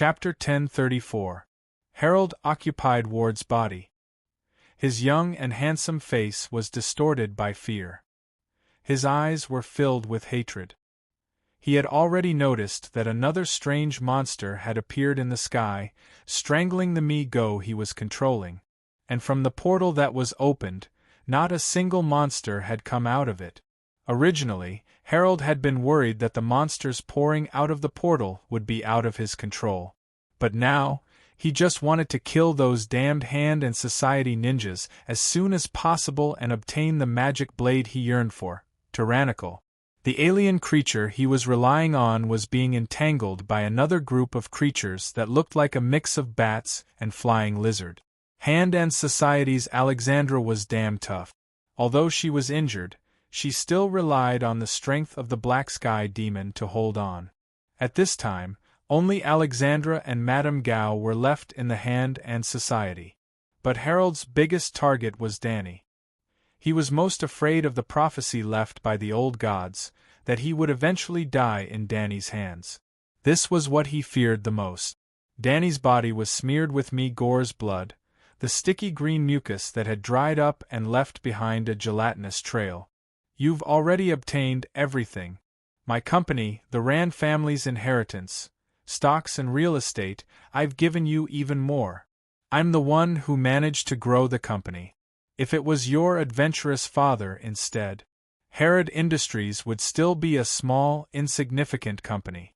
Chapter 1034. Harold occupied Ward's body. His young and handsome face was distorted by fear. His eyes were filled with hatred. He had already noticed that another strange monster had appeared in the sky, strangling the Mi-Go he was controlling, and from the portal that was opened, not a single monster had come out of it. Originally, Harold had been worried that the monsters pouring out of the portal would be out of his control. But now, he just wanted to kill those damned Hand and Society ninjas as soon as possible and obtain the magic blade he yearned for, tyrannical. The alien creature he was relying on was being entangled by another group of creatures that looked like a mix of bats and flying lizard. Hand and Society's Alexandra was damn tough. Although she was injured, she still relied on the strength of the Black Sky Demon to hold on. At this time, only Alexandra and Madame Gao were left in the Hand and Society. But Harold's biggest target was Danny. He was most afraid of the prophecy left by the old gods, that he would eventually die in Danny's hands. This was what he feared the most. Danny's body was smeared with Mi-Gore's blood, the sticky green mucus that had dried up and left behind a gelatinous trail. You've already obtained everything. My company, the Rand family's inheritance, stocks and real estate, I've given you even more. I'm the one who managed to grow the company. If it was your adventurous father instead, Herod Industries would still be a small, insignificant company.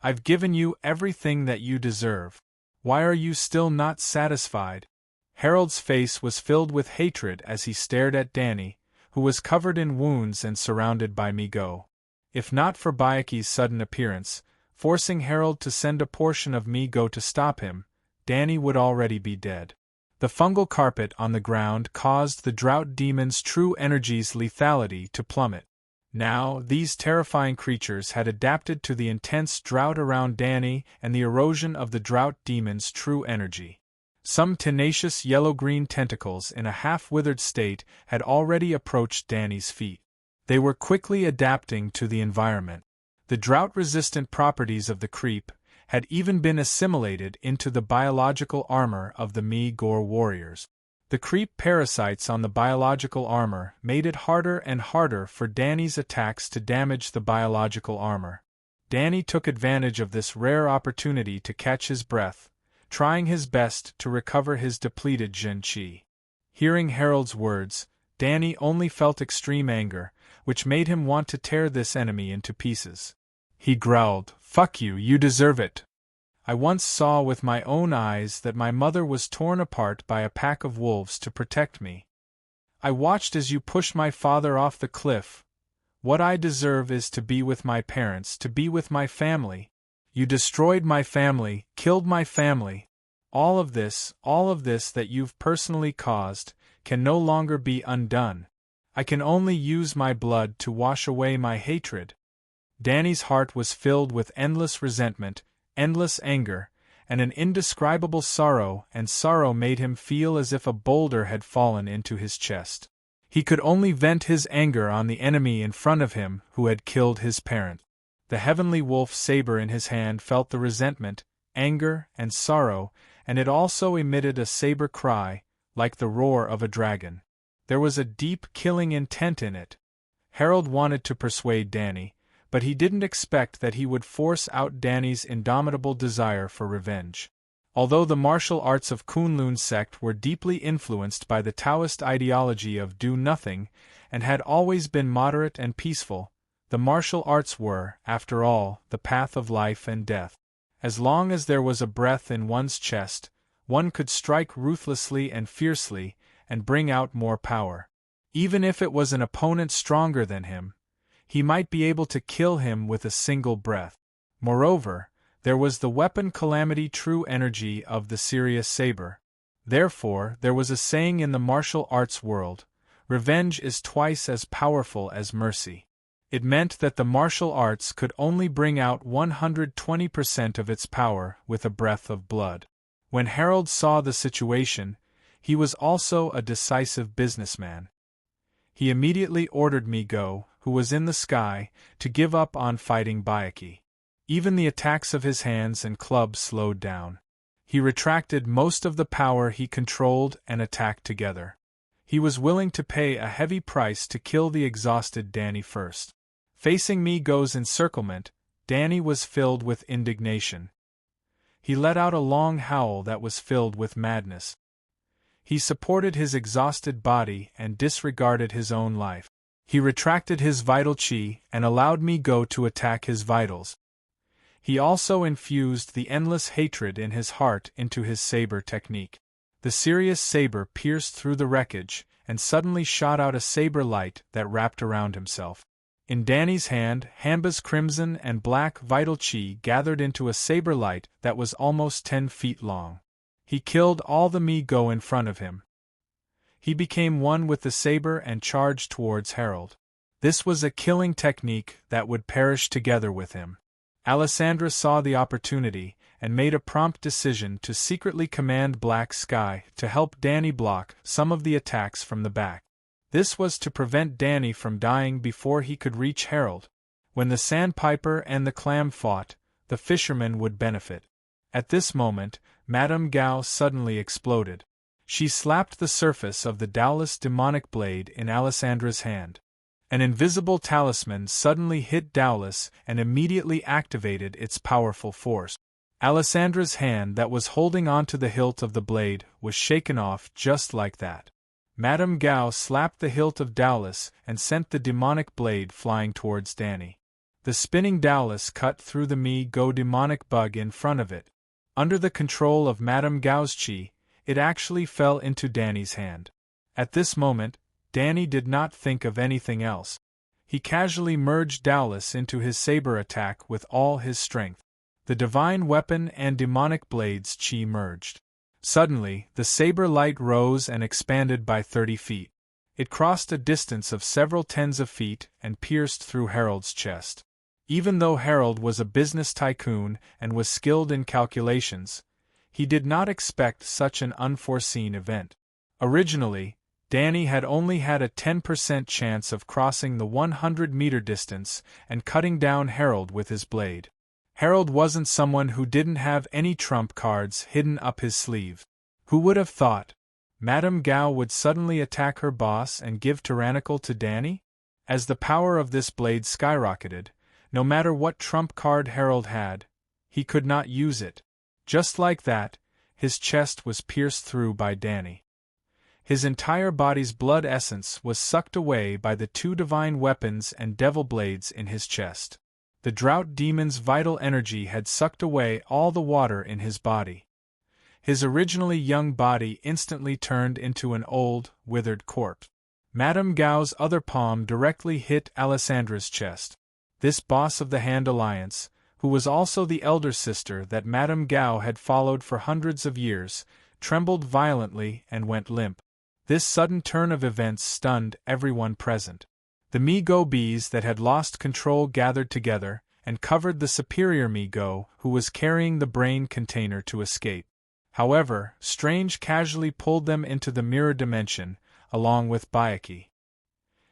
I've given you everything that you deserve. Why are you still not satisfied? Harold's face was filled with hatred as he stared at Danny, who was covered in wounds and surrounded by Mi-Go. If not for Bayaki's sudden appearance, forcing Harold to send a portion of Mi-Go to stop him, Danny would already be dead. The fungal carpet on the ground caused the drought demon's true energy's lethality to plummet. Now, these terrifying creatures had adapted to the intense drought around Danny and the erosion of the drought demon's true energy. Some tenacious yellow-green tentacles in a half-withered state had already approached Danny's feet. They were quickly adapting to the environment. The drought-resistant properties of the creep had even been assimilated into the biological armor of the Mi-Gore warriors. The creep parasites on the biological armor made it harder and harder for Danny's attacks to damage the biological armor. Danny took advantage of this rare opportunity to catch his breath, trying his best to recover his depleted Jin Qi. Hearing Harold's words, Danny only felt extreme anger, which made him want to tear this enemy into pieces. He growled, "Fuck you, you deserve it. I once saw with my own eyes that my mother was torn apart by a pack of wolves to protect me. I watched as you pushed my father off the cliff. What I deserve is to be with my parents, to be with my family. You destroyed my family, killed my family. All of this that you've personally caused, can no longer be undone. I can only use my blood to wash away my hatred." Danny's heart was filled with endless resentment, endless anger, and an indescribable sorrow, and sorrow made him feel as if a boulder had fallen into his chest. He could only vent his anger on the enemy in front of him who had killed his parent. The heavenly wolf saber in his hand felt the resentment, anger, and sorrow, and it also emitted a saber cry, like the roar of a dragon. There was a deep killing intent in it. Harold wanted to persuade Danny, but he didn't expect that he would force out Danny's indomitable desire for revenge. Although the martial arts of Kunlun's sect were deeply influenced by the Taoist ideology of do-nothing, and had always been moderate and peaceful, the martial arts were, after all, the path of life and death. As long as there was a breath in one's chest, one could strike ruthlessly and fiercely, and bring out more power. Even if it was an opponent stronger than him, he might be able to kill him with a single breath. Moreover, there was the weapon calamity true energy of the Sirius saber. Therefore, there was a saying in the martial arts world, "Revenge is twice as powerful as mercy." It meant that the martial arts could only bring out 120% of its power with a breath of blood. When Harold saw the situation, he was also a decisive businessman. He immediately ordered Mi-Go, who was in the sky, to give up on fighting Bayaki. Even the attacks of his hands and clubs slowed down. He retracted most of the power he controlled and attacked together. He was willing to pay a heavy price to kill the exhausted Danny first. Facing Mi-Go's encirclement, Danny was filled with indignation. He let out a long howl that was filled with madness. He supported his exhausted body and disregarded his own life. He retracted his vital chi and allowed Mi-Go to attack his vitals. He also infused the endless hatred in his heart into his saber technique. The Sirius saber pierced through the wreckage and suddenly shot out a saber light that wrapped around himself. In Danny's hand, Hanba's crimson and black vital chi gathered into a saber light that was almost 10 feet long. He killed all the Mi-Go in front of him. He became one with the saber and charged towards Harold. This was a killing technique that would perish together with him. Alessandra saw the opportunity and made a prompt decision to secretly command Black Sky to help Danny block some of the attacks from the back. This was to prevent Danny from dying before he could reach Harold. When the Sandpiper and the Clam fought, the fisherman would benefit. At this moment, Madame Gao suddenly exploded. She slapped the surface of the Dowless demonic blade in Alessandra's hand. An invisible talisman suddenly hit Dowless and immediately activated its powerful force. Alessandra's hand that was holding onto the hilt of the blade was shaken off just like that. Madame Gao slapped the hilt of Dowless and sent the demonic blade flying towards Danny. The spinning Dowless cut through the Mi-Go demonic bug in front of it. Under the control of Madame Gao's chi, it actually fell into Danny's hand. At this moment, Danny did not think of anything else. He casually merged Dowless into his saber attack with all his strength. The divine weapon and demonic blade's chi merged. Suddenly, the saber light rose and expanded by 30 feet. It crossed a distance of several tens of feet and pierced through Harold's chest. Even though Harold was a business tycoon and was skilled in calculations, he did not expect such an unforeseen event. Originally, Danny had only had a 10% chance of crossing the 100-meter distance and cutting down Harold with his blade. Harold wasn't someone who didn't have any trump cards hidden up his sleeve. Who would have thought Madame Gao would suddenly attack her boss and give tyrannical to Danny? As the power of this blade skyrocketed, no matter what trump card Harold had, he could not use it. Just like that, his chest was pierced through by Danny. His entire body's blood essence was sucked away by the two divine weapons and devil blades in his chest. The drought demon's vital energy had sucked away all the water in his body. His originally young body instantly turned into an old, withered corpse. Madame Gao's other palm directly hit Alessandra's chest. This boss of the Hand Alliance, who was also the elder sister that Madame Gao had followed for hundreds of years, trembled violently and went limp. This sudden turn of events stunned everyone present. The Mi-Go bees that had lost control gathered together and covered the superior Mi-Go who was carrying the brain container to escape. However, Strange casually pulled them into the mirror dimension, along with Bayaki.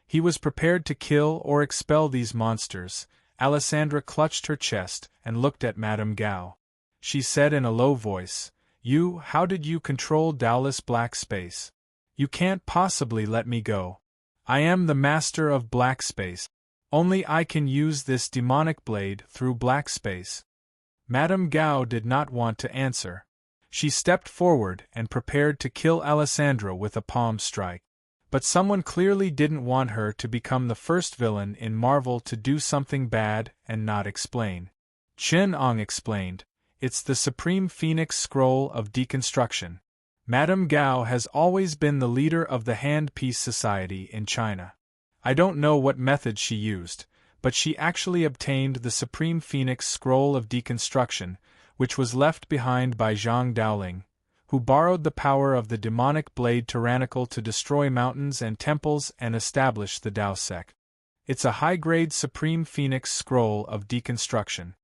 He was prepared to kill or expel these monsters. Alessandra clutched her chest and looked at Madame Gao. She said in a low voice, How did you control Dowless Black Space? You can't possibly let me go. I am the master of black space. Only I can use this demonic blade through black space. Madame Gao did not want to answer. She stepped forward and prepared to kill Alessandra with a palm strike. But someone clearly didn't want her to become the first villain in Marvel to do something bad and not explain. Chen Ong explained, It's the Supreme Phoenix Scroll of Deconstruction. Madame Gao has always been the leader of the Hand Peace Society in China. I don't know what method she used, but she actually obtained the Supreme Phoenix Scroll of Deconstruction, which was left behind by Zhang Daoling, who borrowed the power of the demonic blade tyrannical to destroy mountains and temples and establish the Dao sect. It's a high-grade Supreme Phoenix Scroll of Deconstruction.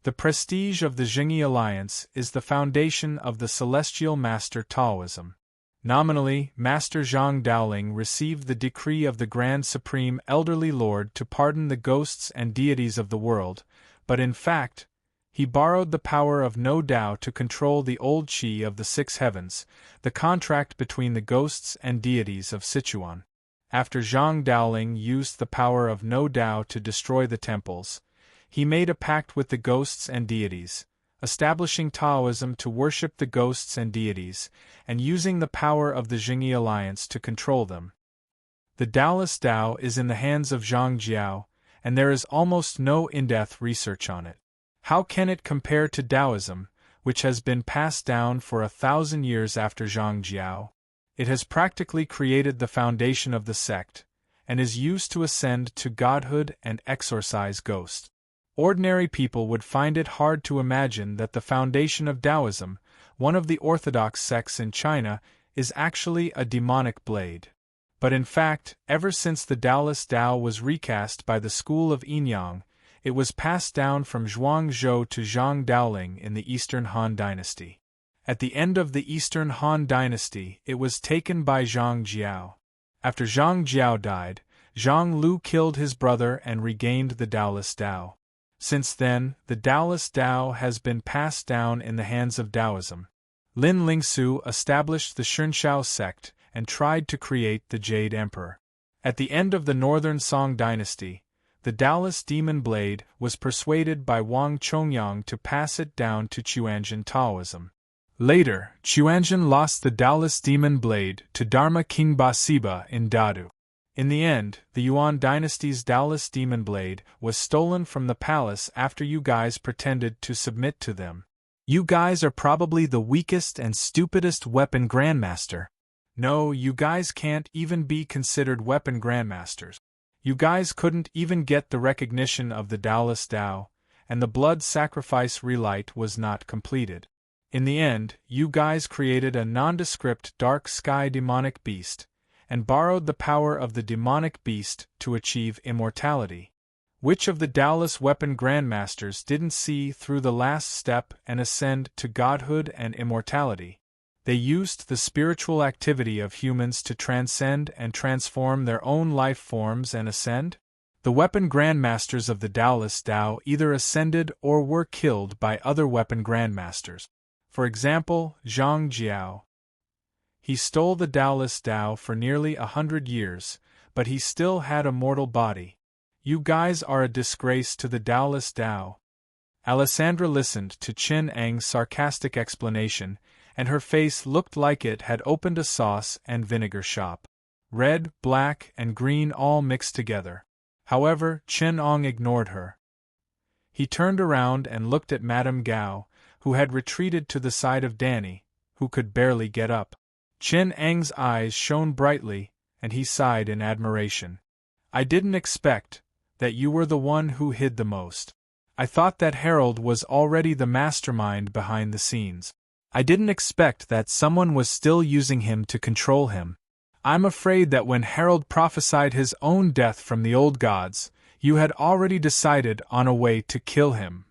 The prestige of the Jingyi Alliance is the foundation of the Celestial Master Taoism. Nominally, Master Zhang Daoling received the decree of the Grand Supreme Elderly Lord to pardon the ghosts and deities of the world, but in fact, He borrowed the power of no Tao to control the old qi of the six heavens, the contract between the ghosts and deities of Sichuan. After Zhang Daoling used the power of no Tao to destroy the temples, he made a pact with the ghosts and deities, establishing Taoism to worship the ghosts and deities, and using the power of the Jingyi alliance to control them. The Taoist Tao is in the hands of Zhang Jiao, and there is almost no in-depth research on it. How can it compare to Taoism, which has been passed down for 1,000 years after Zhang Jiao? It has practically created the foundation of the sect, and is used to ascend to godhood and exorcise ghosts. Ordinary people would find it hard to imagine that the foundation of Taoism, one of the orthodox sects in China, is actually a demonic blade. But in fact, ever since the Taoist Tao was recast by the school of Yinyang, it was passed down from Zhuangzhou to Zhang Daoling in the Eastern Han Dynasty. At the end of the Eastern Han Dynasty, it was taken by Zhang Jiao. After Zhang Jiao died, Zhang Lu killed his brother and regained the Taoist Tao. Since then, the Taoist Tao has been passed down in the hands of Taoism. Lin Lingsu established the Shunshao sect and tried to create the Jade Emperor. At the end of the Northern Song Dynasty, the Taoist demon blade was persuaded by Wang Chongyang to pass it down to Chuanzhen Taoism. Later, Chuanzhen lost the Taoist demon blade to Dharma King Basiba in Dadu. In the end, the Yuan dynasty's Taoist demon blade was stolen from the palace after you guys pretended to submit to them. You guys are probably the weakest and stupidest weapon grandmaster. No, you guys can't even be considered weapon grandmasters. You guys couldn't even get the recognition of the Taoist Tao, and the blood sacrifice relight was not completed. In the end, you guys created a nondescript dark sky demonic beast, and borrowed the power of the demonic beast to achieve immortality. Which of the Taoist weapon grandmasters didn't see through the last step and ascend to godhood and immortality? They used the spiritual activity of humans to transcend and transform their own life forms and ascend? The weapon grandmasters of the Taoist Tao either ascended or were killed by other weapon grandmasters. For example, Zhang Jiao. He stole the Taoist Tao for nearly 100 years, but he still had a mortal body. You guys are a disgrace to the Taoist Tao. Alessandra listened to Qin Eng's sarcastic explanation, and her face looked like it had opened a sauce and vinegar shop. Red, black, and green all mixed together. However, Qin Ong ignored her. He turned around and looked at Madame Gao, who had retreated to the side of Danny, who could barely get up. Qin Eng's eyes shone brightly, and he sighed in admiration. I didn't expect that you were the one who hid the most. I thought that Harold was already the mastermind behind the scenes. I didn't expect that someone was still using him to control him. I'm afraid that when Harold prophesied his own death from the old gods, you had already decided on a way to kill him.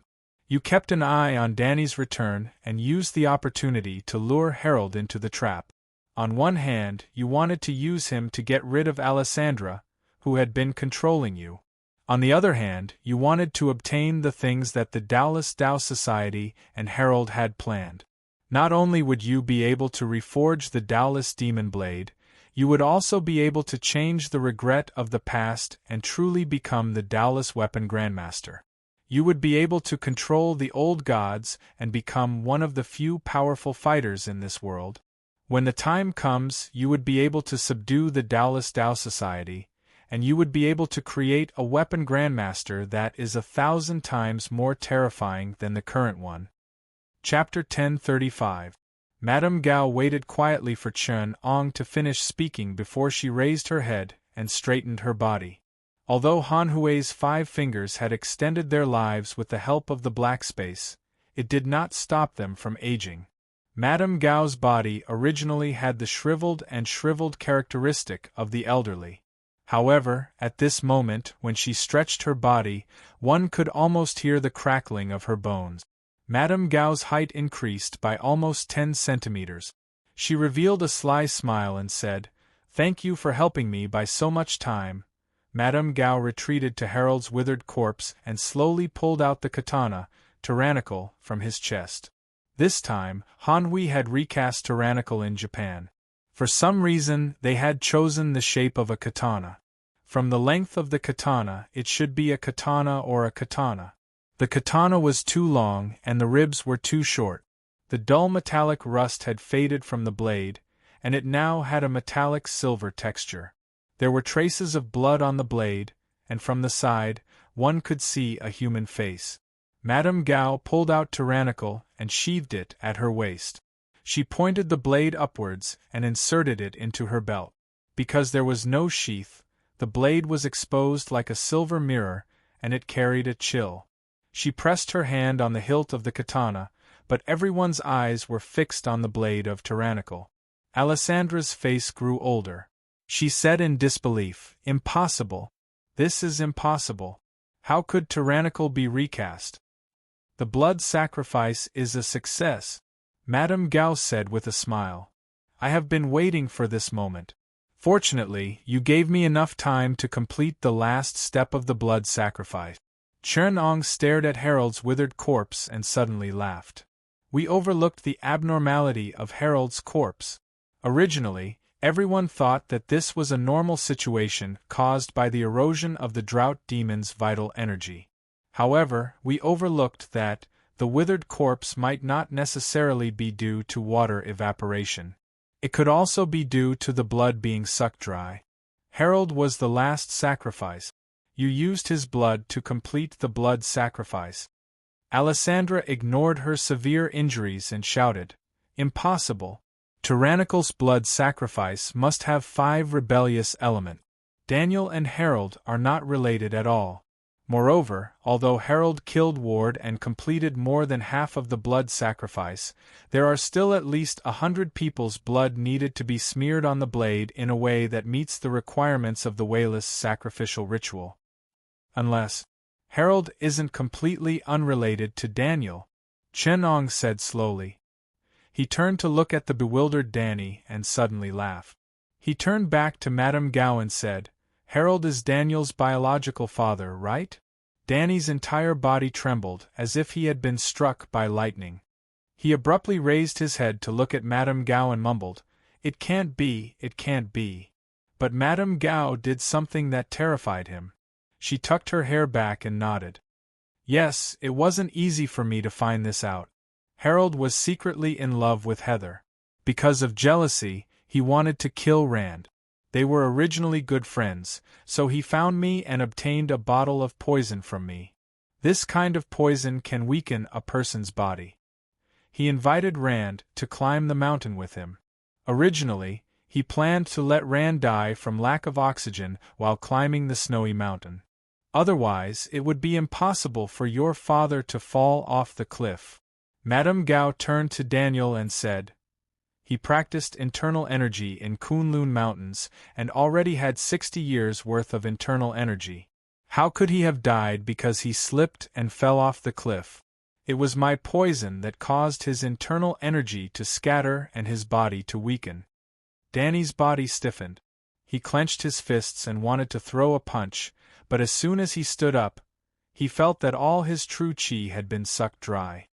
You kept an eye on Danny's return and used the opportunity to lure Harold into the trap. On one hand, you wanted to use him to get rid of Alessandra, who had been controlling you. On the other hand, you wanted to obtain the things that the Taoist Tao Society and Harold had planned. Not only would you be able to reforge the Taoist demon blade, you would also be able to change the regret of the past and truly become the Taoist weapon grandmaster. You would be able to control the old gods and become one of the few powerful fighters in this world. When the time comes, you would be able to subdue the Taoist Tao Society, and you would be able to create a weapon grandmaster that is 1,000 times more terrifying than the current one. Chapter 1035. Madame Gao waited quietly for Qin Ong to finish speaking before she raised her head and straightened her body. Although Han Hui's 5 fingers had extended their lives with the help of the black space, it did not stop them from aging. Madame Gao's body originally had the shriveled characteristic of the elderly. However, at this moment, when she stretched her body, one could almost hear the crackling of her bones. Madame Gao's height increased by almost 10 centimeters. She revealed a sly smile and said, "Thank you for helping me by so much time." Madame Gao retreated to Harold's withered corpse and slowly pulled out the katana, tyrannical, from his chest. This time, Hanhui had recast tyrannical in Japan. For some reason, they had chosen the shape of a katana. From the length of the katana, it should be a katana or a katana. The katana was too long and the ribs were too short. The dull metallic rust had faded from the blade, and it now had a metallic silver texture. There were traces of blood on the blade, and from the side, one could see a human face. Madame Gao pulled out tyrannical and sheathed it at her waist. She pointed the blade upwards and inserted it into her belt. Because there was no sheath, the blade was exposed like a silver mirror, and it carried a chill. She pressed her hand on the hilt of the katana, but everyone's eyes were fixed on the blade of tyrannical. Alessandra's face grew older. She said in disbelief, "Impossible. This is impossible. How could tyrannical be recast?" "The blood sacrifice is a success," Madame Gao said with a smile. "I have been waiting for this moment. Fortunately, you gave me enough time to complete the last step of the blood sacrifice." Chen-Ong stared at Harold's withered corpse and suddenly laughed. "We overlooked the abnormality of Harold's corpse. Originally, everyone thought that this was a normal situation caused by the erosion of the drought demon's vital energy. However, we overlooked that the withered corpse might not necessarily be due to water evaporation. It could also be due to the blood being sucked dry. Harold was the last sacrifice. You used his blood to complete the blood sacrifice." Alessandra ignored her severe injuries and shouted, "Impossible. Tyrannical's blood sacrifice must have 5 rebellious elements. Daniel and Harold are not related at all. Moreover, although Harold killed Ward and completed more than half of the blood sacrifice, there are still at least 100 people's blood needed to be smeared on the blade in a way that meets the requirements of the Wayless sacrificial ritual. Unless Harold isn't completely unrelated to Daniel," Chen-Ong said slowly. He turned to look at the bewildered Danny and suddenly laughed. He turned back to Madame Gao and said, "Harold is Daniel's biological father, right?" Danny's entire body trembled, as if he had been struck by lightning. He abruptly raised his head to look at Madame Gao and mumbled, "It can't be, it can't be." But Madame Gao did something that terrified him. She tucked her hair back and nodded. "Yes, it wasn't easy for me to find this out. Harold was secretly in love with Heather. Because of jealousy, he wanted to kill Rand. They were originally good friends, so he found me and obtained a bottle of poison from me. This kind of poison can weaken a person's body. He invited Rand to climb the mountain with him. Originally, he planned to let Rand die from lack of oxygen while climbing the snowy mountain. Otherwise, it would be impossible for your father to fall off the cliff." Madame Gao turned to Daniel and said, "He practiced internal energy in Kunlun Mountains and already had 60 years' worth of internal energy. How could he have died because he slipped and fell off the cliff? It was my poison that caused his internal energy to scatter and his body to weaken." Danny's body stiffened. He clenched his fists and wanted to throw a punch, but as soon as he stood up, he felt that all his true chi had been sucked dry.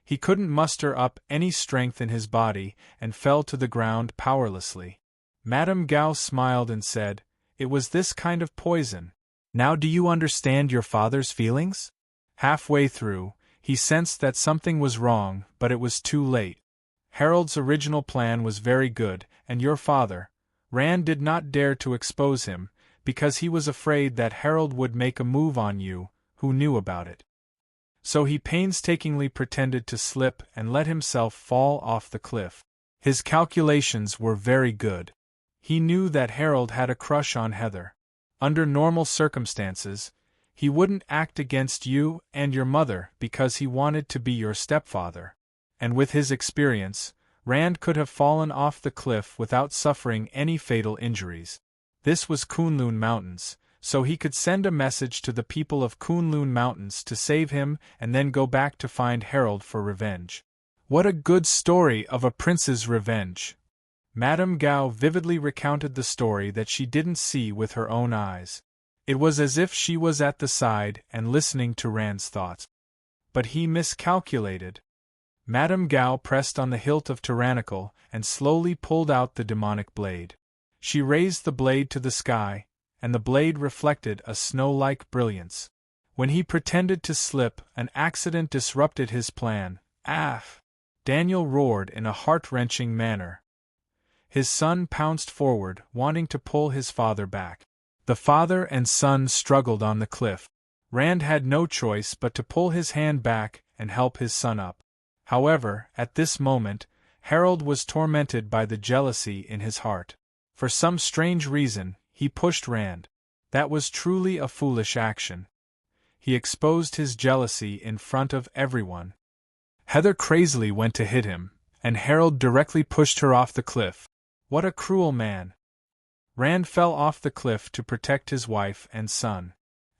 He couldn't muster up any strength in his body and fell to the ground powerlessly. Madame Gao smiled and said, "It was this kind of poison. Now do you understand your father's feelings?" Halfway through, he sensed that something was wrong, but it was too late. Harold's original plan was very good, and your father, Rand, did not dare to expose him, because he was afraid that Harold would make a move on you, who knew about it. So he painstakingly pretended to slip and let himself fall off the cliff. His calculations were very good. He knew that Harold had a crush on Heather. Under normal circumstances, he wouldn't act against you and your mother because he wanted to be your stepfather. And with his experience, Rand could have fallen off the cliff without suffering any fatal injuries. This was Kunlun Mountains, so he could send a message to the people of Kunlun Mountains to save him and then go back to find Harold for revenge. What a good story of a prince's revenge! Madame Gao vividly recounted the story that she didn't see with her own eyes. It was as if she was at the side and listening to Rand's thoughts. But he miscalculated. Madame Gao pressed on the hilt of tyrannical and slowly pulled out the demonic blade. She raised the blade to the sky, and the blade reflected a snow-like brilliance. When he pretended to slip, an accident disrupted his plan. Ah! Daniel roared in a heart-wrenching manner. His son pounced forward, wanting to pull his father back. The father and son struggled on the cliff. Rand had no choice but to pull his hand back and help his son up. However, at this moment, Harold was tormented by the jealousy in his heart. For some strange reason, he pushed Rand. That was truly a foolish action. He exposed his jealousy in front of everyone. Heather crazily went to hit him, and Harold directly pushed her off the cliff. What a cruel man! Rand fell off the cliff to protect his wife and son.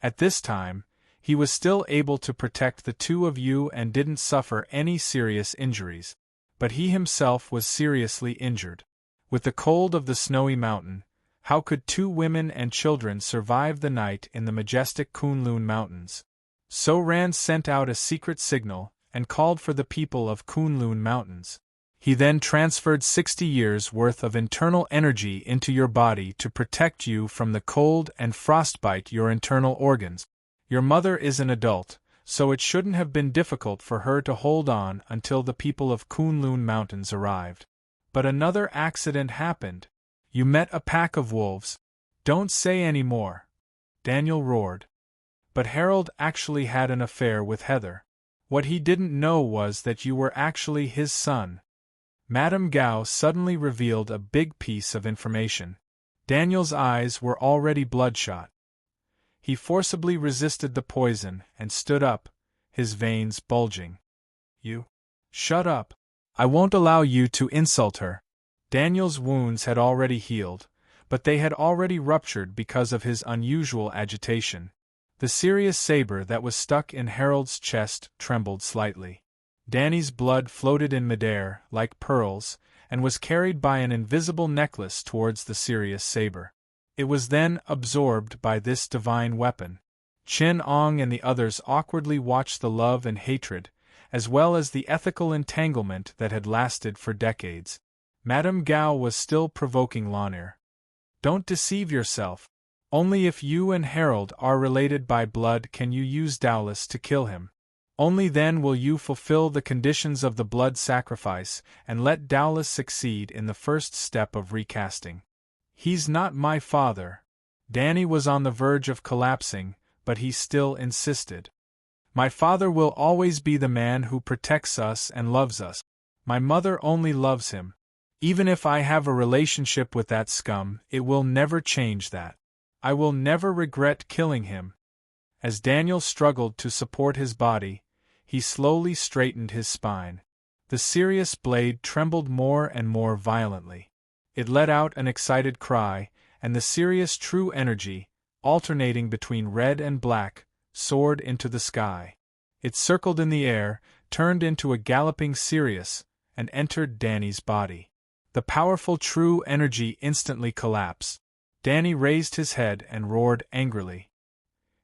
At this time, he was still able to protect the two of you and didn't suffer any serious injuries. But he himself was seriously injured. With the cold of the snowy mountain, how could 2 women and children survive the night in the majestic Kunlun Mountains? So Rand sent out a secret signal and called for the people of Kunlun Mountains. He then transferred 60 years' worth of internal energy into your body to protect you from the cold and frostbite your internal organs. Your mother is an adult, so it shouldn't have been difficult for her to hold on until the people of Kunlun Mountains arrived. But another accident happened. You met a pack of wolves. Don't say any more, Daniel roared. But Harold actually had an affair with Heather. What he didn't know was that you were actually his son. Madame Gao suddenly revealed a big piece of information. Daniel's eyes were already bloodshot. He forcibly resisted the poison and stood up, his veins bulging. You? Shut up. I won't allow you to insult her. Daniel's wounds had already healed, but they had already ruptured because of his unusual agitation. The serious saber that was stuck in Harold's chest trembled slightly. Danny's blood floated in midair, like pearls, and was carried by an invisible necklace towards the serious saber. It was then absorbed by this divine weapon. Chin Ong and the others awkwardly watched the love and hatred, as well as the ethical entanglement that had lasted for decades. Madame Gao was still provoking Lonir. Don't deceive yourself. Only if you and Harold are related by blood can you use Dowless to kill him. Only then will you fulfill the conditions of the blood sacrifice and let Dowless succeed in the first step of recasting. He's not my father. Danny was on the verge of collapsing, but he still insisted. My father will always be the man who protects us and loves us. My mother only loves him. Even if I have a relationship with that scum, it will never change that. I will never regret killing him. As Daniel struggled to support his body, he slowly straightened his spine. The Sirius blade trembled more and more violently. It let out an excited cry, and the Sirius true energy, alternating between red and black, soared into the sky. It circled in the air, turned into a galloping Sirius, and entered Danny's body. The powerful true energy instantly collapsed. Danny raised his head and roared angrily.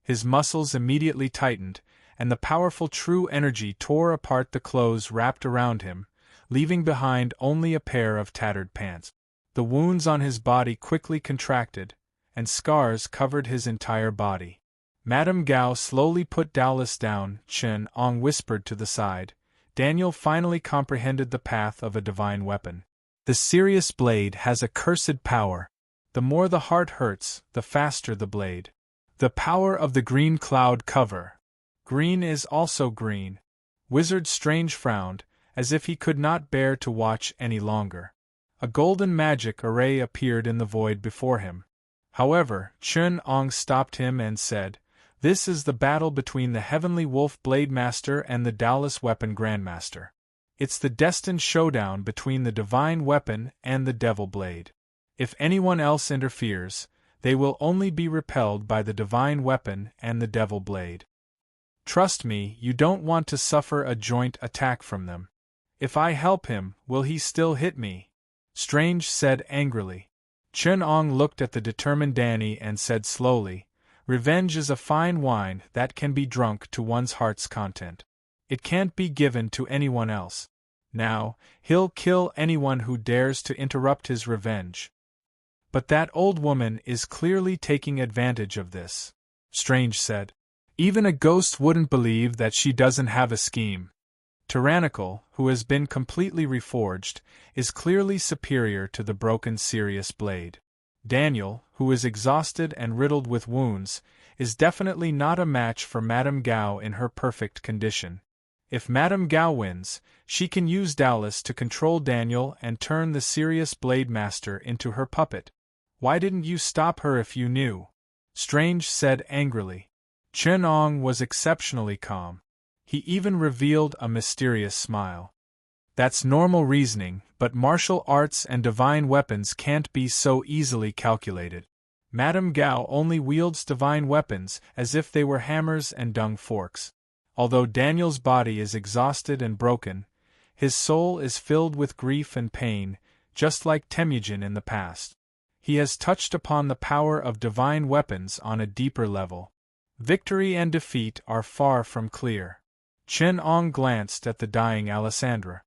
His muscles immediately tightened, and the powerful true energy tore apart the clothes wrapped around him, leaving behind only a pair of tattered pants. The wounds on his body quickly contracted, and scars covered his entire body. Madame Gao slowly put Dowless down. Chen Ong whispered to the side. Daniel finally comprehended the path of a divine weapon. The Sirius blade has a cursed power. The more the heart hurts, the faster the blade. The power of the green cloud cover. Green is also green. Wizard Strange frowned, as if he could not bear to watch any longer. A golden magic array appeared in the void before him. However, Chun Ong stopped him and said, "This is the battle between the Heavenly Wolf Blade Master and the Dowless Weapon Grandmaster. It's the destined showdown between the Divine Weapon and the Devil Blade. If anyone else interferes, they will only be repelled by the Divine Weapon and the Devil Blade. Trust me, you don't want to suffer a joint attack from them. If I help him, will he still hit me?" Strange said angrily. Chun Ong looked at the determined Danny and said slowly, "Revenge is a fine wine that can be drunk to one's heart's content. It can't be given to anyone else. Now, he'll kill anyone who dares to interrupt his revenge. But that old woman is clearly taking advantage of this, Strange said. Even a ghost wouldn't believe that she doesn't have a scheme. Tyrannical, who has been completely reforged, is clearly superior to the broken Sirius blade. Daniel, who is exhausted and riddled with wounds, is definitely not a match for Madame Gao in her perfect condition. If Madame Gao wins, she can use Dallas to control Daniel and turn the Sirius Blade Master into her puppet. Why didn't you stop her if you knew? Strange said angrily. Chen Ong was exceptionally calm. He even revealed a mysterious smile. That's normal reasoning, but martial arts and divine weapons can't be so easily calculated. Madame Gao only wields divine weapons as if they were hammers and dung forks. Although Daniel's body is exhausted and broken, his soul is filled with grief and pain, just like Temujin in the past. He has touched upon the power of divine weapons on a deeper level. Victory and defeat are far from clear. Chen Ong glanced at the dying Alessandra.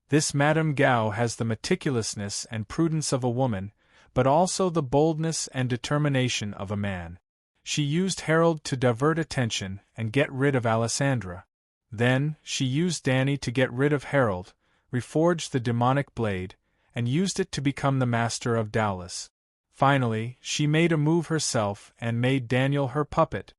This Madame Gao has the meticulousness and prudence of a woman, but also the boldness and determination of a man. She used Harold to divert attention and get rid of Alessandra. Then, she used Danny to get rid of Harold, reforged the demonic blade, and used it to become the master of Dallas. Finally, she made a move herself and made Daniel her puppet.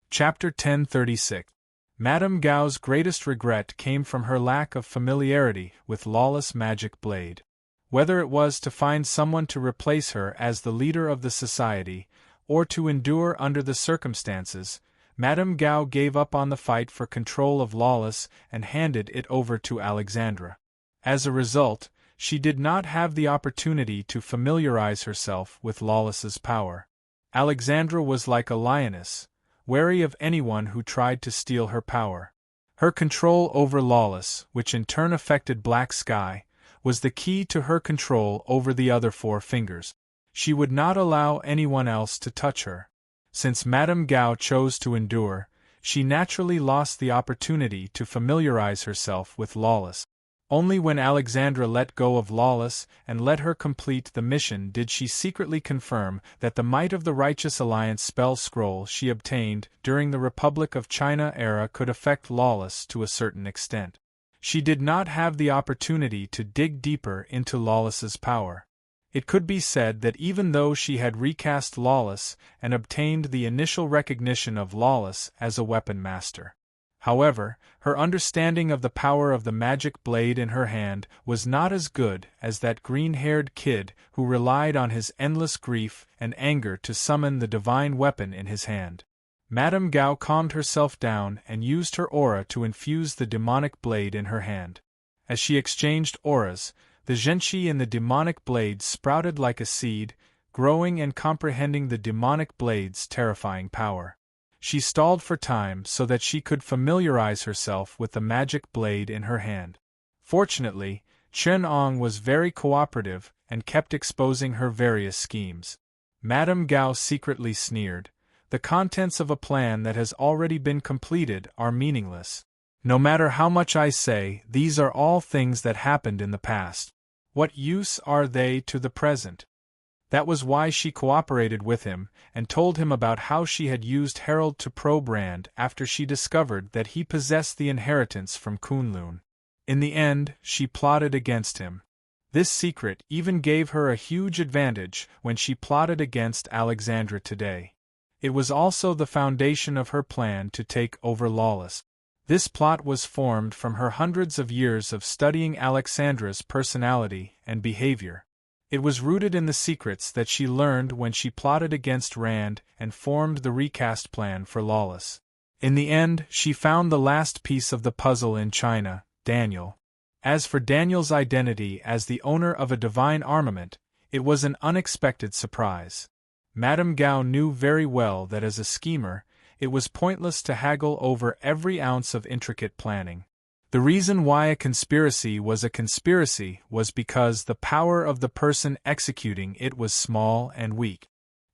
Chapter 1036. Madame Gao's greatest regret came from her lack of familiarity with Lawless' magic blade. Whether it was to find someone to replace her as the leader of the society, or to endure under the circumstances, Madame Gao gave up on the fight for control of Lawless and handed it over to Alexandra. As a result, she did not have the opportunity to familiarize herself with Lawless's power. Alexandra was like a lioness, wary of anyone who tried to steal her power. Her control over Lawless, which in turn affected Black Sky, was the key to her control over the other four fingers. She would not allow anyone else to touch her. Since Madame Gao chose to endure, she naturally lost the opportunity to familiarize herself with Lawless. Only when Alexandra let go of Lawless and let her complete the mission did she secretly confirm that the Might of the Righteous Alliance spell scroll she obtained during the Republic of China era could affect Lawless to a certain extent. She did not have the opportunity to dig deeper into Lawless's power. It could be said that even though she had recast Lawless and obtained the initial recognition of Lawless as a weapon master, however, her understanding of the power of the magic blade in her hand was not as good as that green-haired kid who relied on his endless grief and anger to summon the divine weapon in his hand. Madame Gao calmed herself down and used her aura to infuse the demonic blade in her hand. As she exchanged auras, the Zhenqi in the demonic blade sprouted like a seed, growing and comprehending the demonic blade's terrifying power. She stalled for time so that she could familiarize herself with the magic blade in her hand. Fortunately, Chen Ong was very cooperative and kept exposing her various schemes. Madame Gao secretly sneered. The contents of a plan that has already been completed are meaningless. No matter how much I say, these are all things that happened in the past. What use are they to the present? That was why she cooperated with him and told him about how she had used Harold to probe Rand after she discovered that he possessed the inheritance from Kunlun. In the end, she plotted against him. This secret even gave her a huge advantage when she plotted against Alexandra today. It was also the foundation of her plan to take over Lawless. This plot was formed from her hundreds of years of studying Alexandra's personality and behavior. It was rooted in the secrets that she learned when she plotted against Rand and formed the recast plan for Lawless. In the end, she found the last piece of the puzzle in China, Daniel. As for Daniel's identity as the owner of a divine armament, it was an unexpected surprise. Madame Gao knew very well that as a schemer, it was pointless to haggle over every ounce of intricate planning. The reason why a conspiracy was because the power of the person executing it was small and weak.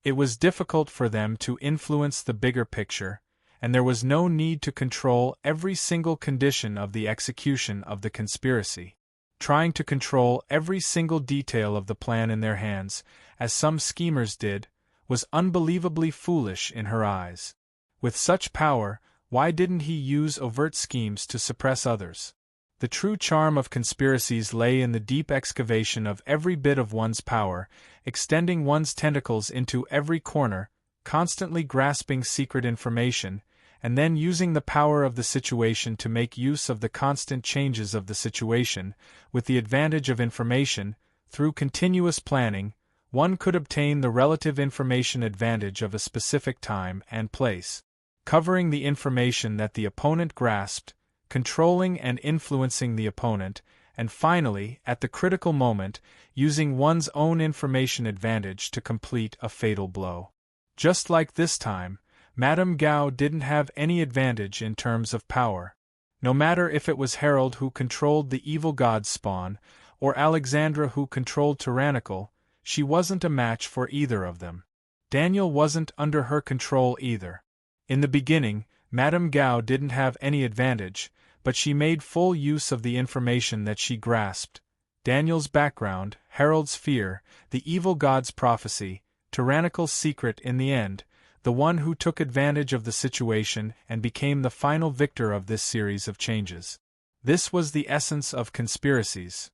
It was difficult for them to influence the bigger picture, and there was no need to control every single condition of the execution of the conspiracy. Trying to control every single detail of the plan in their hands, as some schemers did, was unbelievably foolish in her eyes. With such power, why didn't he use overt schemes to suppress others? The true charm of conspiracies lay in the deep excavation of every bit of one's power, extending one's tentacles into every corner, constantly grasping secret information, and then using the power of the situation to make use of the constant changes of the situation. With the advantage of information, through continuous planning, one could obtain the relative information advantage of a specific time and place, covering the information that the opponent grasped, controlling and influencing the opponent, and finally, at the critical moment, using one's own information advantage to complete a fatal blow. Just like this time, Madame Gao didn't have any advantage in terms of power. No matter if it was Harold who controlled the evil god's spawn, or Alexandra who controlled Tyrannical, she wasn't a match for either of them. Daniel wasn't under her control either. In the beginning, Madame Gao didn't have any advantage, but she made full use of the information that she grasped: Daniel's background, Harold's fear, the evil god's prophecy, Tyrannical's secret. In the end, the one who took advantage of the situation and became the final victor of this series of changes. This was the essence of conspiracies.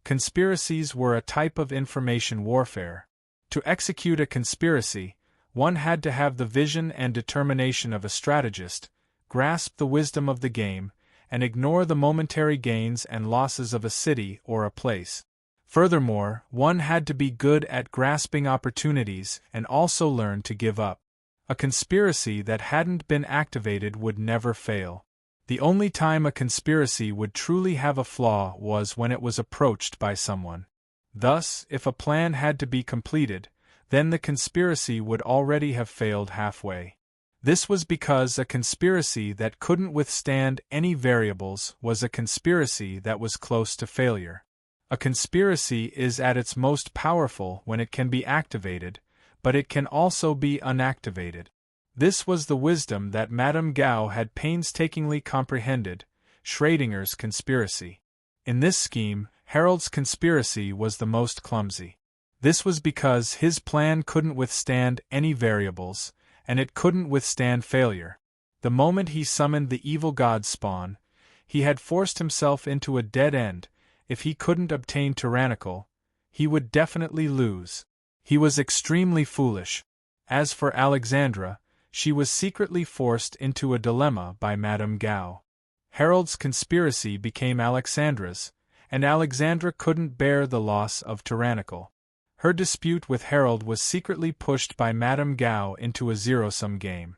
Conspiracies were a type of information warfare. To execute a conspiracy, one had to have the vision and determination of a strategist, grasp the wisdom of the game, and ignore the momentary gains and losses of a city or a place. Furthermore, one had to be good at grasping opportunities and also learn to give up. A conspiracy that hadn't been activated would never fail. The only time a conspiracy would truly have a flaw was when it was approached by someone. Thus, if a plan had to be completed, then the conspiracy would already have failed halfway. This was because a conspiracy that couldn't withstand any variables was a conspiracy that was close to failure. A conspiracy is at its most powerful when it can be activated, but it can also be unactivated. This was the wisdom that Madame Gao had painstakingly comprehended: Schrödinger's conspiracy. In this scheme, Harold's conspiracy was the most clumsy. This was because his plan couldn't withstand any variables, and it couldn't withstand failure. The moment he summoned the evil god's spawn, he had forced himself into a dead end. If he couldn't obtain Tyrannical, he would definitely lose. He was extremely foolish. As for Alexandra, she was secretly forced into a dilemma by Madame Gao. Harold's conspiracy became Alexandra's, and Alexandra couldn't bear the loss of Tyrannical. Her dispute with Harold was secretly pushed by Madame Gao into a zero-sum game.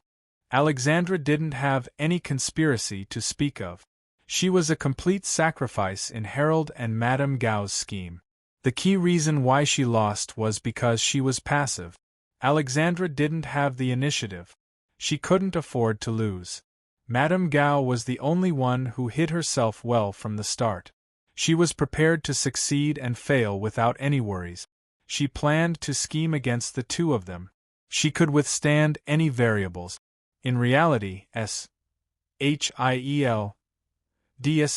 Alexandra didn't have any conspiracy to speak of. She was a complete sacrifice in Harold and Madame Gao's scheme. The key reason why she lost was because she was passive. Alexandra didn't have the initiative. She couldn't afford to lose. Madame Gao was the only one who hid herself well from the start. She was prepared to succeed and fail without any worries. She planned to scheme against the two of them. She could withstand any variables. In reality, Hil's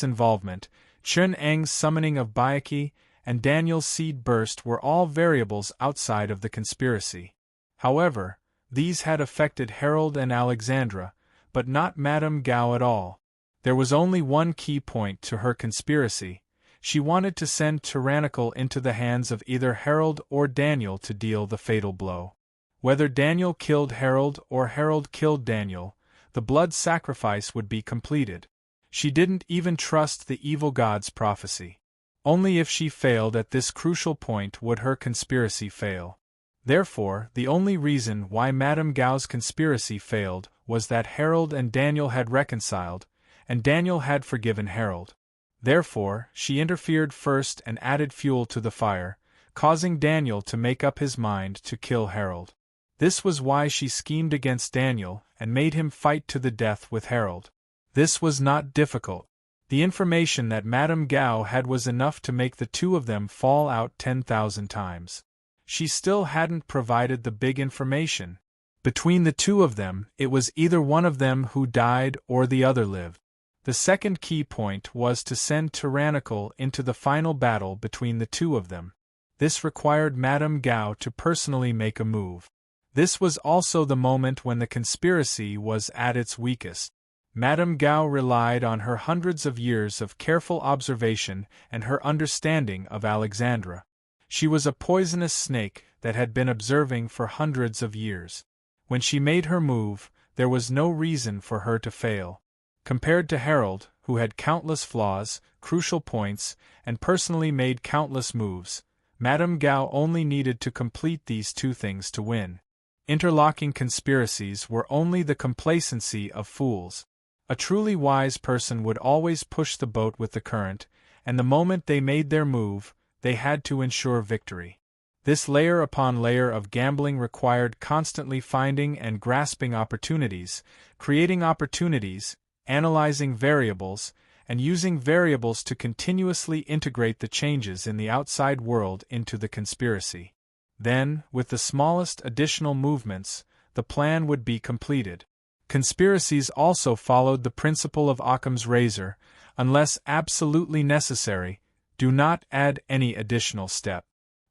involvement, Chen Eng's summoning of Byakuya, and Daniel's seed burst were all variables outside of the conspiracy. However, these had affected Harold and Alexandra, but not Madame Gao at all. There was only one key point to her conspiracy: she wanted to send Tyrannical into the hands of either Harold or Daniel to deal the fatal blow. Whether Daniel killed Harold or Harold killed Daniel, the blood sacrifice would be completed. She didn't even trust the evil god's prophecy. Only if she failed at this crucial point would her conspiracy fail. Therefore, the only reason why Madame Gao's conspiracy failed was that Harold and Daniel had reconciled, and Daniel had forgiven Harold. Therefore, she interfered first and added fuel to the fire, causing Daniel to make up his mind to kill Harold. This was why she schemed against Daniel and made him fight to the death with Harold. This was not difficult. The information that Madame Gao had was enough to make the two of them fall out 10,000 times. She still hadn't provided the big information. Between the two of them, it was either one of them who died or the other lived. The second key point was to send Tyrannical into the final battle between the two of them. This required Madame Gao to personally make a move. This was also the moment when the conspiracy was at its weakest. Madame Gao relied on her hundreds of years of careful observation and her understanding of Alexandra. She was a poisonous snake that had been observing for hundreds of years. When she made her move, there was no reason for her to fail. Compared to Harold, who had countless flaws, crucial points, and personally made countless moves, Madame Gao only needed to complete these two things to win. Interlocking conspiracies were only the complacency of fools. A truly wise person would always push the boat with the current, and the moment they made their move, they had to ensure victory. This layer upon layer of gambling required constantly finding and grasping opportunities, creating opportunities, analyzing variables, and using variables to continuously integrate the changes in the outside world into the conspiracy. Then, with the smallest additional movements, the plan would be completed. Conspiracies also followed the principle of Occam's razor: unless absolutely necessary, do not add any additional step.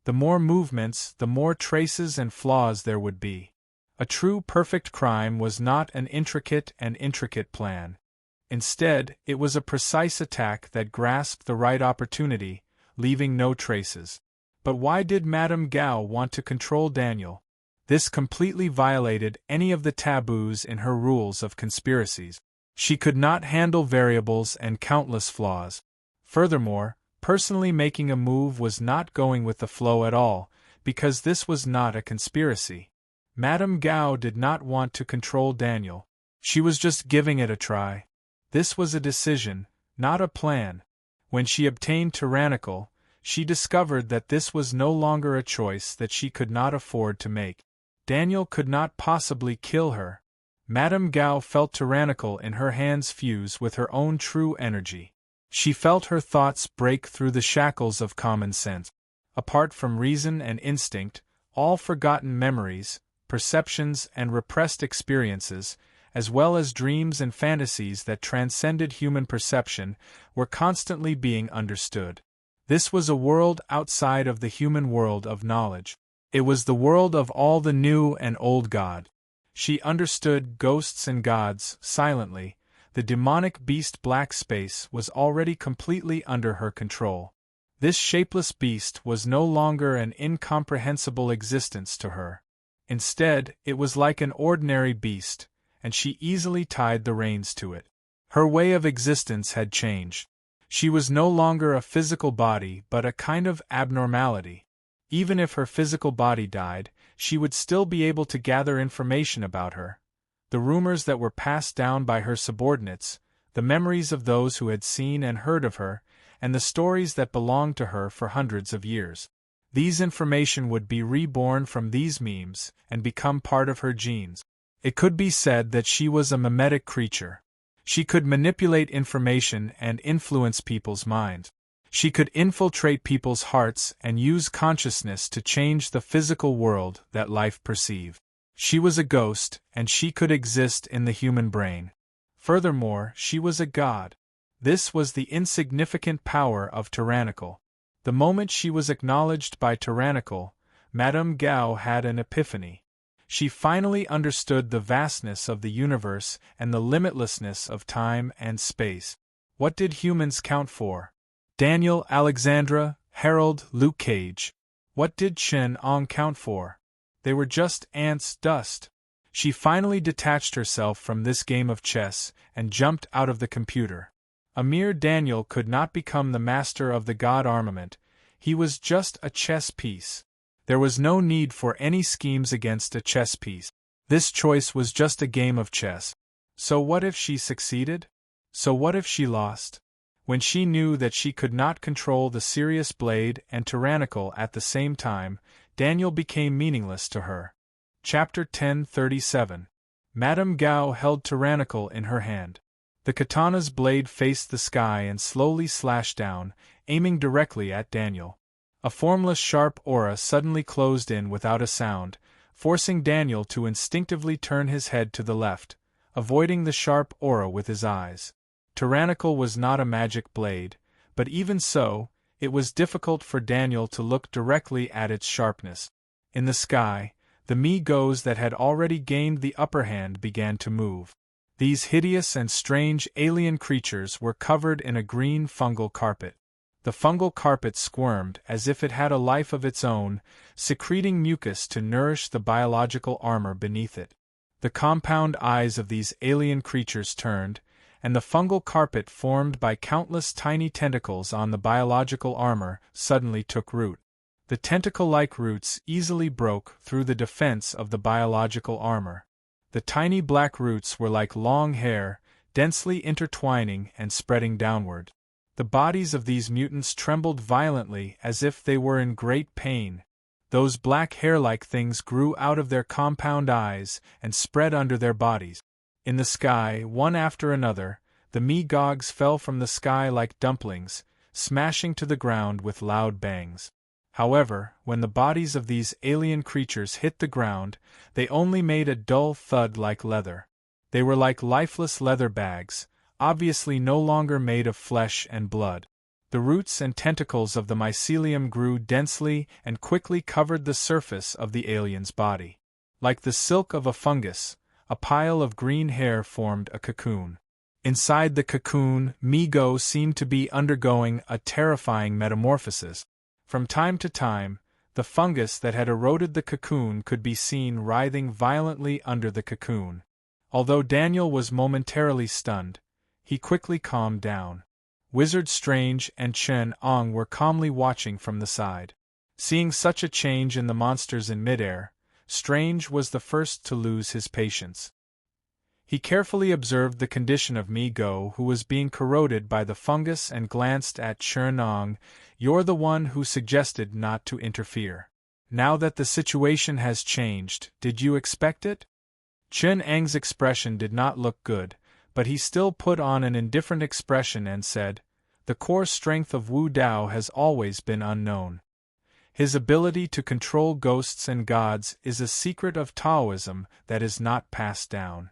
The more movements, the more traces and flaws there would be. A true perfect crime was not an intricate plan. Instead, it was a precise attack that grasped the right opportunity, leaving no traces. But why did Madame Gao want to control Daniel? This completely violated any of the taboos in her rules of conspiracies. She could not handle variables and countless flaws. Furthermore, personally making a move was not going with the flow at all, because this was not a conspiracy. Madame Gao did not want to control Daniel. She was just giving it a try. This was a decision, not a plan. When she obtained Tyrannical, she discovered that this was no longer a choice that she could not afford to make. Daniel could not possibly kill her. Madame Gao felt Tyrannical in her hands fuse with her own true energy. She felt her thoughts break through the shackles of common sense. Apart from reason and instinct, all forgotten memories, perceptions, and repressed experiences, as well as dreams and fantasies that transcended human perception, were constantly being understood. This was a world outside of the human world of knowledge. It was the world of all the new and old God. She understood ghosts and gods, silently. The demonic beast Black Space was already completely under her control. This shapeless beast was no longer an incomprehensible existence to her. Instead, it was like an ordinary beast, and she easily tied the reins to it. Her way of existence had changed. She was no longer a physical body but a kind of abnormality. Even if her physical body died, she would still be able to gather information about her. The rumors that were passed down by her subordinates, the memories of those who had seen and heard of her, and the stories that belonged to her for hundreds of years. These information would be reborn from these memes and become part of her genes. It could be said that she was a mimetic creature. She could manipulate information and influence people's minds. She could infiltrate people's hearts and use consciousness to change the physical world that life perceived. She was a ghost, and she could exist in the human brain. Furthermore, she was a god. This was the insignificant power of Tyrannical. The moment she was acknowledged by Tyrannical, Madame Gao had an epiphany. She finally understood the vastness of the universe and the limitlessness of time and space. What did humans count for? Daniel, Alexandra, Harold, Luke Cage. What did Chen Ong count for? They were just ants' dust. She finally detached herself from this game of chess and jumped out of the computer. A mere Daniel could not become the master of the god armament. He was just a chess piece. There was no need for any schemes against a chess piece. This choice was just a game of chess. So what if she succeeded? So what if she lost? When she knew that she could not control the Sirius blade and Tyrannical at the same time, Daniel became meaningless to her. Chapter 1037. Madame Gao held Tyrannical in her hand. The katana's blade faced the sky and slowly slashed down, aiming directly at Daniel. A formless sharp aura suddenly closed in without a sound, forcing Daniel to instinctively turn his head to the left, avoiding the sharp aura with his eyes. Tyrannical was not a magic blade, but even so, it was difficult for Daniel to look directly at its sharpness. In the sky, the Mi-Gos that had already gained the upper hand began to move. These hideous and strange alien creatures were covered in a green fungal carpet. The fungal carpet squirmed as if it had a life of its own, secreting mucus to nourish the biological armor beneath it. The compound eyes of these alien creatures turned, and the fungal carpet formed by countless tiny tentacles on the biological armor suddenly took root. The tentacle-like roots easily broke through the defense of the biological armor. The tiny black roots were like long hair, densely intertwining and spreading downward. The bodies of these mutants trembled violently as if they were in great pain. Those black hair-like things grew out of their compound eyes and spread under their bodies. In the sky, one after another, the Mi-Gogs fell from the sky like dumplings, smashing to the ground with loud bangs. However, when the bodies of these alien creatures hit the ground, they only made a dull thud like leather. They were like lifeless leather bags, obviously no longer made of flesh and blood. The roots and tentacles of the mycelium grew densely and quickly covered the surface of the alien's body. Like the silk of a fungus, a pile of green hair formed a cocoon. Inside the cocoon, Mi-Go seemed to be undergoing a terrifying metamorphosis. From time to time, the fungus that had eroded the cocoon could be seen writhing violently under the cocoon. Although Daniel was momentarily stunned, he quickly calmed down. Wizard Strange and Chen Ong were calmly watching from the side. Seeing such a change in the monsters in midair, Strange was the first to lose his patience. He carefully observed the condition of Mi-Go, who was being corroded by the fungus, and glanced at Chen Ong. "You're the one who suggested not to interfere. Now that the situation has changed, did you expect it?" Chen Ang's expression did not look good, but he still put on an indifferent expression and said, "The core strength of Wu Dao has always been unknown. His ability to control ghosts and gods is a secret of Taoism that is not passed down.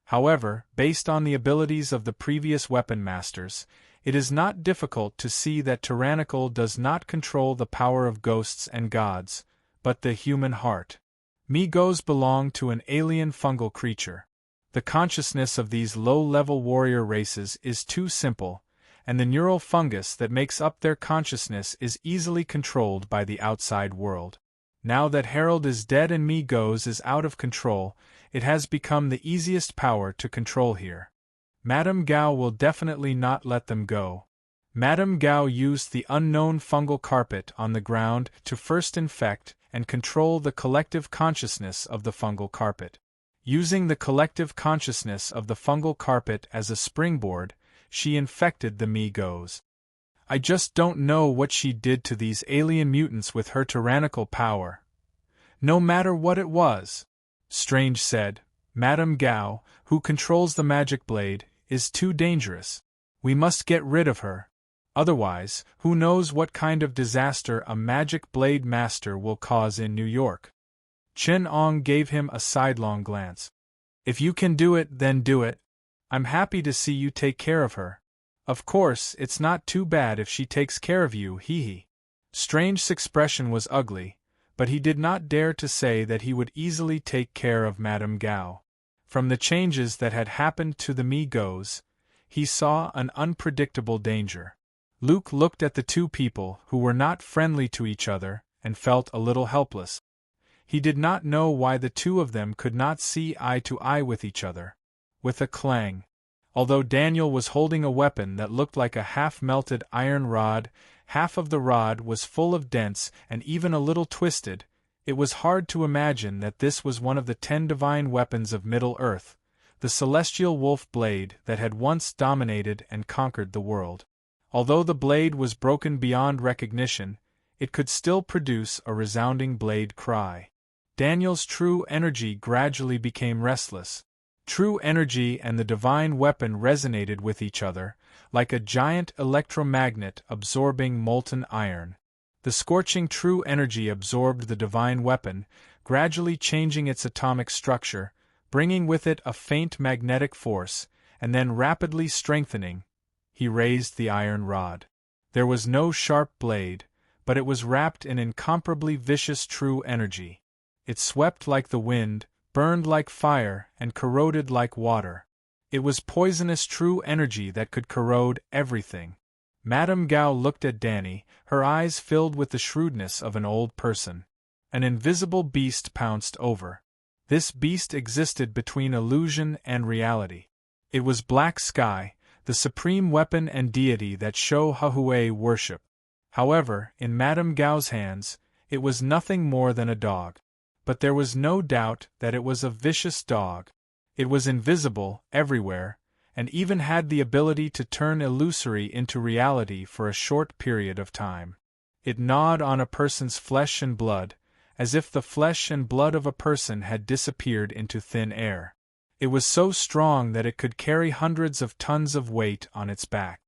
However, based on the abilities of the previous weapon masters, it is not difficult to see that Tyrannical does not control the power of ghosts and gods, but the human heart. Mi-Gos belong to an alien fungal creature. The consciousness of these low-level warrior races is too simple, and the neural fungus that makes up their consciousness is easily controlled by the outside world. Now that Harold is dead and Mi-Gos is out of control, it has become the easiest power to control here. Madame Gao will definitely not let them go." Madame Gao used the unknown fungal carpet on the ground to first infect and control the collective consciousness of the fungal carpet. Using the collective consciousness of the fungal carpet as a springboard, she infected the Mi-Gos. "I just don't know what she did to these alien mutants with her tyrannical power. No matter what it was," Strange said, "Madame Gao, who controls the magic blade, is too dangerous. We must get rid of her. Otherwise, who knows what kind of disaster a magic blade master will cause in New York." Chen Ong gave him a sidelong glance. "If you can do it, then do it. I'm happy to see you take care of her. Of course, it's not too bad if she takes care of you, hee." Strange's expression was ugly, but he did not dare to say that he would easily take care of Madame Gao. From the changes that had happened to the Mi-Gos, he saw an unpredictable danger. Luke looked at the two people who were not friendly to each other and felt a little helpless. He did not know why the two of them could not see eye to eye with each other. With a clang, although Daniel was holding a weapon that looked like a half-melted iron rod, half of the rod was full of dents and even a little twisted, it was hard to imagine that this was one of the 10 divine weapons of Middle-earth, the celestial wolf blade that had once dominated and conquered the world. Although the blade was broken beyond recognition, it could still produce a resounding blade cry. Daniel's true energy gradually became restless. True energy and the divine weapon resonated with each other, like a giant electromagnet absorbing molten iron. The scorching true energy absorbed the divine weapon, gradually changing its atomic structure, bringing with it a faint magnetic force, and then rapidly strengthening. He raised the iron rod. There was no sharp blade, but it was wrapped in incomparably vicious true energy. It swept like the wind, burned like fire, and corroded like water. It was poisonous true energy that could corrode everything. Madame Gao looked at Danny, her eyes filled with the shrewdness of an old person. An invisible beast pounced over. This beast existed between illusion and reality. It was Black Sky, the supreme weapon and deity that Shou Hahui worship. However, in Madame Gao's hands, it was nothing more than a dog. But there was no doubt that it was a vicious dog. It was invisible, everywhere, and even had the ability to turn illusory into reality for a short period of time. It gnawed on a person's flesh and blood, as if the flesh and blood of a person had disappeared into thin air. It was so strong that it could carry hundreds of tons of weight on its back.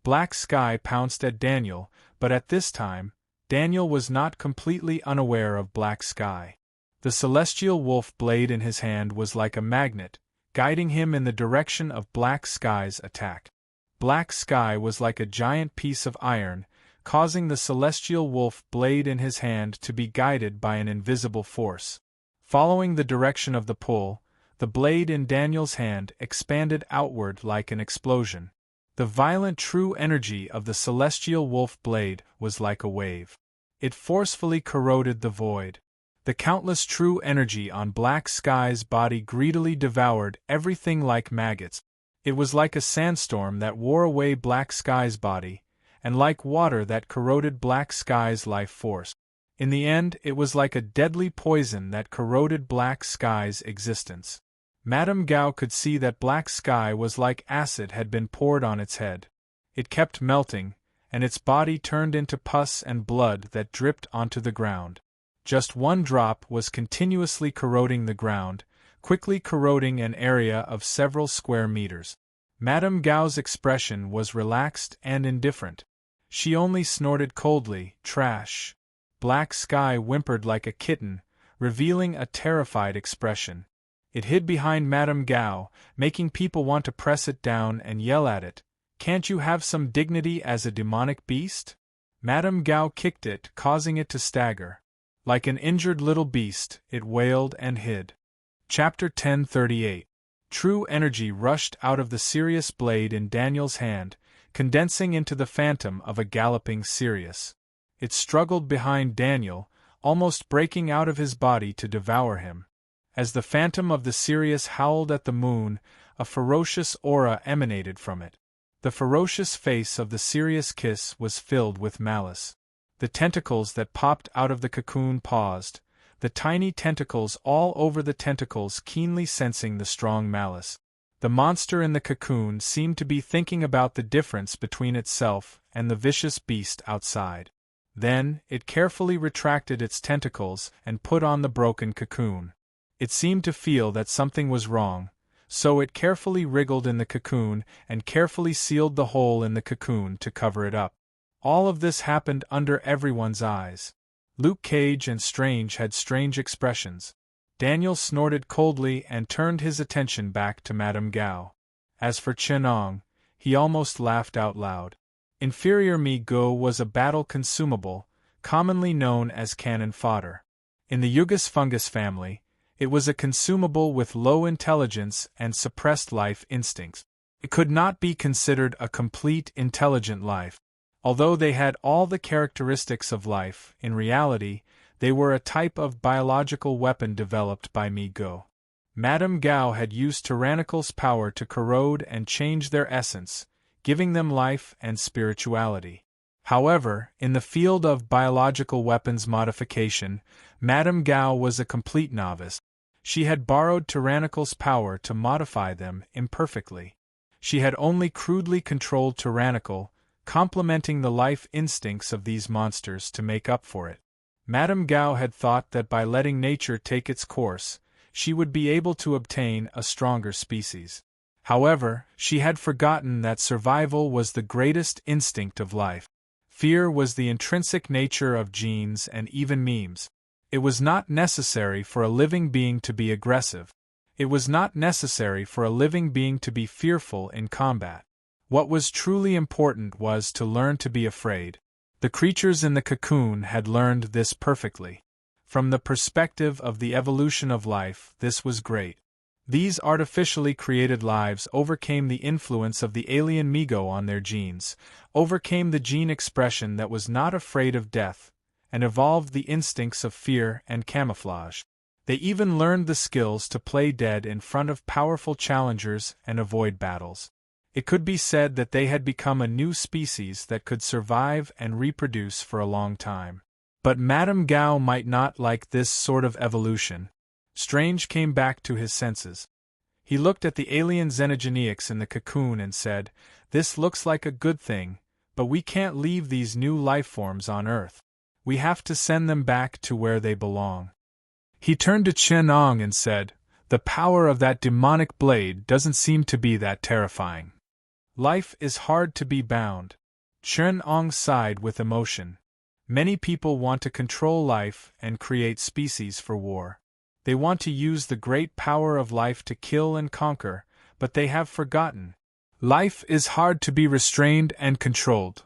Black Sky pounced at Daniel, but at this time, Daniel was not completely unaware of Black Sky. The celestial wolf blade in his hand was like a magnet, guiding him in the direction of Black Sky's attack. Black Sky was like a giant piece of iron, causing the celestial wolf blade in his hand to be guided by an invisible force. Following the direction of the pull, the blade in Daniel's hand expanded outward like an explosion. The violent true energy of the celestial wolf blade was like a wave. It forcefully corroded the void. The countless true energy on Black Sky's body greedily devoured everything like maggots. It was like a sandstorm that wore away Black Sky's body, and like water that corroded Black Sky's life force. In the end, it was like a deadly poison that corroded Black Sky's existence. Madame Gao could see that Black Sky was like acid had been poured on its head. It kept melting, and its body turned into pus and blood that dripped onto the ground. Just one drop was continuously corroding the ground, quickly corroding an area of several square meters. Madame Gao's expression was relaxed and indifferent. She only snorted coldly, "Trash." Black Sky whimpered like a kitten, revealing a terrified expression. It hid behind Madame Gao, making people want to press it down and yell at it, "Can't you have some dignity as a demonic beast?" Madame Gao kicked it, causing it to stagger. Like an injured little beast, it wailed and hid. Chapter 1038. True energy rushed out of the Sirius blade in Daniel's hand, condensing into the phantom of a galloping Sirius. It struggled behind Daniel, almost breaking out of his body to devour him. As the phantom of the Sirius howled at the moon, a ferocious aura emanated from it. The ferocious face of the Sirius kiss was filled with malice. The tentacles that popped out of the cocoon paused, the tiny tentacles all over the tentacles keenly sensing the strong malice. The monster in the cocoon seemed to be thinking about the difference between itself and the vicious beast outside. Then, it carefully retracted its tentacles and put on the broken cocoon. It seemed to feel that something was wrong, so it carefully wriggled in the cocoon and carefully sealed the hole in the cocoon to cover it up. All of this happened under everyone's eyes. Luke Cage and Strange had strange expressions. Daniel snorted coldly and turned his attention back to Madame Gao. As for Chenong, he almost laughed out loud. Inferior Mi Go was a battle consumable, commonly known as cannon fodder. In the Yugas fungus family, it was a consumable with low intelligence and suppressed life instincts. It could not be considered a complete intelligent life. Although they had all the characteristics of life, in reality, they were a type of biological weapon developed by Mi Go. Madame Gao had used Tyrannical's power to corrode and change their essence, giving them life and spirituality. However, in the field of biological weapons modification, Madame Gao was a complete novice. She had borrowed Tyrannical's power to modify them imperfectly. She had only crudely controlled Tyrannical, complementing the life instincts of these monsters to make up for it. Madame Gao had thought that by letting nature take its course, she would be able to obtain a stronger species. However, she had forgotten that survival was the greatest instinct of life. Fear was the intrinsic nature of genes and even memes. It was not necessary for a living being to be aggressive. It was not necessary for a living being to be fearful in combat. What was truly important was to learn to be afraid. The creatures in the cocoon had learned this perfectly. From the perspective of the evolution of life, this was great. These artificially created lives overcame the influence of the alien Migo on their genes, overcame the gene expression that was not afraid of death, and evolved the instincts of fear and camouflage. They even learned the skills to play dead in front of powerful challengers and avoid battles. It could be said that they had become a new species that could survive and reproduce for a long time. But Madame Gao might not like this sort of evolution. Strange came back to his senses. He looked at the alien xenogeneics in the cocoon and said, "This looks like a good thing, but we can't leave these new lifeforms on Earth. We have to send them back to where they belong." He turned to Chen-Ong and said, "The power of that demonic blade doesn't seem to be that terrifying. Life is hard to be bound." Chen-Ong sighed with emotion. Many people want to control life and create species for war. They want to use the great power of life to kill and conquer, but they have forgotten. Life is hard to be restrained and controlled.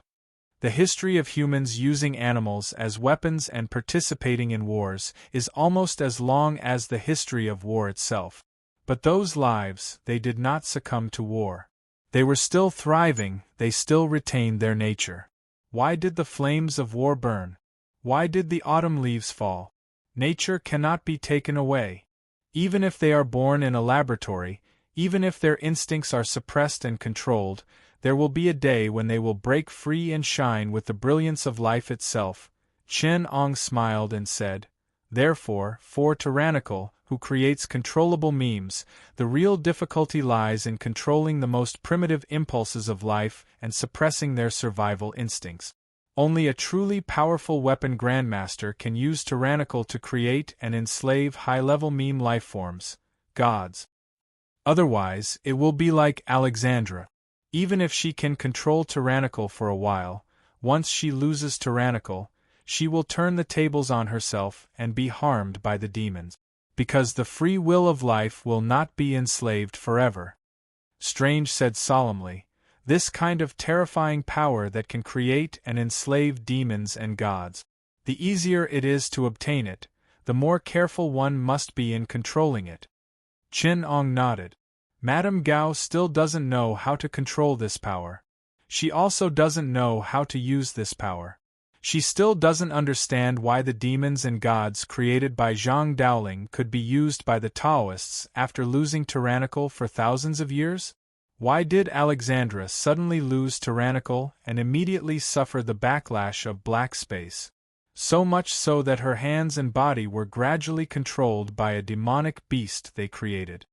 The history of humans using animals as weapons and participating in wars is almost as long as the history of war itself. But those lives, they did not succumb to war. They were still thriving, they still retained their nature. Why did the flames of war burn? Why did the autumn leaves fall? Nature cannot be taken away. Even if they are born in a laboratory, even if their instincts are suppressed and controlled, there will be a day when they will break free and shine with the brilliance of life itself. Chen-Ong smiled and said, "Therefore, for Tyrannical, who creates controllable memes, the real difficulty lies in controlling the most primitive impulses of life and suppressing their survival instincts. Only a truly powerful weapon grandmaster can use Tyrannical to create and enslave high-level meme lifeforms, gods. Otherwise, it will be like Alexandra. Even if she can control Tyrannical for a while, once she loses Tyrannical, she will turn the tables on herself and be harmed by the demons. Because the free will of life will not be enslaved forever." Strange said solemnly, "This kind of terrifying power that can create and enslave demons and gods. The easier it is to obtain it, the more careful one must be in controlling it." Chen-Ong nodded. Madame Gao still doesn't know how to control this power. She also doesn't know how to use this power. She still doesn't understand why the demons and gods created by Zhang Daoling could be used by the Taoists after losing Tyrannical for thousands of years. Why did Alexandra suddenly lose Tyrannical and immediately suffer the backlash of black space? So much so that her hands and body were gradually controlled by a demonic beast they created.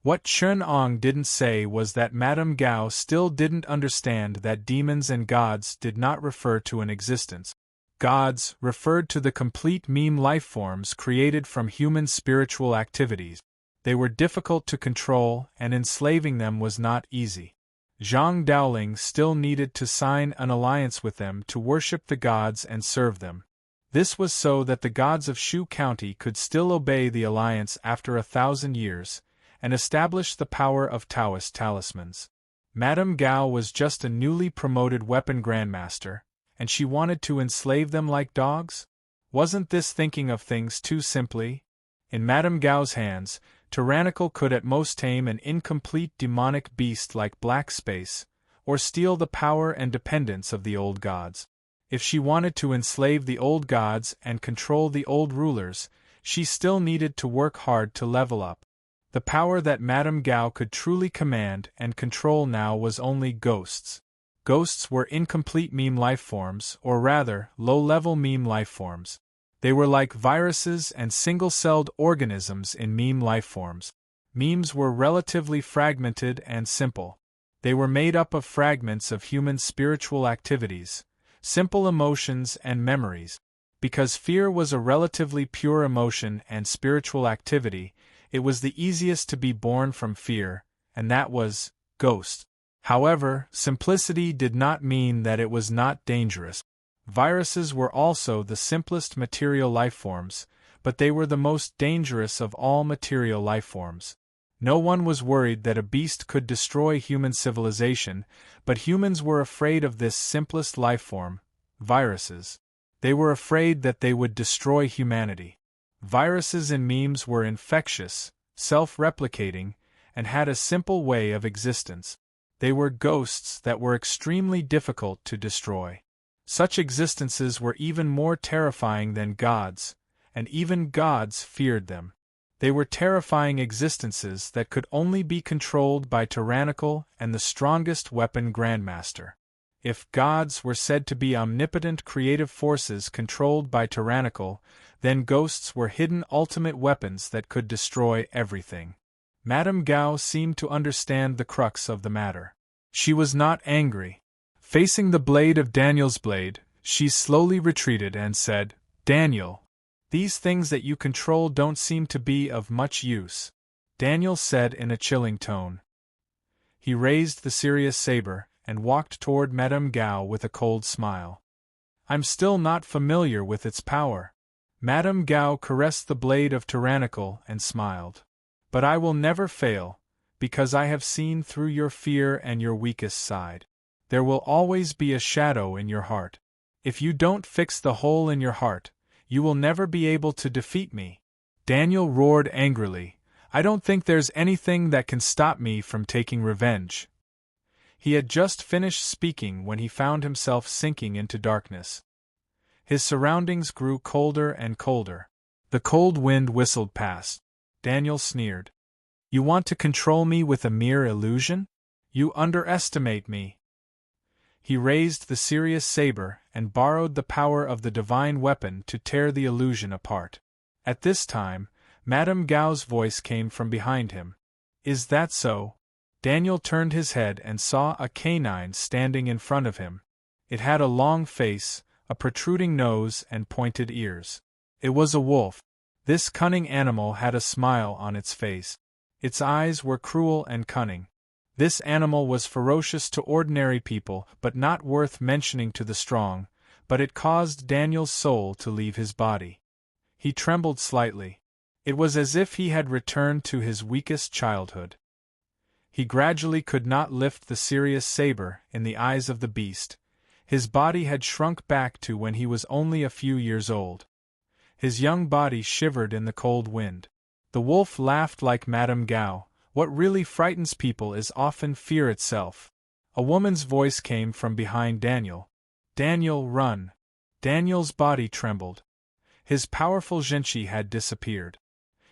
What Chen-Ong didn't say was that Madame Gao still didn't understand that demons and gods did not refer to an existence. Gods referred to the complete meme lifeforms created from human spiritual activities. They were difficult to control, and enslaving them was not easy. Zhang Daoling still needed to sign an alliance with them to worship the gods and serve them. This was so that the gods of Shu County could still obey the alliance after 1,000 years, and establish the power of Taoist talismans. Madame Gao was just a newly promoted weapon grandmaster, and she wanted to enslave them like dogs? Wasn't this thinking of things too simply? In Madame Gao's hands, Tyrannical could at most tame an incomplete demonic beast like black space, or steal the power and dependence of the old gods. If she wanted to enslave the old gods and control the old rulers, she still needed to work hard to level up. The power that Madame Gao could truly command and control now was only ghosts. Ghosts were incomplete meme lifeforms, or rather, low-level meme lifeforms. They were like viruses and single-celled organisms in meme lifeforms. Memes were relatively fragmented and simple. They were made up of fragments of human spiritual activities, simple emotions and memories. Because fear was a relatively pure emotion and spiritual activity, it was the easiest to be born from fear, and that was ghost. However, simplicity did not mean that it was not dangerous. Viruses were also the simplest material lifeforms, but they were the most dangerous of all material lifeforms. No one was worried that a beast could destroy human civilization, but humans were afraid of this simplest lifeform, viruses. They were afraid that they would destroy humanity. Viruses and memes were infectious, self-replicating, and had a simple way of existence. They were ghosts that were extremely difficult to destroy. Such existences were even more terrifying than gods, and even gods feared them. They were terrifying existences that could only be controlled by tyrannical and the strongest weapon grandmaster. If gods were said to be omnipotent creative forces controlled by tyrannical, then ghosts were hidden ultimate weapons that could destroy everything. Madame Gao seemed to understand the crux of the matter. She was not angry. Facing the blade of Daniel's blade, she slowly retreated and said, "Daniel, these things that you control don't seem to be of much use," Daniel said in a chilling tone. He raised the serious saber and walked toward Madame Gao with a cold smile. "I'm still not familiar with its power." Madame Gao caressed the blade of tyrannical and smiled. "But I will never fail, because I have seen through your fear and your weakest side. There will always be a shadow in your heart. If you don't fix the hole in your heart, you will never be able to defeat me." Daniel roared angrily, "I don't think there's anything that can stop me from taking revenge." He had just finished speaking when he found himself sinking into darkness. His surroundings grew colder and colder. The cold wind whistled past. Daniel sneered. "You want to control me with a mere illusion? You underestimate me." He raised the serious saber and borrowed the power of the divine weapon to tear the illusion apart. At this time, Madame Gao's voice came from behind him. "Is that so?" Daniel turned his head and saw a canine standing in front of him. It had a long face, a protruding nose and pointed ears. It was a wolf. This cunning animal had a smile on its face. Its eyes were cruel and cunning. This animal was ferocious to ordinary people but not worth mentioning to the strong, but it caused Daniel's soul to leave his body. He trembled slightly. It was as if he had returned to his weakest childhood. He gradually could not lift the serious saber in the eyes of the beast. His body had shrunk back to when he was only a few years old. His young body shivered in the cold wind. The wolf laughed like Madame Gao. "What really frightens people is often fear itself." A woman's voice came from behind Daniel. "Daniel, run!" Daniel's body trembled. His powerful Zhenqi had disappeared.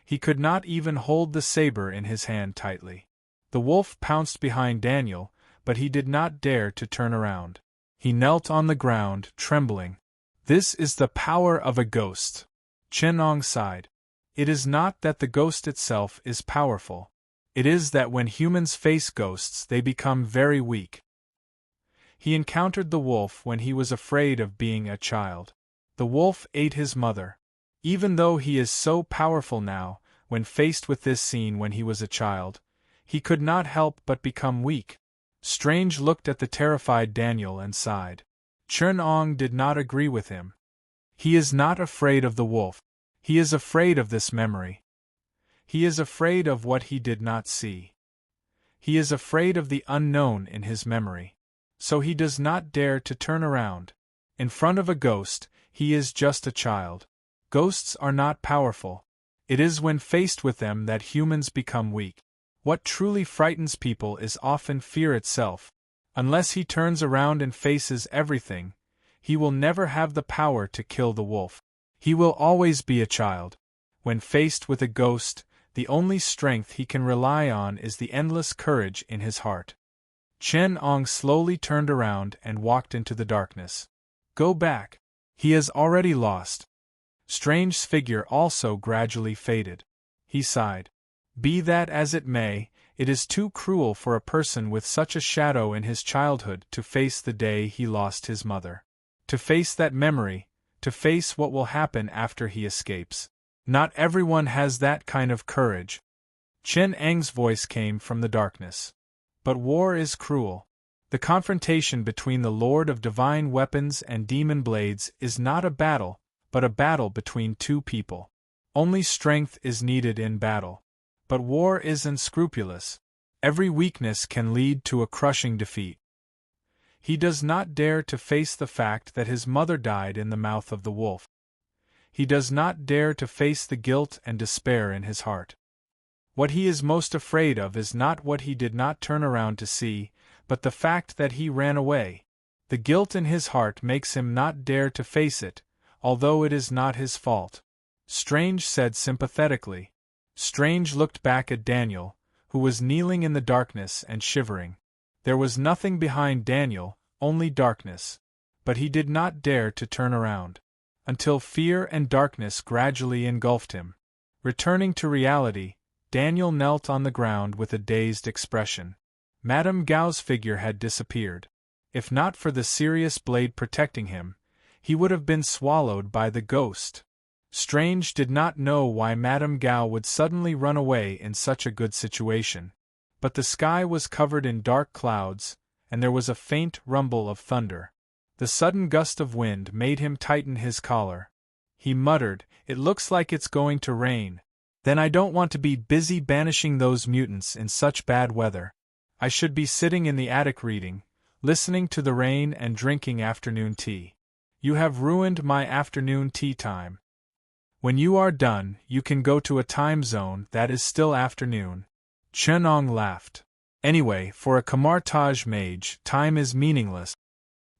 He could not even hold the saber in his hand tightly. The wolf pounced behind Daniel, but he did not dare to turn around. He knelt on the ground, trembling. "This is the power of a ghost." Qianong sighed. "It is not that the ghost itself is powerful. It is that when humans face ghosts they become very weak." He encountered the wolf when he was afraid of being a child. The wolf ate his mother. Even though he is so powerful now, when faced with this scene when he was a child, he could not help but become weak. Strange looked at the terrified Daniel and sighed. Qianong did not agree with him. He is not afraid of the wolf. He is afraid of this memory. He is afraid of what he did not see. He is afraid of the unknown in his memory. So he does not dare to turn around. In front of a ghost, he is just a child. Ghosts are not powerful. It is when faced with them that humans become weak. What truly frightens people is often fear itself. Unless he turns around and faces everything, he will never have the power to kill the wolf. He will always be a child. When faced with a ghost, the only strength he can rely on is the endless courage in his heart. Qianong slowly turned around and walked into the darkness. "Go back. He has already lost." Strange's figure also gradually faded. He sighed. "Be that as it may, it is too cruel for a person with such a shadow in his childhood to face the day he lost his mother. To face that memory, to face what will happen after he escapes. Not everyone has that kind of courage." Qianong's voice came from the darkness. "But war is cruel. The confrontation between the Lord of Divine Weapons and Demon Blades is not a battle, but a battle between two people. Only strength is needed in battle. But war is unscrupulous. Every weakness can lead to a crushing defeat. He does not dare to face the fact that his mother died in the mouth of the wolf. He does not dare to face the guilt and despair in his heart. What he is most afraid of is not what he did not turn around to see, but the fact that he ran away. The guilt in his heart makes him not dare to face it, although it is not his fault. Strange said sympathetically. Strange looked back at Daniel, who was kneeling in the darkness and shivering. There was nothing behind Daniel, only darkness. But he did not dare to turn around, until fear and darkness gradually engulfed him. Returning to reality, Daniel knelt on the ground with a dazed expression. Madame Gao's figure had disappeared. If not for the Sirius blade protecting him, he would have been swallowed by the ghost. Strange did not know why Madame Gao would suddenly run away in such a good situation. But the sky was covered in dark clouds, and there was a faint rumble of thunder. The sudden gust of wind made him tighten his collar. He muttered, "It looks like it's going to rain. Then I don't want to be busy banishing those mutants in such bad weather. I should be sitting in the attic reading, listening to the rain and drinking afternoon tea. You have ruined my afternoon tea time. When you are done, you can go to a time zone that is still afternoon." Chenong laughed. Anyway, for a Kamartaj mage, time is meaningless.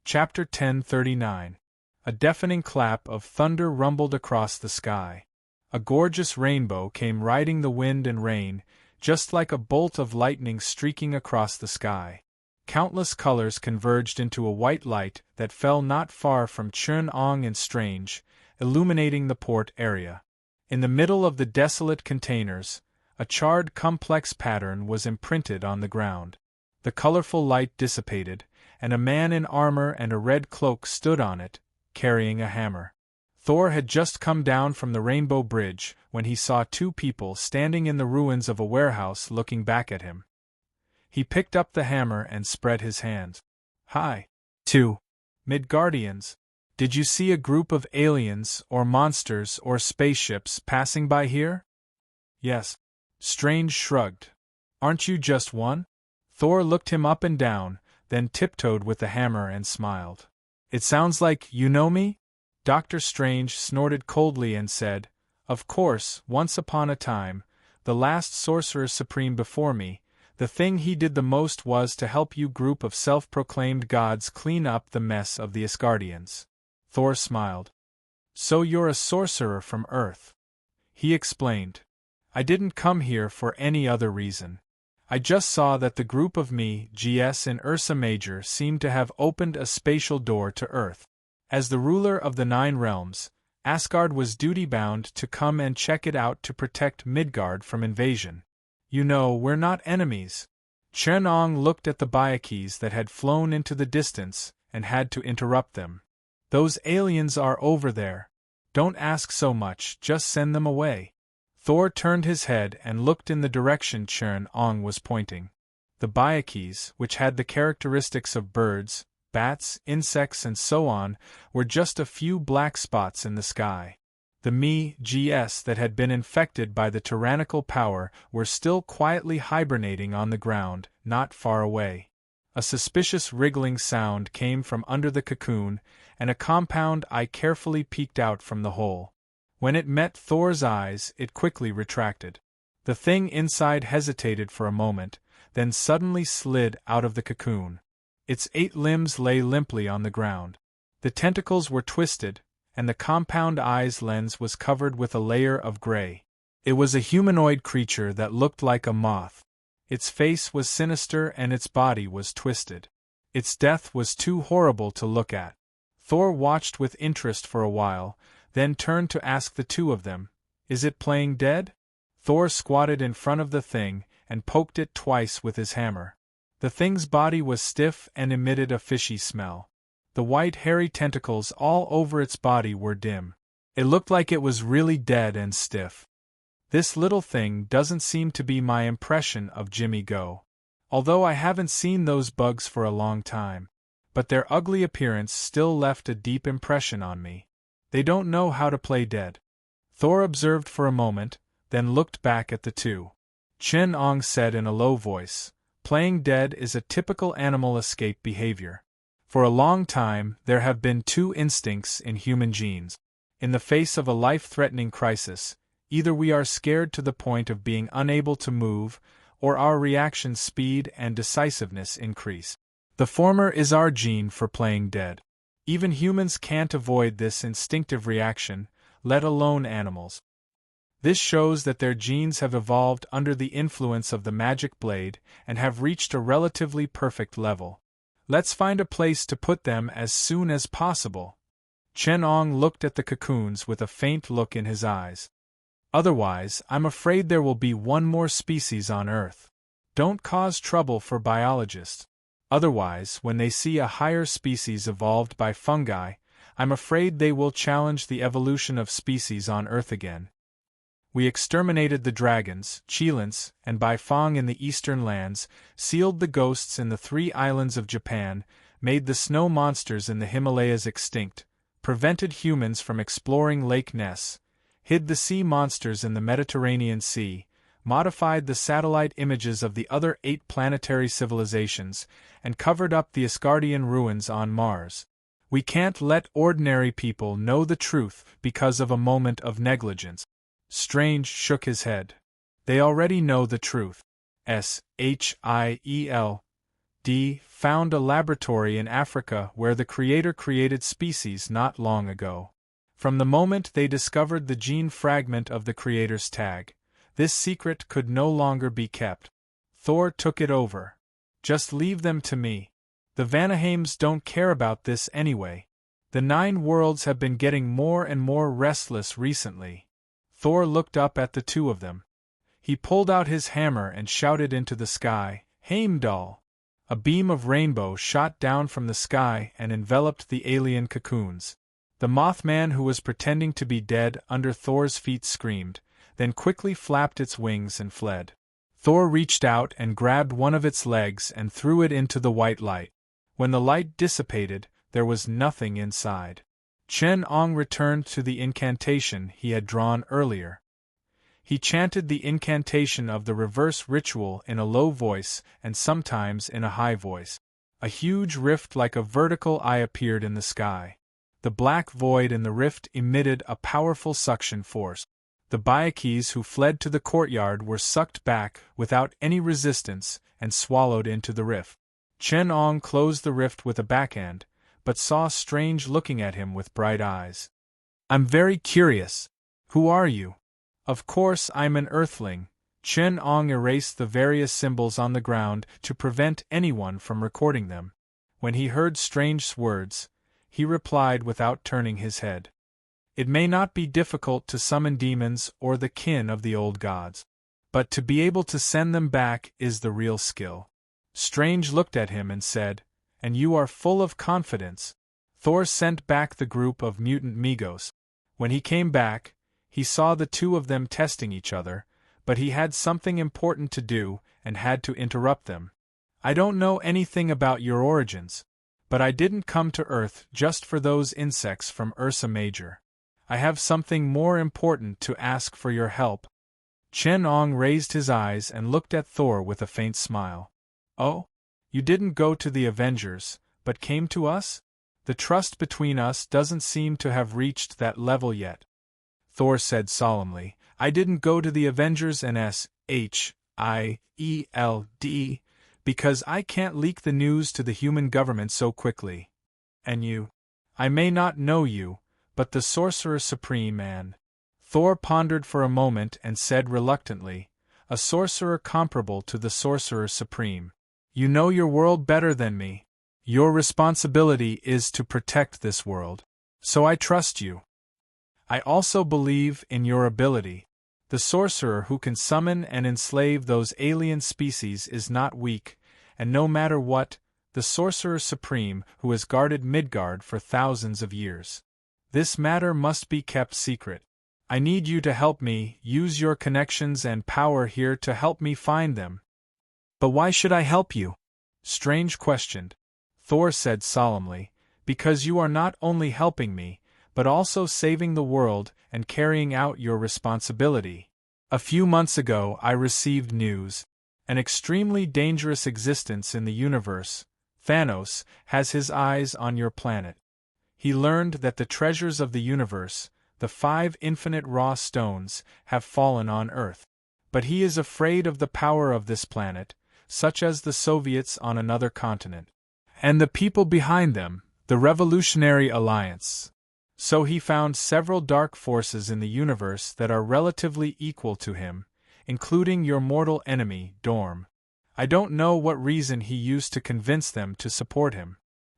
Chapter 1039. A deafening clap of thunder rumbled across the sky. A gorgeous rainbow came riding the wind and rain, just like a bolt of lightning streaking across the sky. Countless colors converged into a white light that fell not far from Chun-Ong and Strange, illuminating the port area. In the middle of the desolate containers, a charred complex pattern was imprinted on the ground. The colorful light dissipated, and a man in armor and a red cloak stood on it, carrying a hammer. Thor had just come down from the Rainbow Bridge when he saw two people standing in the ruins of a warehouse looking back at him. He picked up the hammer and spread his hands. "Hi. Two Midgardians. Did you see a group of aliens or monsters or spaceships passing by here?" "Yes." Strange shrugged. "Aren't you just one?" Thor looked him up and down, then tiptoed with the hammer and smiled. "It sounds like you know me?" Dr. Strange snorted coldly and said, "Of course, once upon a time, the last Sorcerer Supreme before me, the thing he did the most was to help you group of self-proclaimed gods clean up the mess of the Asgardians." Thor smiled. "So you're a sorcerer from Earth," he explained. "I didn't come here for any other reason. I just saw that the group of me, GS and Ursa Major, seemed to have opened a spatial door to Earth. As the ruler of the 9 realms, Asgard was duty-bound to come and check it out to protect Midgard from invasion. You know, we're not enemies." Chen-Ong looked at the Byakees that had flown into the distance, and had to interrupt them. "Those aliens are over there. Don't ask so much, just send them away." Thor turned his head and looked in the direction Chen-Ong was pointing. The Byakees, which had the characteristics of birds, bats, insects and so on, were just a few black spots in the sky. The GS that had been infected by the tyrannical power were still quietly hibernating on the ground, not far away. A suspicious wriggling sound came from under the cocoon, and a compound eye carefully peeked out from the hole. When it met Thor's eyes, it quickly retracted. The thing inside hesitated for a moment, then suddenly slid out of the cocoon. Its 8 limbs lay limply on the ground. The tentacles were twisted, and the compound eye's lens was covered with a layer of gray. It was a humanoid creature that looked like a moth. Its face was sinister and its body was twisted. Its death was too horrible to look at. Thor watched with interest for a while, then turned to ask the two of them, "Is it playing dead?" Thor squatted in front of the thing and poked it twice with his hammer. The thing's body was stiff and emitted a fishy smell. The white hairy tentacles all over its body were dim. It looked like it was really dead and stiff. This little thing doesn't seem to be my impression of Jimmy Go. Although I haven't seen those bugs for a long time. But their ugly appearance still left a deep impression on me. They don't know how to play dead. Thor observed for a moment, then looked back at the two. Chen Ong said in a low voice, "Playing dead is a typical animal escape behavior. For a long time, there have been two instincts in human genes. In the face of a life-threatening crisis, either we are scared to the point of being unable to move, or our reaction speed and decisiveness increase. The former is our gene for playing dead. Even humans can't avoid this instinctive reaction, let alone animals. This shows that their genes have evolved under the influence of the magic blade and have reached a relatively perfect level. Let's find a place to put them as soon as possible." Chen Ong looked at the cocoons with a faint look in his eyes. "Otherwise, I'm afraid there will be one more species on Earth. Don't cause trouble for biologists. Otherwise, when they see a higher species evolved by fungi, I'm afraid they will challenge the evolution of species on Earth again. We exterminated the dragons, Chilants, and Baifang in the eastern lands, sealed the ghosts in the 3 islands of Japan, made the snow monsters in the Himalayas extinct, prevented humans from exploring Lake Ness, hid the sea monsters in the Mediterranean Sea, modified the satellite images of the other 8 planetary civilizations, and covered up the Asgardian ruins on Mars. We can't let ordinary people know the truth because of a moment of negligence." Strange shook his head. "They already know the truth. SHIELD found a laboratory in Africa where the Creator created species not long ago. From the moment they discovered the gene fragment of the Creator's tag, this secret could no longer be kept. Thor took it over. Just leave them to me. The Vanaheims don't care about this anyway. The 9 worlds have been getting more and more restless recently." Thor looked up at the two of them. He pulled out his hammer and shouted into the sky, "Heimdall!" A beam of rainbow shot down from the sky and enveloped the alien cocoons. The Mothman who was pretending to be dead under Thor's feet screamed, then quickly flapped its wings and fled. Thor reached out and grabbed one of its legs and threw it into the white light. When the light dissipated, there was nothing inside. Chen Ong returned to the incantation he had drawn earlier. He chanted the incantation of the reverse ritual in a low voice and sometimes in a high voice. A huge rift like a vertical eye appeared in the sky. The black void in the rift emitted a powerful suction force. The Byakues who fled to the courtyard were sucked back without any resistance and swallowed into the rift. Chen Ong closed the rift with a backhand, but saw Strange looking at him with bright eyes. "I'm very curious. Who are you?" "Of course I'm an Earthling." Chen Ong erased the various symbols on the ground to prevent anyone from recording them. When he heard Strange's words, he replied without turning his head. "It may not be difficult to summon demons or the kin of the old gods. But to be able to send them back is the real skill." Strange looked at him and said, "And you are full of confidence." Thor sent back the group of mutant Migos. When he came back, he saw the two of them testing each other, but he had something important to do and had to interrupt them. "I don't know anything about your origins, but I didn't come to Earth just for those insects from Ursa Major. I have something more important to ask for your help." Chen Ong raised his eyes and looked at Thor with a faint smile. "Oh? You didn't go to the Avengers, but came to us? The trust between us doesn't seem to have reached that level yet." Thor said solemnly, "I didn't go to the Avengers and SHIELD, because I can't leak the news to the human government so quickly. And you? I may not know you, but the Sorcerer Supreme and—" Thor pondered for a moment and said reluctantly, "A sorcerer comparable to the Sorcerer Supreme. You know your world better than me. Your responsibility is to protect this world. So I trust you. I also believe in your ability. The sorcerer who can summon and enslave those alien species is not weak, and no matter what, the Sorcerer Supreme who has guarded Midgard for thousands of years. This matter must be kept secret. I need you to help me. Use your connections and power here to help me find them." "But why should I help you?" Strange questioned. Thor said solemnly, "Because you are not only helping me, but also saving the world and carrying out your responsibility. A few months ago I received news. An extremely dangerous existence in the universe, Thanos, has his eyes on your planet. He learned that the treasures of the universe, the 5 infinite raw stones, have fallen on Earth. But he is afraid of the power of this planet, such as the Soviets on another continent, and the people behind them, the Revolutionary Alliance. So he found several dark forces in the universe that are relatively equal to him, including your mortal enemy, Dorm. I don't know what reason he used to convince them to support him.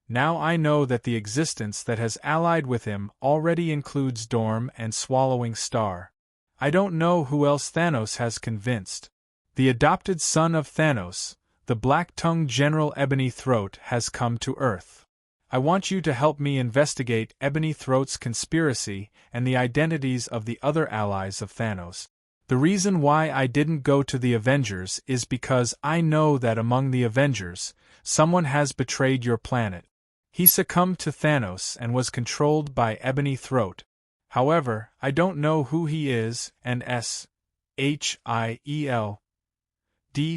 Now I know that the existence that has allied with him already includes Dorm and Swallowing Star. I don't know who else Thanos has convinced. The adopted son of Thanos, the black-tongued General Ebony Throat, has come to Earth. I want you to help me investigate Ebony Throat's conspiracy and the identities of the other allies of Thanos. The reason why I didn't go to the Avengers is because I know that among the Avengers, someone has betrayed your planet. He succumbed to Thanos and was controlled by Ebony Throat. However, I don't know who he is, and S.H.I.E.L.D.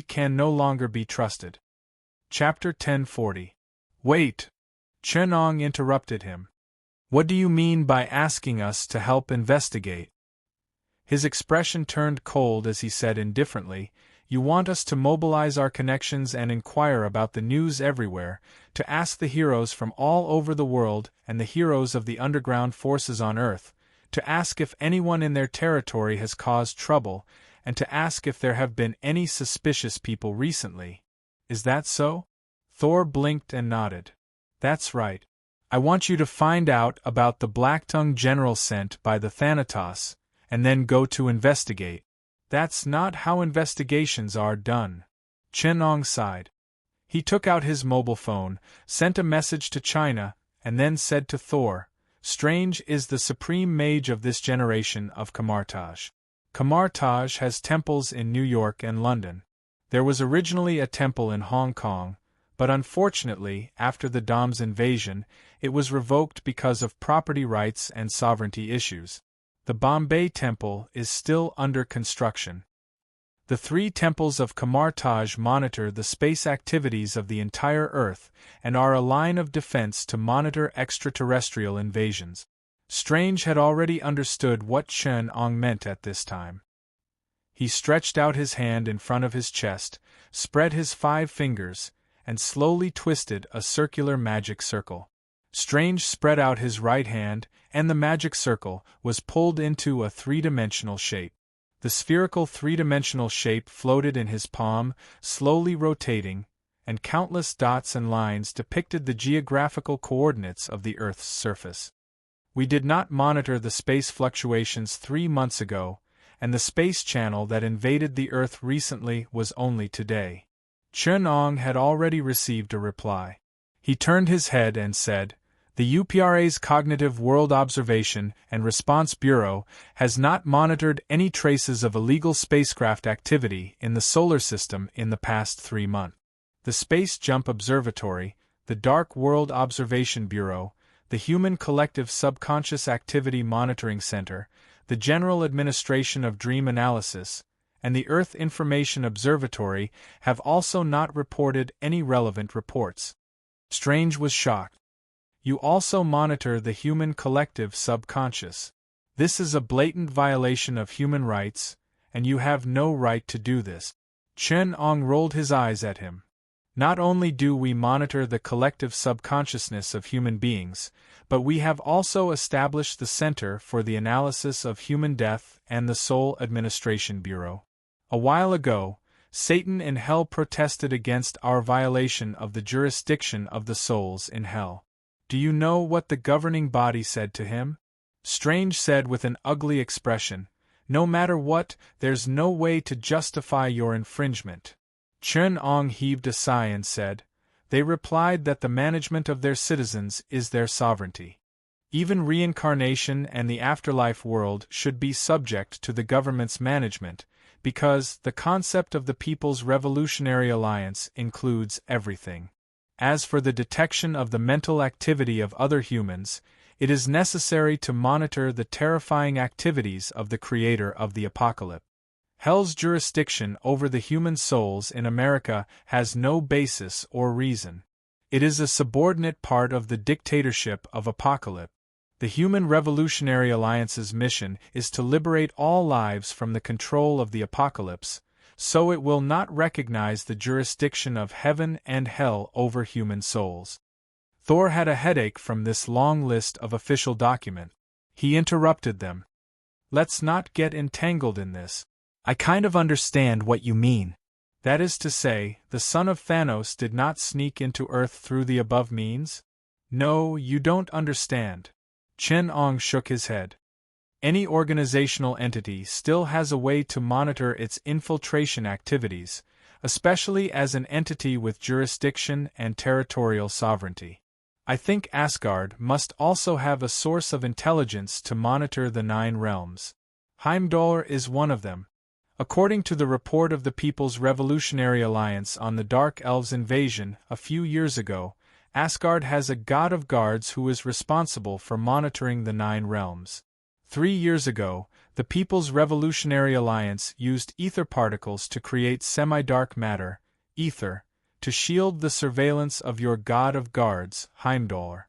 can no longer be trusted. Chapter 1040. Wait! Chen-Ong interrupted him. What do you mean by asking us to help investigate? His expression turned cold as he said indifferently, You want us to mobilize our connections and inquire about the news everywhere, to ask the heroes from all over the world and the heroes of the underground forces on Earth, to ask if anyone in their territory has caused trouble, and to ask if there have been any suspicious people recently. Is that so? Thor blinked and nodded. That's right. I want you to find out about the black-tongued general sent by the Thanatos, and then go to investigate. That's not how investigations are done. Chen-Ong sighed. He took out his mobile phone, sent a message to China, and then said to Thor, Strange is the supreme mage of this generation of Kamartaj. Kamartaj has temples in New York and London. There was originally a temple in Hong Kong, but unfortunately, after the Dom's invasion, it was revoked because of property rights and sovereignty issues. The Bombay Temple is still under construction. The 3 temples of Kamartaj monitor the space activities of the entire Earth and are a line of defense to monitor extraterrestrial invasions. Strange had already understood what Chen-Ong meant at this time. He stretched out his hand in front of his chest, spread his 5 fingers, and slowly twisted a circular magic circle. Strange spread out his right hand, and the magic circle was pulled into a 3-dimensional shape. The spherical 3-dimensional shape floated in his palm, slowly rotating, and countless dots and lines depicted the geographical coordinates of the Earth's surface. We did not monitor the space fluctuations 3 months ago, and the space channel that invaded the Earth recently was only today. Chen-Ong had already received a reply. He turned his head and said, The UPRA's Cognitive World Observation and Response Bureau has not monitored any traces of illegal spacecraft activity in the solar system in the past 3 months. The Space Jump Observatory, the Dark World Observation Bureau, the Human Collective Subconscious Activity Monitoring Center, the General Administration of Dream Analysis, and the Earth Information Observatory have also not reported any relevant reports. Strange was shocked. You also monitor the human collective subconscious. This is a blatant violation of human rights, and you have no right to do this. Chen-Ong rolled his eyes at him. Not only do we monitor the collective subconsciousness of human beings, but we have also established the Center for the Analysis of Human Death and the Soul Administration Bureau. A while ago, Satan in Hell protested against our violation of the jurisdiction of the souls in Hell. Do you know what the governing body said to him? Strange said with an ugly expression, No matter what, there's no way to justify your infringement. Chen-Ong heaved a sigh and said, They replied that the management of their citizens is their sovereignty. Even reincarnation and the afterlife world should be subject to the government's management, because the concept of the People's Revolutionary Alliance includes everything. As for the detection of the mental activity of other humans, It is necessary to monitor the terrifying activities of the creator of the apocalypse. Hell's jurisdiction over the human souls in America has no basis or reason. It is a subordinate part of the dictatorship of Apocalypse. The Human Revolutionary Alliance's mission is to liberate all lives from the control of the Apocalypse, so it will not recognize the jurisdiction of heaven and hell over human souls. Thor had a headache from this long list of official documents. He interrupted them. Let's not get entangled in this. I kind of understand what you mean. That is to say, the son of Thanos did not sneak into Earth through the above means? No, you don't understand. Chen Ong shook his head. Any organizational entity still has a way to monitor its infiltration activities, especially as an entity with jurisdiction and territorial sovereignty. I think Asgard must also have a source of intelligence to monitor the 9 realms. Heimdall is one of them. According to the report of the People's Revolutionary Alliance on the Dark Elves' invasion a few years ago, Asgard has a god of guards who is responsible for monitoring the 9 realms. 3 years ago, the People's Revolutionary Alliance used ether particles to create semi-dark matter, ether, to shield the surveillance of your god of guards, Heimdall.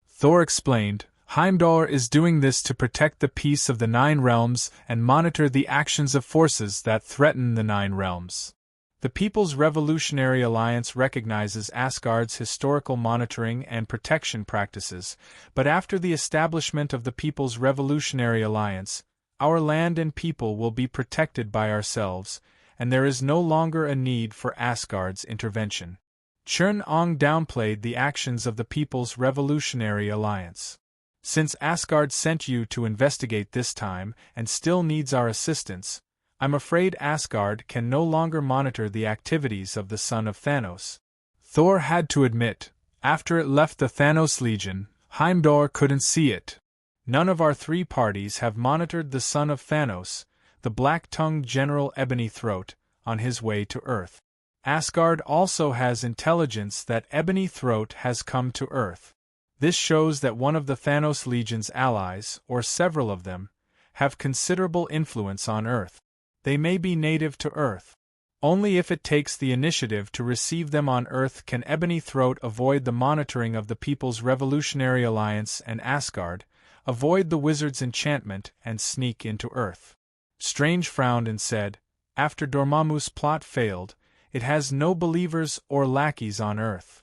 Thor explained, Heimdall is doing this to protect the peace of the 9 realms and monitor the actions of forces that threaten the 9 realms. The People's Revolutionary Alliance recognizes Asgard's historical monitoring and protection practices, but after the establishment of the People's Revolutionary Alliance, our land and people will be protected by ourselves, and there is no longer a need for Asgard's intervention. Chen Ong downplayed the actions of the People's Revolutionary Alliance. Since Asgard sent you to investigate this time and still needs our assistance, I'm afraid Asgard can no longer monitor the activities of the son of Thanos. Thor had to admit, after it left the Thanos Legion, Heimdall couldn't see it. None of our 3 parties have monitored the son of Thanos, the black-tongued General Ebony Throat, on his way to Earth. Asgard also has intelligence that Ebony Throat has come to Earth. This shows that one of the Thanos Legion's allies, or several of them, have considerable influence on Earth. They may be native to Earth. Only if it takes the initiative to receive them on Earth can Ebony Throat avoid the monitoring of the People's Revolutionary Alliance and Asgard, avoid the wizard's enchantment, and sneak into Earth. Strange frowned and said, after Dormammu's plot failed, it has no believers or lackeys on Earth.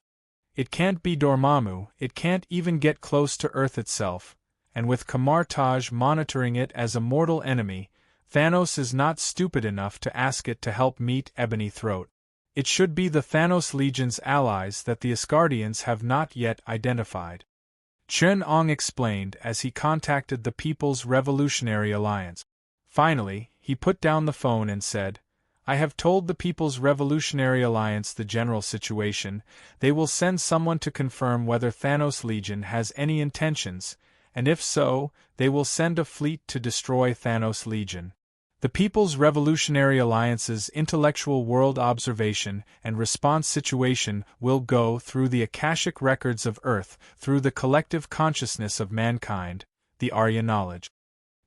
It can't be Dormammu, it can't even get close to Earth itself, and with Kamartaj monitoring it as a mortal enemy, Thanos is not stupid enough to ask it to help meet Ebony Throat. It should be the Thanos Legion's allies that the Asgardians have not yet identified. Chen Ong explained as he contacted the People's Revolutionary Alliance. Finally, he put down the phone and said, I have told the People's Revolutionary Alliance the general situation. They will send someone to confirm whether Thanos Legion has any intentions, and if so, they will send a fleet to destroy Thanos Legion. The People's Revolutionary Alliance's intellectual world observation and response situation will go through the Akashic records of Earth, through the collective consciousness of mankind, the Arya knowledge,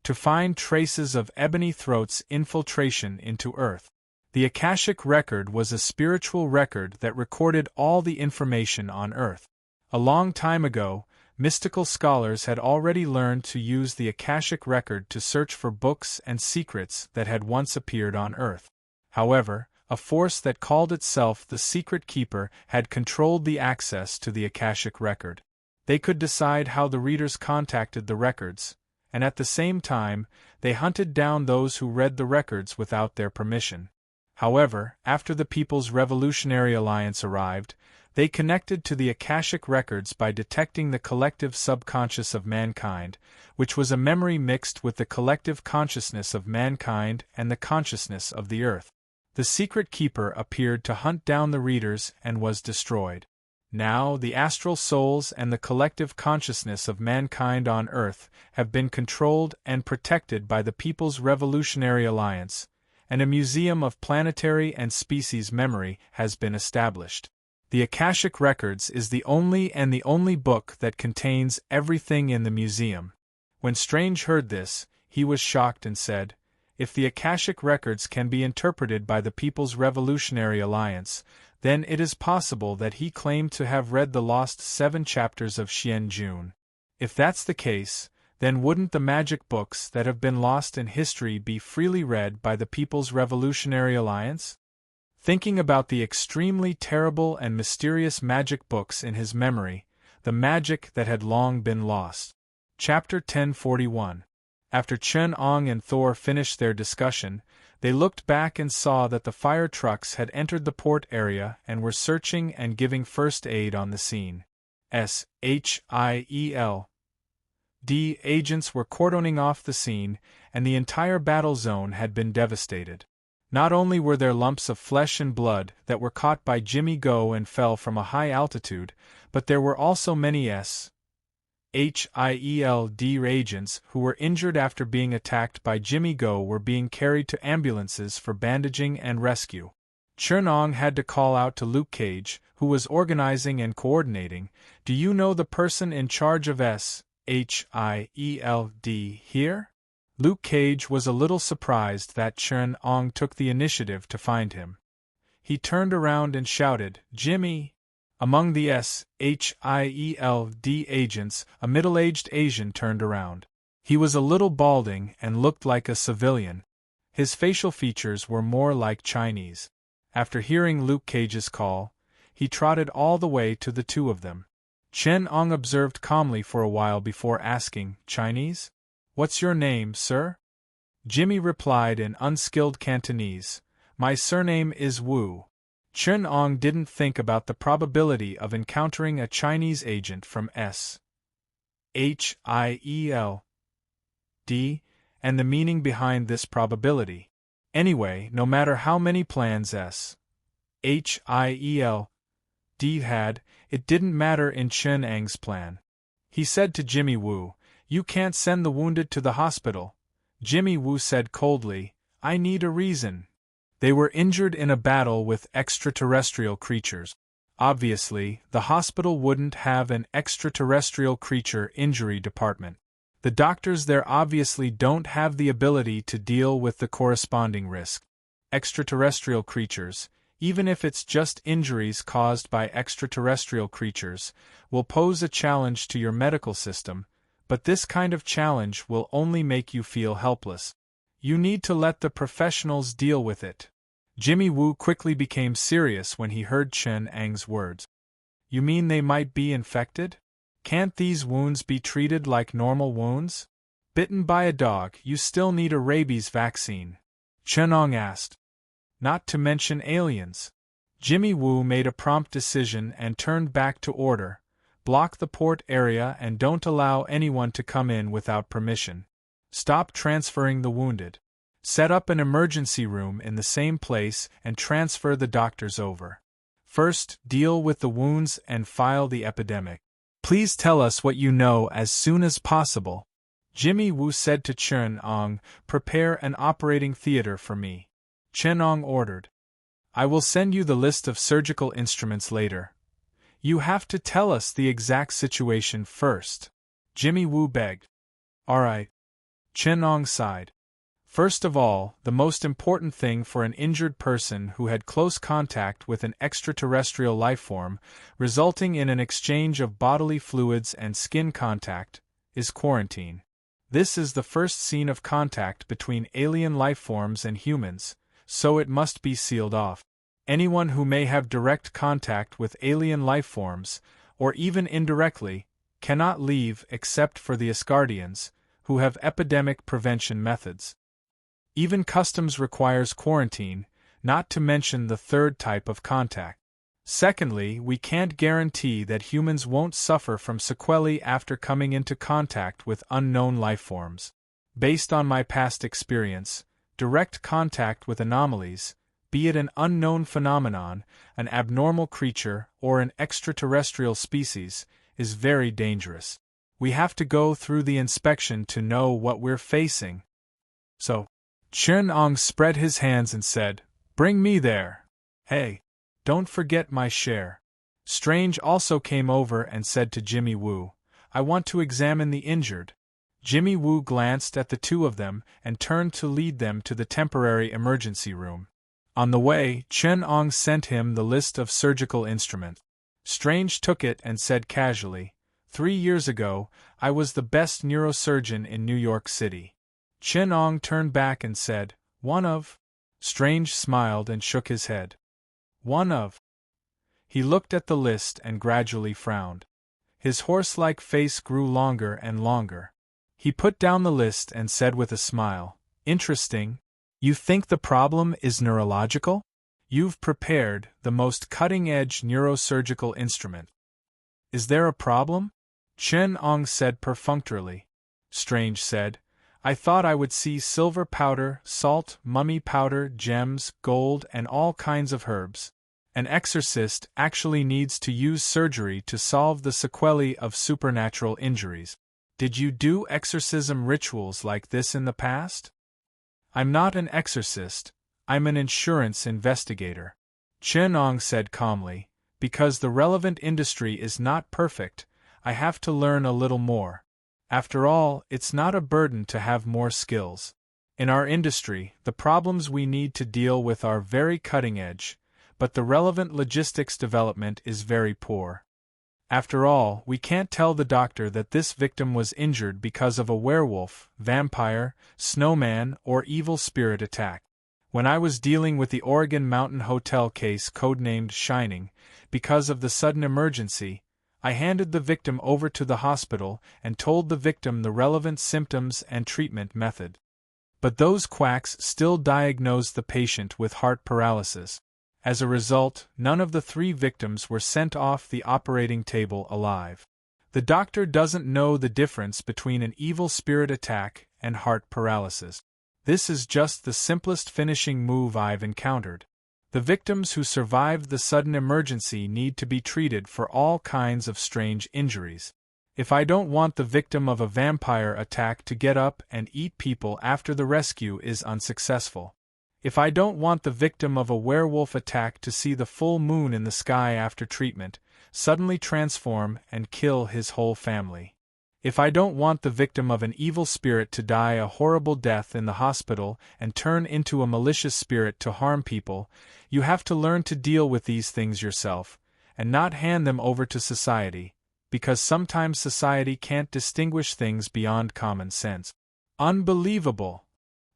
to find traces of Ebony Throat's infiltration into Earth. The Akashic record was a spiritual record that recorded all the information on Earth. A long time ago, mystical scholars had already learned to use the Akashic record to search for books and secrets that had once appeared on Earth. However, a force that called itself the Secret Keeper had controlled the access to the Akashic record. They could decide how the readers contacted the records, and at the same time, they hunted down those who read the records without their permission. However, after the People's Revolutionary Alliance arrived, they connected to the Akashic records by detecting the collective subconscious of mankind, which was a memory mixed with the collective consciousness of mankind and the consciousness of the Earth. The Secret Keeper appeared to hunt down the readers and was destroyed. Now, the astral souls and the collective consciousness of mankind on Earth have been controlled and protected by the People's Revolutionary Alliance, and a museum of planetary and species memory has been established. The Akashic Records is the only book that contains everything in the museum. When Strange heard this, he was shocked and said, "If the Akashic Records can be interpreted by the People's Revolutionary Alliance, then it is possible that he claimed to have read the lost 7 chapters of Xian Jun. If that's the case, then wouldn't the magic books that have been lost in history be freely read by the People's Revolutionary Alliance?" Thinking about the extremely terrible and mysterious magic books in his memory, the magic that had long been lost. Chapter 1041. After Chen Ong and Thor finished their discussion, they looked back and saw that the fire trucks had entered the port area and were searching and giving first aid on the scene. SHIELD agents were cordoning off the scene, and the entire battle zone had been devastated. Not only were there lumps of flesh and blood that were caught by Jimmy Go and fell from a high altitude, but there were also many SHIELD agents who were injured after being attacked by Jimmy Go were being carried to ambulances for bandaging and rescue. Chen Ong had to call out to Luke Cage, who was organizing and coordinating, "Do you know the person in charge of SHIELD here?" Luke Cage was a little surprised that Chen Ong took the initiative to find him. He turned around and shouted, "Jimmy!" Among the SHIELD agents, a middle-aged Asian turned around. He was a little balding and looked like a civilian. His facial features were more like Chinese. After hearing Luke Cage's call, he trotted all the way to the two of them. Chen Ong observed calmly for a while before asking, "Chinese? What's your name, sir?" Jimmy replied in unskilled Cantonese, "My surname is Wu." Chen Ong didn't think about the probability of encountering a Chinese agent from SHIELD and the meaning behind this probability. Anyway, no matter how many plans SHIELD had, it didn't matter in Chen Ang's plan. He said to Jimmy Wu, "You can't send the wounded to the hospital." Jimmy Wu said coldly, "I need a reason." They were injured in a battle with extraterrestrial creatures. Obviously, the hospital wouldn't have an extraterrestrial creature injury department. The doctors there obviously don't have the ability to deal with the corresponding risk. Extraterrestrial creatures, even if it's just injuries caused by extraterrestrial creatures, will pose a challenge to your medical system, but this kind of challenge will only make you feel helpless. You need to let the professionals deal with it. Jimmy Wu quickly became serious when he heard Chen Ang's words. "You mean they might be infected? Can't these wounds be treated like normal wounds? Bitten by a dog, you still need a rabies vaccine?" Chen Ong asked. "Not to mention aliens." Jimmy Wu made a prompt decision and turned back to order. "Block the port area and don't allow anyone to come in without permission. Stop transferring the wounded. Set up an emergency room in the same place and transfer the doctors over. First, deal with the wounds and file the epidemic. Please tell us what you know as soon as possible." Jimmy Wu said to Chen Ong, "Prepare an operating theater for me." Chen Ong ordered. "I will send you the list of surgical instruments later. You have to tell us the exact situation first." Jimmy Wu begged. "All right." Chen Ong sighed. First of all, the most important thing for an injured person who had close contact with an extraterrestrial lifeform, resulting in an exchange of bodily fluids and skin contact, is quarantine. This is the first scene of contact between alien lifeforms and humans, so it must be sealed off. Anyone who may have direct contact with alien lifeforms, or even indirectly, cannot leave except for the Asgardians, who have epidemic prevention methods. Even customs requires quarantine, not to mention the third type of contact. Secondly, we can't guarantee that humans won't suffer from sequelae after coming into contact with unknown lifeforms. Based on my past experience, direct contact with anomalies, be it an unknown phenomenon, an abnormal creature, or an extraterrestrial species, is very dangerous. We have to go through the inspection to know what we're facing. So, Chen Ong spread his hands and said, "Bring me there. Hey, don't forget my share." Strange also came over and said to Jimmy Woo, "I want to examine the injured." Jimmy Woo glanced at the two of them and turned to lead them to the temporary emergency room. On the way, Chen Ong sent him the list of surgical instruments. Strange took it and said casually, 3 years ago, I was the best neurosurgeon in New York City. Chen Ong turned back and said, "One of?" Strange smiled and shook his head. "One of." He looked at the list and gradually frowned. His horse-like face grew longer and longer. He put down the list and said with a smile, "Interesting. You think the problem is neurological? You've prepared the most cutting-edge neurosurgical instrument. Is there a problem?" Chen Ong said perfunctorily. Strange said, "I thought I would see silver powder, salt, mummy powder, gems, gold, and all kinds of herbs. An exorcist actually needs to use surgery to solve the sequelae of supernatural injuries. Did you do exorcism rituals like this in the past?" "I'm not an exorcist, I'm an insurance investigator," Chen Ong said calmly. "Because the relevant industry is not perfect, I have to learn a little more. After all, it's not a burden to have more skills. In our industry, the problems we need to deal with are very cutting edge, but the relevant logistics development is very poor. After all, we can't tell the doctor that this victim was injured because of a werewolf, vampire, snowman, or evil spirit attack. When I was dealing with the Oregon Mountain Hotel case codenamed Shining, because of the sudden emergency, I handed the victim over to the hospital and told the victim the relevant symptoms and treatment method. But those quacks still diagnosed the patient with heart paralysis. As a result, none of the 3 victims were sent off the operating table alive. The doctor doesn't know the difference between an evil spirit attack and heart paralysis. This is just the simplest finishing move I've encountered. The victims who survived the sudden emergency need to be treated for all kinds of strange injuries. If I don't want the victim of a vampire attack to get up and eat people after the rescue is unsuccessful. If I don't want the victim of a werewolf attack to see the full moon in the sky after treatment, suddenly transform and kill his whole family. If I don't want the victim of an evil spirit to die a horrible death in the hospital and turn into a malicious spirit to harm people, you have to learn to deal with these things yourself, and not hand them over to society, because sometimes society can't distinguish things beyond common sense." "Unbelievable!"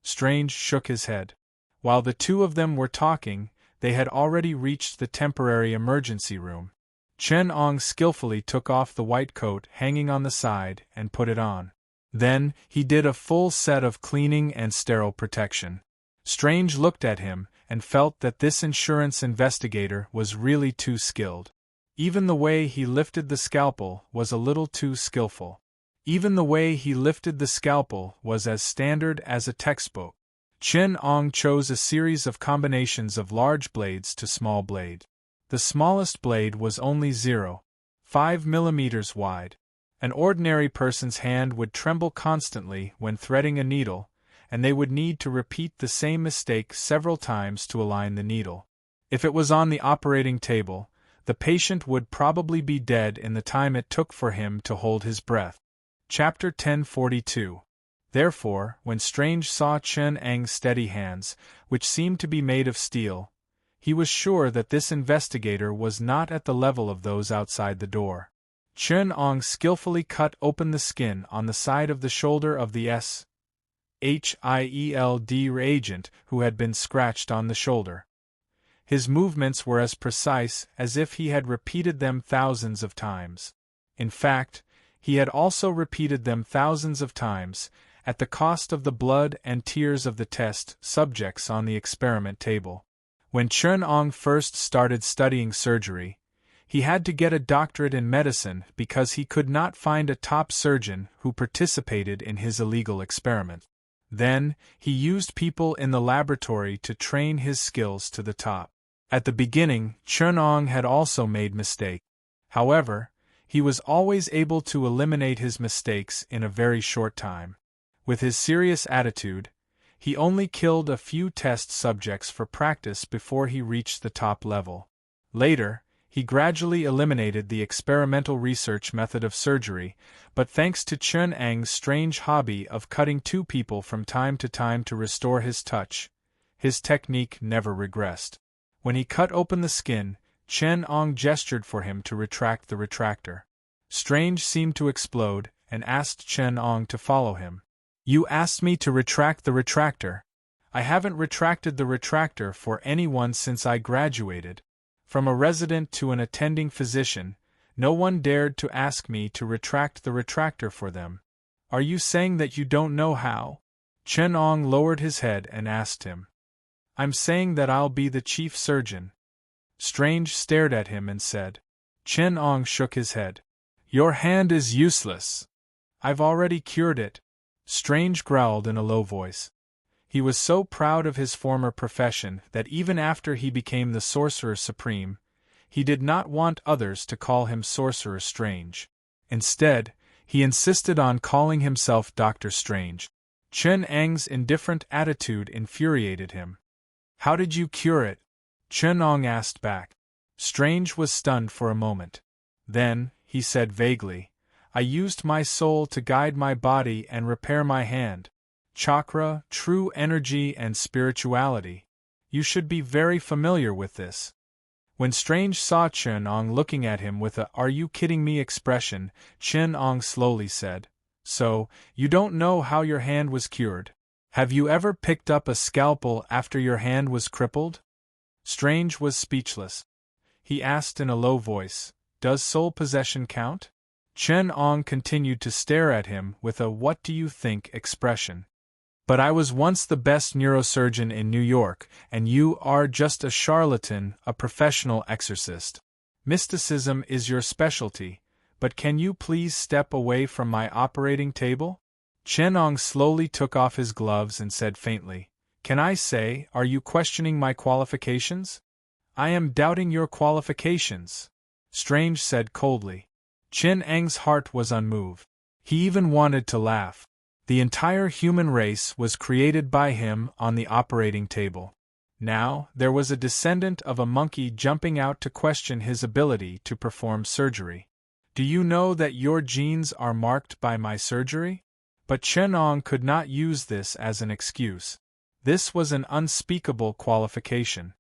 Strange shook his head. While the two of them were talking, they had already reached the temporary emergency room. Chen Ong skillfully took off the white coat hanging on the side and put it on. Then, he did a full set of cleaning and sterile protection. Strange looked at him and felt that this insurance investigator was really too skilled. Even the way he lifted the scalpel was a little too skillful. Even the way he lifted the scalpel was as standard as a textbook. Chen Ong chose a series of combinations of large blades to small blade. The smallest blade was only 0.5 mm wide. An ordinary person's hand would tremble constantly when threading a needle, and they would need to repeat the same mistake several times to align the needle. If it was on the operating table, the patient would probably be dead in the time it took for him to hold his breath. Chapter 1042. Therefore, when Strange saw Chen Ang's steady hands, which seemed to be made of steel, he was sure that this investigator was not at the level of those outside the door. Chen Ong skillfully cut open the skin on the side of the shoulder of the SHIELD reagent who had been scratched on the shoulder. His movements were as precise as if he had repeated them thousands of times. In fact, he had also repeated them thousands of times, at the cost of the blood and tears of the test subjects on the experiment table. When Chen Ong first started studying surgery, he had to get a doctorate in medicine because he could not find a top surgeon who participated in his illegal experiment. Then, he used people in the laboratory to train his skills to the top. At the beginning, Chen Ong had also made mistakes. However, he was always able to eliminate his mistakes in a very short time. With his serious attitude, he only killed a few test subjects for practice before he reached the top level. Later, He gradually eliminated the experimental research method of surgery, but thanks to Chen Ang's strange hobby of cutting two people from time to restore his touch, his technique never regressed. When he cut open the skin, Chen Ang gestured for him to retract the retractor. Strange seemed to explode, and asked Chen Ang to follow him. "You asked me to retract the retractor. I haven't retracted the retractor for anyone since I graduated. From a resident to an attending physician, no one dared to ask me to retract the retractor for them. Are you saying that you don't know how?" Chen Ang lowered his head and asked him. "I'm saying that I'll be the chief surgeon." Strange stared at him and said. Chen Ang shook his head. "Your hand is useless. I've already cured it." Strange growled in a low voice. He was so proud of his former profession that even after he became the Sorcerer Supreme, he did not want others to call him Sorcerer Strange. Instead, he insisted on calling himself Dr. Strange. Chen Ang's indifferent attitude infuriated him. "How did you cure it?" Chen Ang asked back. Strange was stunned for a moment. Then, he said vaguely, "I used my soul to guide my body and repair my hand. Chakra, true energy and spirituality. You should be very familiar with this." When Strange saw Chen Ang looking at him with a "are you kidding me" expression, Chen Ang slowly said, "So, you don't know how your hand was cured? Have you ever picked up a scalpel after your hand was crippled?" Strange was speechless. He asked in a low voice, "Does soul possession count?" Chen Ang continued to stare at him with a "what do you think" expression. "But I was once the best neurosurgeon in New York, and you are just a charlatan, a professional exorcist. Mysticism is your specialty, but can you please step away from my operating table?" Chen Ang slowly took off his gloves and said faintly, "Can I say, are you questioning my qualifications?" "I am doubting your qualifications," Strange said coldly. Chen Ang's heart was unmoved. He even wanted to laugh. The entire human race was created by him on the operating table. Now, there was a descendant of a monkey jumping out to question his ability to perform surgery. "Do you know that your genes are marked by my surgery?" But Chen Ang could not use this as an excuse. This was an unspeakable qualification.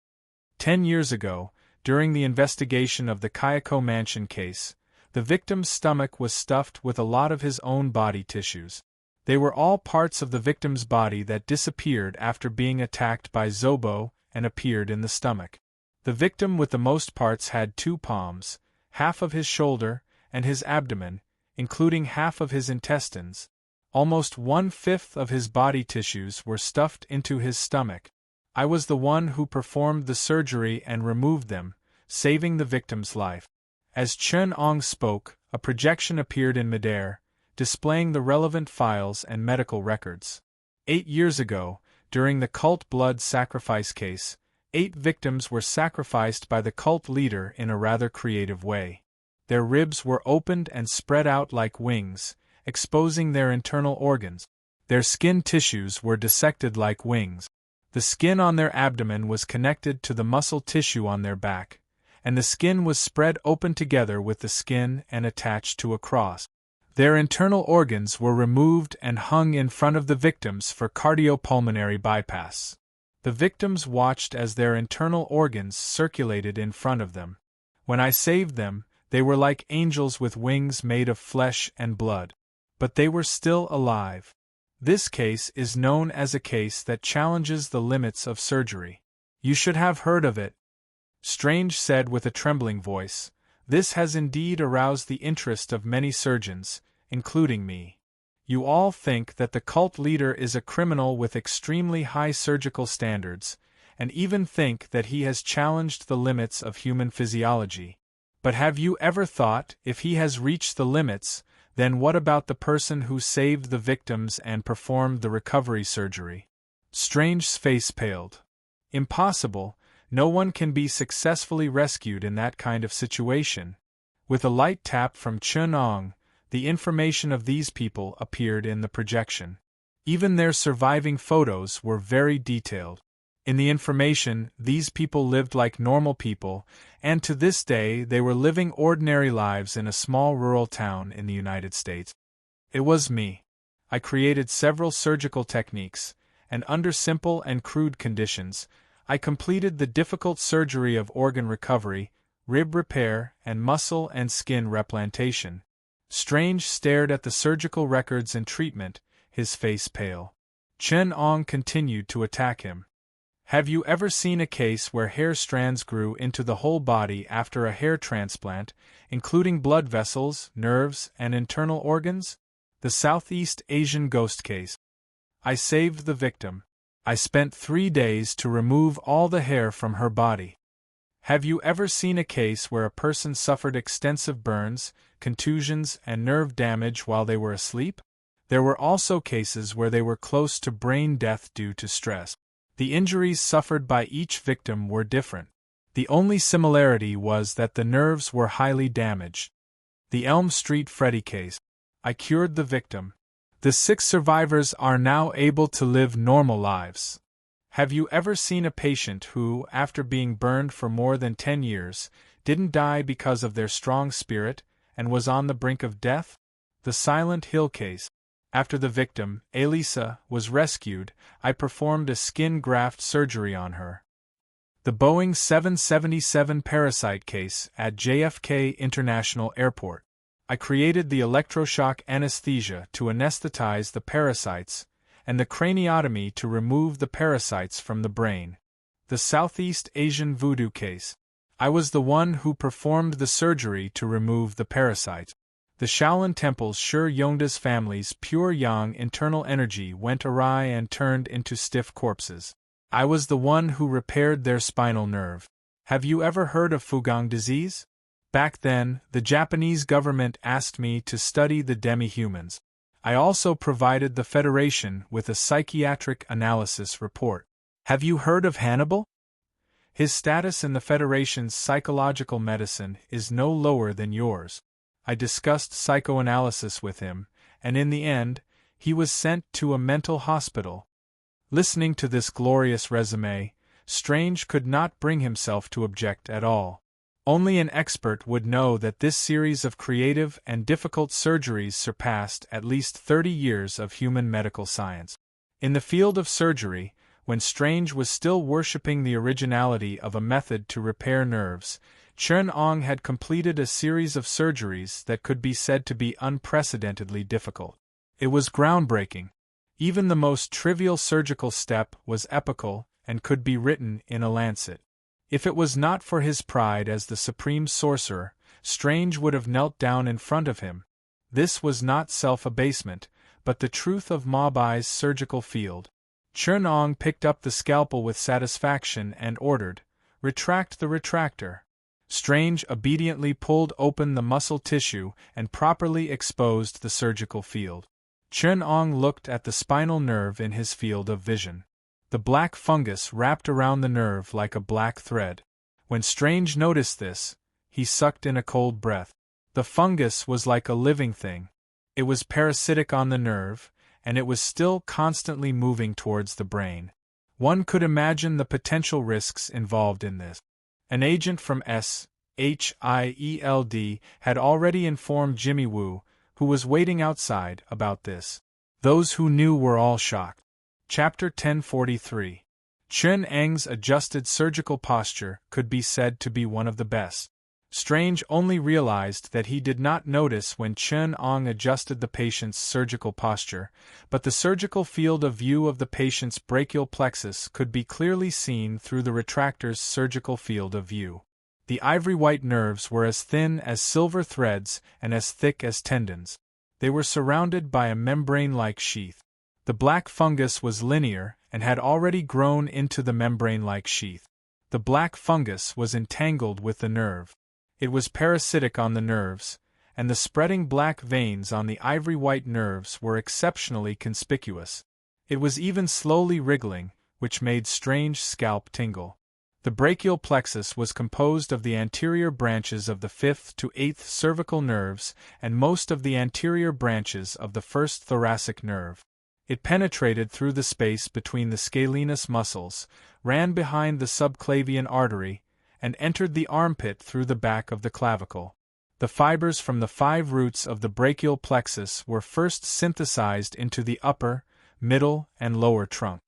10 years ago, during the investigation of the Kayako Mansion case, the victim's stomach was stuffed with a lot of his own body tissues. They were all parts of the victim's body that disappeared after being attacked by Zobo and appeared in the stomach. The victim with the most parts had 2 palms, half of his shoulder, and his abdomen, including half of his intestines. Almost 1/5 of his body tissues were stuffed into his stomach. I was the one who performed the surgery and removed them, saving the victim's life. As Chen Ang spoke, a projection appeared in midair, displaying the relevant files and medical records. 8 years ago, during the cult blood sacrifice case, 8 victims were sacrificed by the cult leader in a rather creative way. Their ribs were opened and spread out like wings, exposing their internal organs. Their skin tissues were dissected like wings. The skin on their abdomen was connected to the muscle tissue on their back, and the skin was spread open together with the skin and attached to a cross. Their internal organs were removed and hung in front of the victims for cardiopulmonary bypass. The victims watched as their internal organs circulated in front of them. When I saved them, they were like angels with wings made of flesh and blood. But they were still alive. This case is known as a case that challenges the limits of surgery. You should have heard of it. Strange said with a trembling voice, "This has indeed aroused the interest of many surgeons, including me. You all think that the cult leader is a criminal with extremely high surgical standards, and even think that he has challenged the limits of human physiology. But have you ever thought, if he has reached the limits, then what about the person who saved the victims and performed the recovery surgery?" Strange's face paled. "Impossible, no one can be successfully rescued in that kind of situation." With a light tap from Chen Ang, the information of these people appeared in the projection. Even their surviving photos were very detailed. In the information, these people lived like normal people, and to this day they were living ordinary lives in a small rural town in the United States. It was me. I created several surgical techniques, and under simple and crude conditions, I completed the difficult surgery of organ recovery, rib repair, and muscle and skin replantation. Strange stared at the surgical records and treatment, his face pale. Chen Ong continued to attack him. Have you ever seen a case where hair strands grew into the whole body after a hair transplant, including blood vessels, nerves, and internal organs? The Southeast Asian ghost case. I saved the victim. I spent 3 days to remove all the hair from her body. Have you ever seen a case where a person suffered extensive burns, contusions, and nerve damage while they were asleep? There were also cases where they were close to brain death due to stress. The injuries suffered by each victim were different. The only similarity was that the nerves were highly damaged. The Elm Street Freddy case. I cured the victim. The 6 survivors are now able to live normal lives. Have you ever seen a patient who, after being burned for more than 10 years, didn't die because of their strong spirit, and was on the brink of death? The Silent Hill case. After the victim, Elisa, was rescued, I performed a skin graft surgery on her. The Boeing 777 parasite case at JFK International Airport. I created the electroshock anesthesia to anesthetize the parasites, and the craniotomy to remove the parasites from the brain. The Southeast Asian voodoo case. I was the one who performed the surgery to remove the parasites. The Shaolin Temple's Shi Yongda's family's pure yang internal energy went awry and turned into stiff corpses. I was the one who repaired their spinal nerve. Have you ever heard of Fugang disease? Back then, the Japanese government asked me to study the demi-humans. I also provided the Federation with a psychiatric analysis report. Have you heard of Hannibal? His status in the Federation's psychological medicine is no lower than yours. I discussed psychoanalysis with him, and in the end, he was sent to a mental hospital. Listening to this glorious resume, Strange could not bring himself to object at all. Only an expert would know that this series of creative and difficult surgeries surpassed at least 30 years of human medical science. In the field of surgery, when Strange was still worshipping the originality of a method to repair nerves, Chen Ong had completed a series of surgeries that could be said to be unprecedentedly difficult. It was groundbreaking. Even the most trivial surgical step was epical and could be written in a lancet. If it was not for his pride as the supreme sorcerer, Strange would have knelt down in front of him. This was not self-abasement, but the truth of Mabai's surgical field. Chen Ong picked up the scalpel with satisfaction and ordered, "Retract the retractor." Strange obediently pulled open the muscle tissue and properly exposed the surgical field. Chen Ong looked at the spinal nerve in his field of vision. The black fungus wrapped around the nerve like a black thread. When Strange noticed this, he sucked in a cold breath. The fungus was like a living thing. It was parasitic on the nerve, and it was still constantly moving towards the brain. One could imagine the potential risks involved in this. An agent from SHIELD had already informed Jimmy Woo, who was waiting outside, about this. Those who knew were all shocked. Chapter 1043. Chen Eng's adjusted surgical posture could be said to be one of the best. Strange only realized that he did not notice when Chen Ong adjusted the patient's surgical posture, but the surgical field of view of the patient's brachial plexus could be clearly seen through the retractor's surgical field of view. The ivory-white nerves were as thin as silver threads and as thick as tendons. They were surrounded by a membrane-like sheath. The black fungus was linear and had already grown into the membrane-like sheath. The black fungus was entangled with the nerve. It was parasitic on the nerves, and the spreading black veins on the ivory-white nerves were exceptionally conspicuous. It was even slowly wriggling, which made Strange's scalp tingle. The brachial plexus was composed of the anterior branches of the 5th to 8th cervical nerves and most of the anterior branches of the 1st thoracic nerve. It penetrated through the space between the scalenus muscles, ran behind the subclavian artery, and entered the armpit through the back of the clavicle. The fibers from the 5 roots of the brachial plexus were first synthesized into the upper, middle, and lower trunk.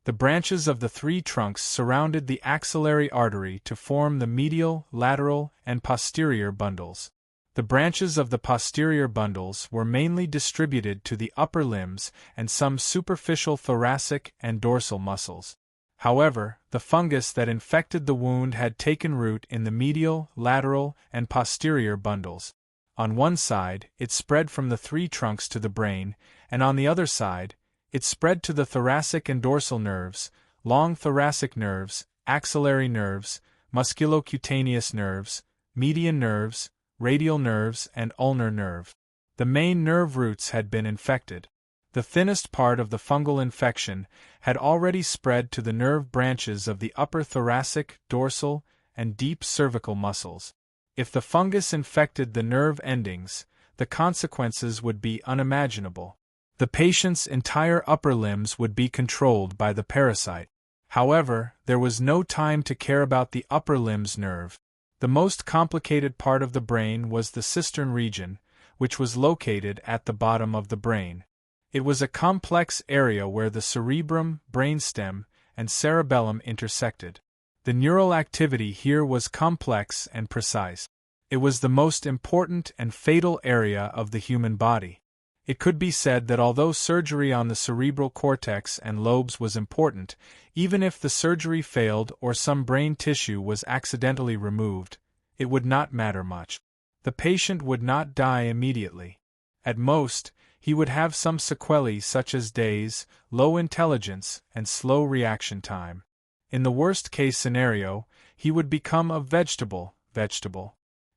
The branches of the 3 trunks surrounded the axillary artery to form the medial, lateral, and posterior bundles. The branches of the posterior bundles were mainly distributed to the upper limbs and some superficial thoracic and dorsal muscles. However, the fungus that infected the wound had taken root in the medial, lateral, and posterior bundles. On one side, it spread from the 3 trunks to the brain, and on the other side, it spread to the thoracic and dorsal nerves, long thoracic nerves, axillary nerves, musculocutaneous nerves, median nerves, radial nerves, and ulnar nerve. The main nerve roots had been infected. The thinnest part of the fungal infection had already spread to the nerve branches of the upper thoracic, dorsal, and deep cervical muscles. If the fungus infected the nerve endings, the consequences would be unimaginable. The patient's entire upper limbs would be controlled by the parasite. However, there was no time to care about the upper limbs nerve. The most complicated part of the brain was the cistern region, which was located at the bottom of the brain. It was a complex area where the cerebrum, brainstem, and cerebellum intersected. The neural activity here was complex and precise. It was the most important and fatal area of the human body. It could be said that although surgery on the cerebral cortex and lobes was important, even if the surgery failed or some brain tissue was accidentally removed, it would not matter much. The patient would not die immediately. At most, he would have some sequelae such as daze, low intelligence, and slow reaction time. In the worst-case scenario, he would become a vegetable.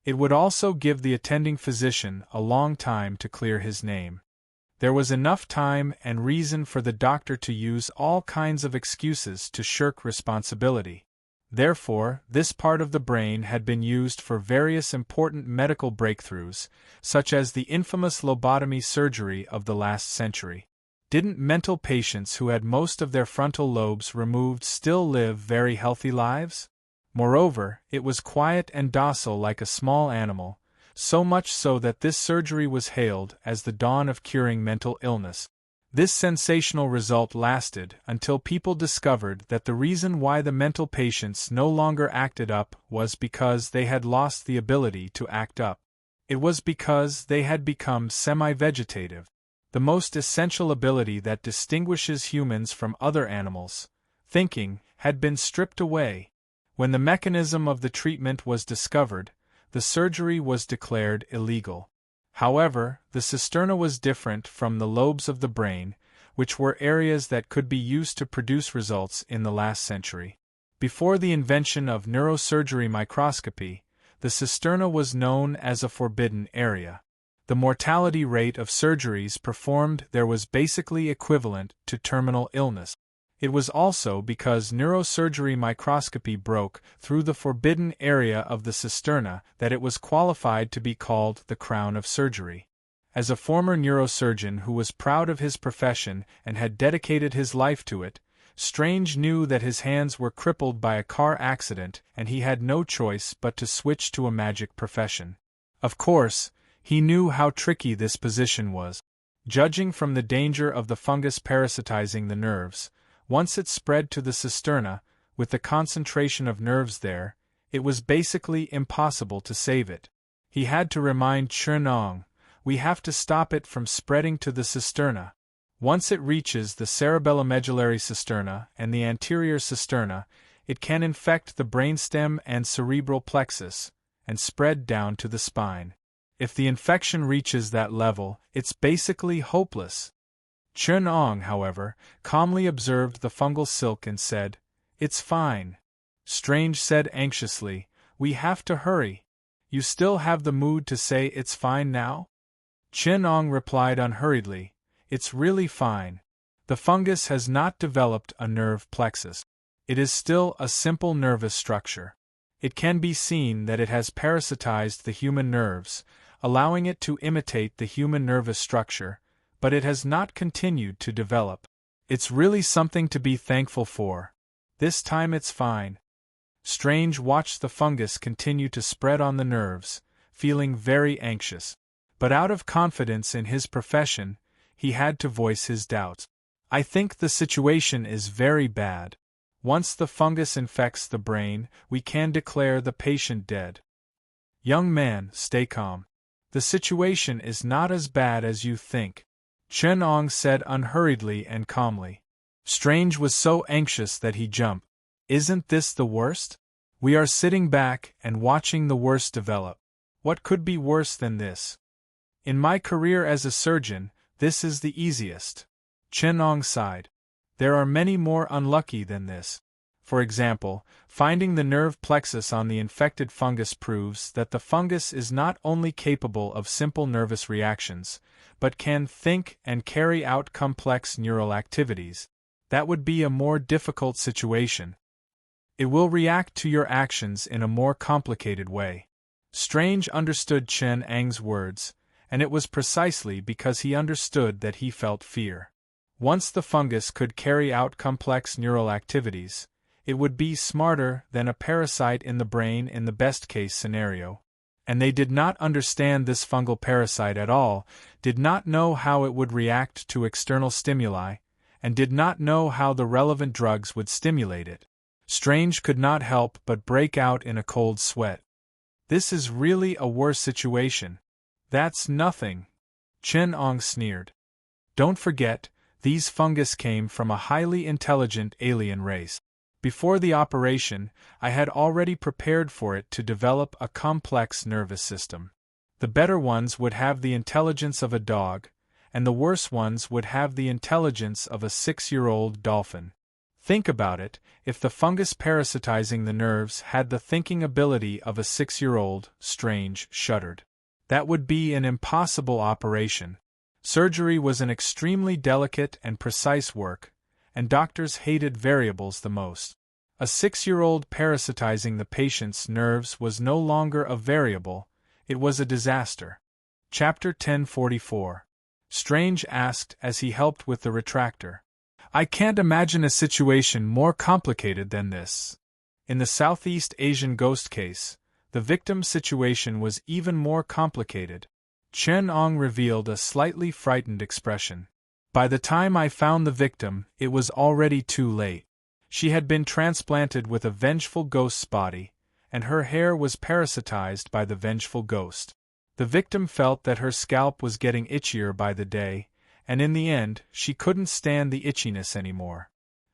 It would also give the attending physician a long time to clear his name. There was enough time and reason for the doctor to use all kinds of excuses to shirk responsibility. Therefore, this part of the brain had been used for various important medical breakthroughs, such as the infamous lobotomy surgery of the last century. Didn't mental patients who had most of their frontal lobes removed still live very healthy lives? Moreover, it was quiet and docile like a small animal, so much so that this surgery was hailed as the dawn of curing mental illness. This sensational result lasted until people discovered that the reason why the mental patients no longer acted up was because they had lost the ability to act up. It was because they had become semi-vegetative. The most essential ability that distinguishes humans from other animals, thinking, had been stripped away. When the mechanism of the treatment was discovered, the surgery was declared illegal. However, the cisterna was different from the lobes of the brain, which were areas that could be used to produce results in the last century. Before the invention of neurosurgery microscopy, the cisterna was known as a forbidden area. The mortality rate of surgeries performed there was basically equivalent to terminal illness. It was also because neurosurgery microscopy broke through the forbidden area of the cisterna that it was qualified to be called the crown of surgery. As a former neurosurgeon who was proud of his profession and had dedicated his life to it, Strange knew that his hands were crippled by a car accident and he had no choice but to switch to a magic profession. Of course, he knew how tricky this position was. Judging from the danger of the fungus parasitizing the nerves, once it spread to the cisterna, with the concentration of nerves there, it was basically impossible to save it. He had to remind Chernong, "We have to stop it from spreading to the cisterna. Once it reaches the cerebellomedullary cisterna and the anterior cisterna, it can infect the brainstem and cerebral plexus, and spread down to the spine. If the infection reaches that level, it's basically hopeless." Chernong, however, calmly observed the fungal silk and said, "It's fine." Strange said anxiously, "We have to hurry. You still have the mood to say it's fine now?" Chernong replied unhurriedly, "It's really fine. The fungus has not developed a nerve plexus. It is still a simple nervous structure. It can be seen that it has parasitized the human nerves, allowing it to imitate the human nervous structure, but it has not continued to develop. It's really something to be thankful for. This time it's fine. Strange watched the fungus continue to spread on the nerves, feeling very anxious. But out of confidence in his profession, he had to voice his doubts. I think the situation is very bad. Once the fungus infects the brain, we can declare the patient dead. Young man, stay calm. The situation is not as bad as you think, Chen Ong said unhurriedly and calmly. Strange was so anxious that he jumped. Isn't this the worst? We are sitting back and watching the worst develop. What could be worse than this? In my career as a surgeon, this is the easiest. Chen Ong sighed. There are many more unlucky than this. For example, finding the nerve plexus on the infected fungus proves that the fungus is not only capable of simple nervous reactions, but can think and carry out complex neural activities. That would be a more difficult situation. It will react to your actions in a more complicated way. Strange understood Chen Ang's words, and it was precisely because he understood that he felt fear. Once the fungus could carry out complex neural activities, it would be smarter than a parasite in the brain in the best-case scenario. And they did not understand this fungal parasite at all, did not know how it would react to external stimuli, and did not know how the relevant drugs would stimulate it. Strange could not help but break out in a cold sweat. This is really a worse situation. That's nothing. Chen Ong sneered. Don't forget, these fungus came from a highly intelligent alien race. Before the operation, I had already prepared for it to develop a complex nervous system. The better ones would have the intelligence of a dog, and the worse ones would have the intelligence of a 6-year-old dolphin. Think about it, if the fungus parasitizing the nerves had the thinking ability of a 6-year-old, Strange shuddered. That would be an impossible operation. Surgery was an extremely delicate and precise work, and doctors hated variables the most. A 6-year-old parasitizing the patient's nerves was no longer a variable, it was a disaster. Chapter 1044. Strange asked as he helped with the retractor. I can't imagine a situation more complicated than this. In the Southeast Asian ghost case, the victim's situation was even more complicated. Chen Ong revealed a slightly frightened expression. By the time I found the victim, it was already too late. She had been transplanted with a vengeful ghost's body, and her hair was parasitized by the vengeful ghost. The victim felt that her scalp was getting itchier by the day, and in the end, she couldn't stand the itchiness anymore.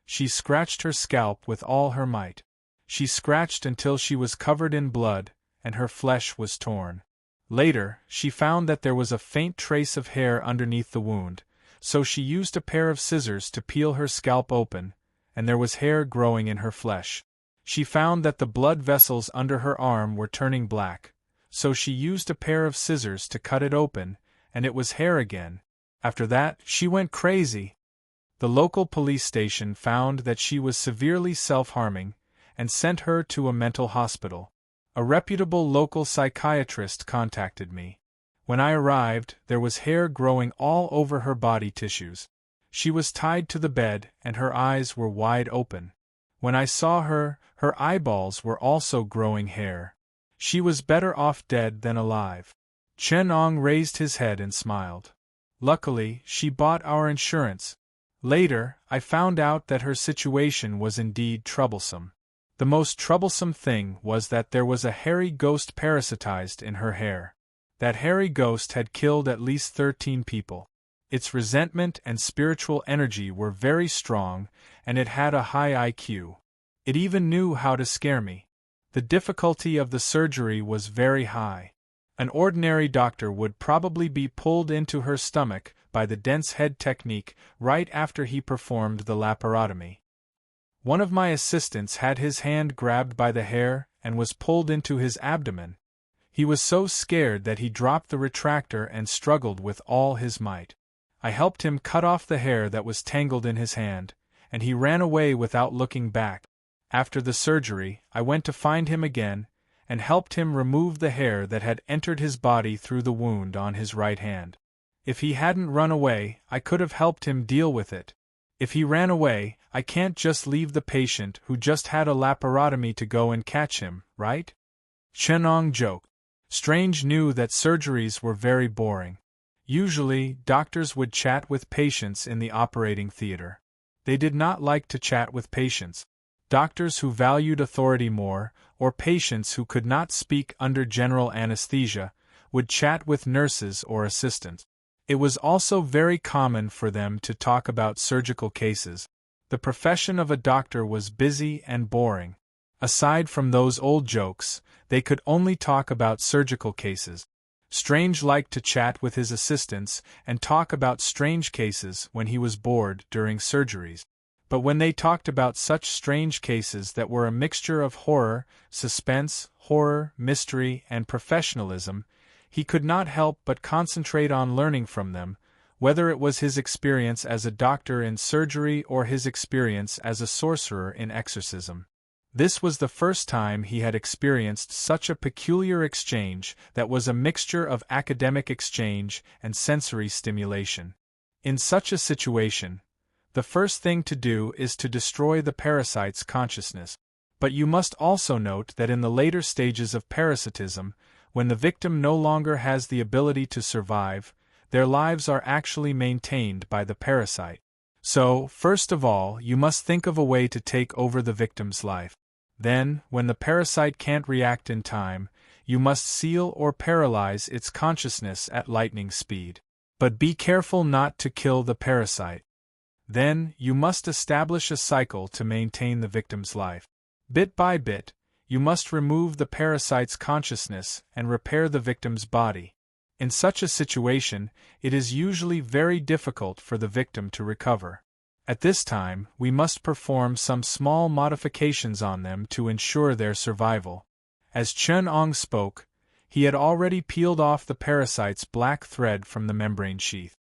She scratched her scalp with all her might. She scratched until she was covered in blood, and her flesh was torn. Later, she found that there was a faint trace of hair underneath the wound, so she used a pair of scissors to peel her scalp open, and there was hair growing in her flesh. She found that the blood vessels under her arm were turning black, so she used a pair of scissors to cut it open, and it was hair again. After that, she went crazy. The local police station found that she was severely self-harming, and sent her to a mental hospital. A reputable local psychiatrist contacted me. When I arrived, there was hair growing all over her body tissues. She was tied to the bed, and her eyes were wide open. When I saw her, her eyeballs were also growing hair. She was better off dead than alive. Chen Ong raised his head and smiled. Luckily, she bought our insurance. Later, I found out that her situation was indeed troublesome. The most troublesome thing was that there was a hairy ghost parasitized in her hair. That hairy ghost had killed at least 13 people. Its resentment and spiritual energy were very strong, and it had a high IQ. It even knew how to scare me. The difficulty of the surgery was very high. An ordinary doctor would probably be pulled into her stomach by the dense head technique right after he performed the laparotomy. One of my assistants had his hand grabbed by the hair and was pulled into his abdomen. He was so scared that he dropped the retractor and struggled with all his might. I helped him cut off the hair that was tangled in his hand, and he ran away without looking back. After the surgery, I went to find him again, and helped him remove the hair that had entered his body through the wound on his right hand. If he hadn't run away, I could have helped him deal with it. If he ran away, I can't just leave the patient who just had a laparotomy to go and catch him, right? Chenong joked. Strange knew that surgeries were very boring. Usually, doctors would chat with patients in the operating theater. They did not like to chat with patients. Doctors who valued authority more, or patients who could not speak under general anesthesia, would chat with nurses or assistants. It was also very common for them to talk about surgical cases. The profession of a doctor was busy and boring. Aside from those old jokes, they could only talk about surgical cases. Strange liked to chat with his assistants and talk about strange cases when he was bored during surgeries. But when they talked about such strange cases that were a mixture of horror, suspense, mystery, and professionalism, he could not help but concentrate on learning from them, whether it was his experience as a doctor in surgery or his experience as a sorcerer in exorcism. This was the first time he had experienced such a peculiar exchange that was a mixture of academic exchange and sensory stimulation. In such a situation, the first thing to do is to destroy the parasite's consciousness. But you must also note that in the later stages of parasitism, when the victim no longer has the ability to survive, their lives are actually maintained by the parasite. So, first of all, you must think of a way to take over the victim's life. Then, when the parasite can't react in time, you must seal or paralyze its consciousness at lightning speed. But be careful not to kill the parasite. Then, you must establish a cycle to maintain the victim's life. Bit by bit, you must remove the parasite's consciousness and repair the victim's body. In such a situation, it is usually very difficult for the victim to recover. At this time, we must perform some small modifications on them to ensure their survival. As Chen-Ong spoke, he had already peeled off the parasite's black thread from the membrane sheath.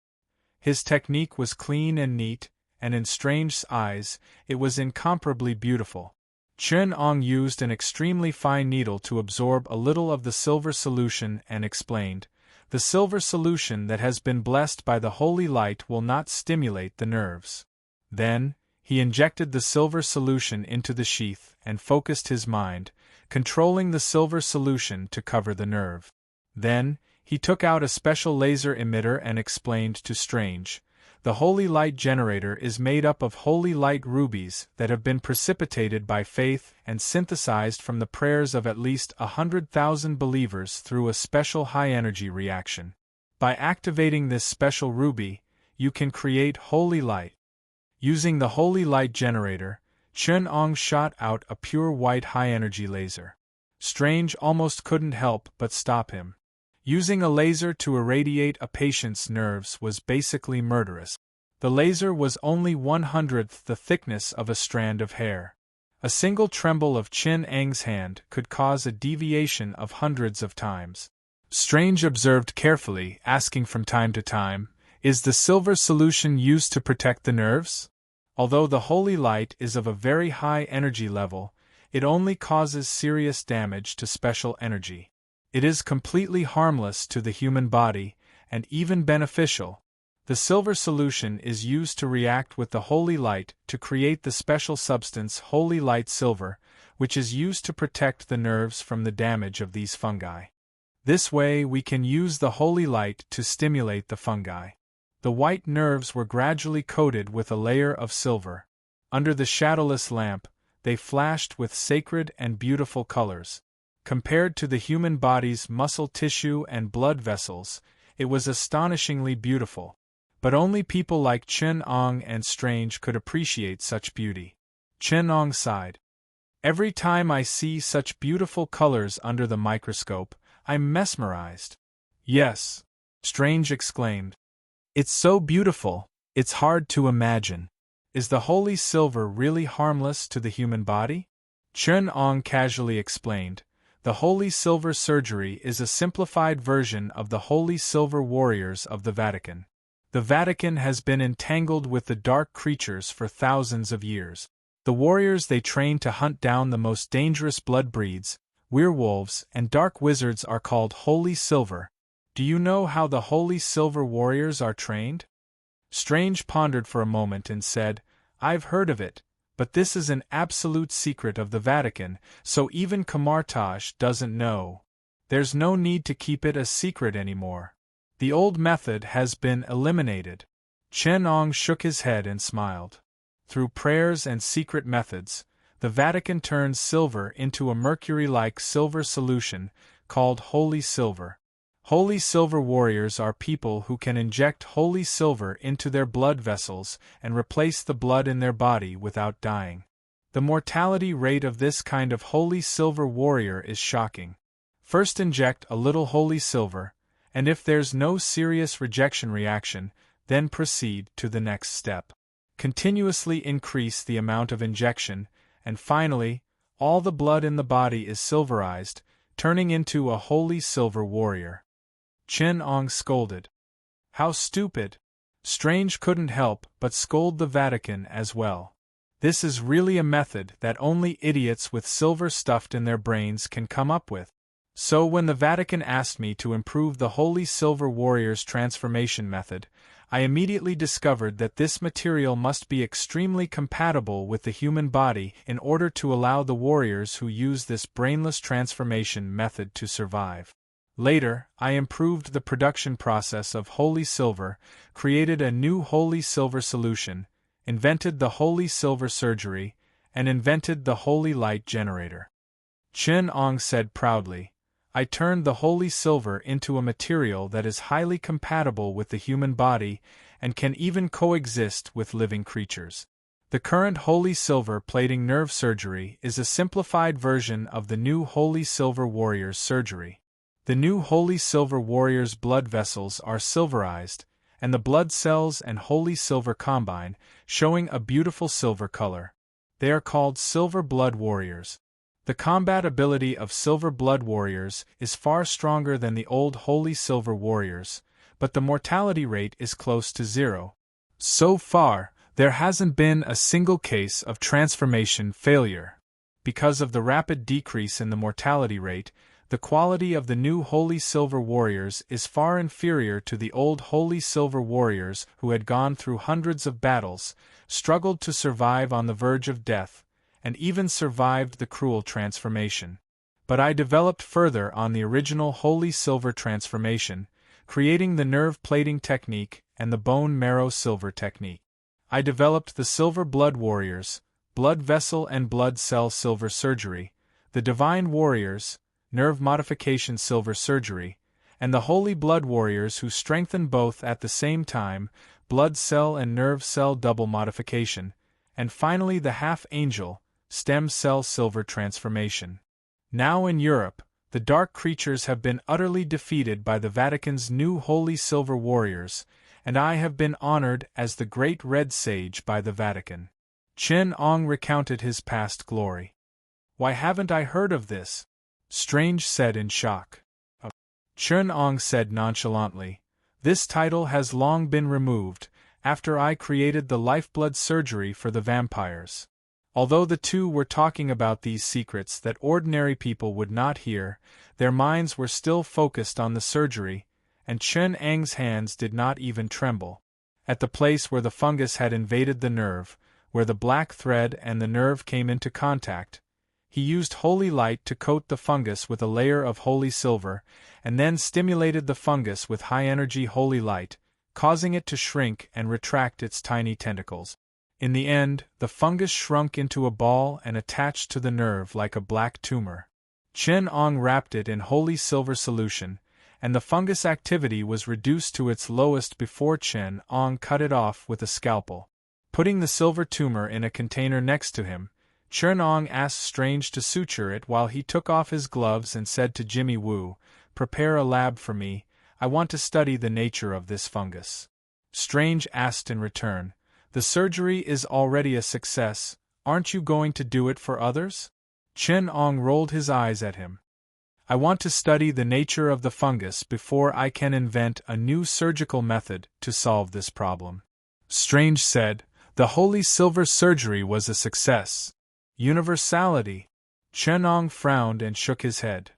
His technique was clean and neat, and in Strange's eyes, it was incomparably beautiful. Chen-Ong used an extremely fine needle to absorb a little of the silver solution and explained, "The silver solution that has been blessed by the holy light will not stimulate the nerves." Then, he injected the silver solution into the sheath and focused his mind, controlling the silver solution to cover the nerve. Then, he took out a special laser emitter and explained to Strange, "The holy light generator is made up of holy light rubies that have been precipitated by faith and synthesized from the prayers of at least 100,000 believers through a special high-energy reaction. By activating this special ruby, you can create holy light." Using the holy light generator, Chen-Ong shot out a pure white high-energy laser. Strange almost couldn't help but stop him. Using a laser to irradiate a patient's nerves was basically murderous. The laser was only 1/100th the thickness of a strand of hair. A single tremble of Chen-Eng's hand could cause a deviation of hundreds of times. Strange observed carefully, asking from time to time, "Is the silver solution used to protect the nerves?" Although the holy light is of a very high energy level, it only causes serious damage to special energy. It is completely harmless to the human body, and even beneficial. The silver solution is used to react with the holy light to create the special substance holy light silver, which is used to protect the nerves from the damage of these fungi. This way we can use the holy light to stimulate the fungi. The white nerves were gradually coated with a layer of silver. Under the shadowless lamp, they flashed with sacred and beautiful colors. Compared to the human body's muscle tissue and blood vessels, it was astonishingly beautiful. But only people like Chen-Ong and Strange could appreciate such beauty. Chen-Ong sighed. "Every time I see such beautiful colors under the microscope, I'm mesmerized." "Yes," Strange exclaimed. "It's so beautiful, it's hard to imagine. Is the holy silver really harmless to the human body?" Chen-Ong casually explained, "The holy silver surgery is a simplified version of the holy silver warriors of the Vatican. The Vatican has been entangled with the dark creatures for thousands of years. The warriors they train to hunt down the most dangerous blood breeds, werewolves and dark wizards are called holy silver. Do you know how the holy silver warriors are trained? Strange pondered for a moment and said, I've heard of it, but this is an absolute secret of the Vatican, so even Kamartaj doesn't know. There's no need to keep it a secret anymore. The old method has been eliminated. Chen Ong shook his head and smiled. Through prayers and secret methods, the Vatican turns silver into a mercury-like silver solution called holy silver. Holy silver warriors are people who can inject holy silver into their blood vessels and replace the blood in their body without dying. The mortality rate of this kind of holy silver warrior is shocking. First inject a little holy silver, and if there's no serious rejection reaction, then proceed to the next step. Continuously increase the amount of injection, and finally, all the blood in the body is silverized, turning into a holy silver warrior. Chen Ong scolded. How stupid! Strange couldn't help but scold the Vatican as well. This is really a method that only idiots with silver stuffed in their brains can come up with. So when the Vatican asked me to improve the Holy Silver Warrior's transformation method, I immediately discovered that this material must be extremely compatible with the human body in order to allow the warriors who use this brainless transformation method to survive. Later, I improved the production process of holy silver, created a new holy silver solution, invented the holy silver surgery, and invented the holy light generator. Chen Ong said proudly, I turned the holy silver into a material that is highly compatible with the human body and can even coexist with living creatures. The current holy silver plating nerve surgery is a simplified version of the new holy silver warrior's surgery. The new Holy Silver Warrior's blood vessels are silverized, and the blood cells and Holy Silver combine, showing a beautiful silver color. They are called Silver Blood Warriors. The combat ability of Silver Blood Warriors is far stronger than the old Holy Silver Warriors, but the mortality rate is close to zero. So far, there hasn't been a single case of transformation failure. Because of the rapid decrease in the mortality rate, the quality of the new Holy Silver Warriors is far inferior to the old Holy Silver Warriors who had gone through hundreds of battles, struggled to survive on the verge of death, and even survived the cruel transformation. But I developed further on the original Holy Silver transformation, creating the nerve plating technique and the bone marrow silver technique. I developed the Silver Blood Warriors, blood vessel and blood cell silver surgery, the Divine Warriors, nerve modification silver surgery, and the Holy Blood Warriors who strengthen both at the same time, blood cell and nerve cell double modification, and finally the half-angel, stem cell silver transformation. Now in Europe, the dark creatures have been utterly defeated by the Vatican's new Holy Silver Warriors, and I have been honored as the Great Red Sage by the Vatican. Chen Ong recounted his past glory. Why haven't I heard of this? Strange said in shock. Chen Ong said nonchalantly, This title has long been removed, after I created the lifeblood surgery for the vampires. Although the two were talking about these secrets that ordinary people would not hear, their minds were still focused on the surgery, and Chen Ang's hands did not even tremble. At the place where the fungus had invaded the nerve, where the black thread and the nerve came into contact, he used holy light to coat the fungus with a layer of holy silver, and then stimulated the fungus with high-energy holy light, causing it to shrink and retract its tiny tentacles. In the end, the fungus shrunk into a ball and attached to the nerve like a black tumor. Chen Ong wrapped it in holy silver solution, and the fungus activity was reduced to its lowest before Chen Ong cut it off with a scalpel. Putting the silver tumor in a container next to him, Chen Ong asked Strange to suture it while he took off his gloves and said to Jimmy Woo, Prepare a lab for me, I want to study the nature of this fungus. Strange asked in return, The surgery is already a success, aren't you going to do it for others? Chen Ong rolled his eyes at him. I want to study the nature of the fungus before I can invent a new surgical method to solve this problem. Strange said, The Holy Silver surgery was a success. Universality. Chen Ong frowned and shook his head.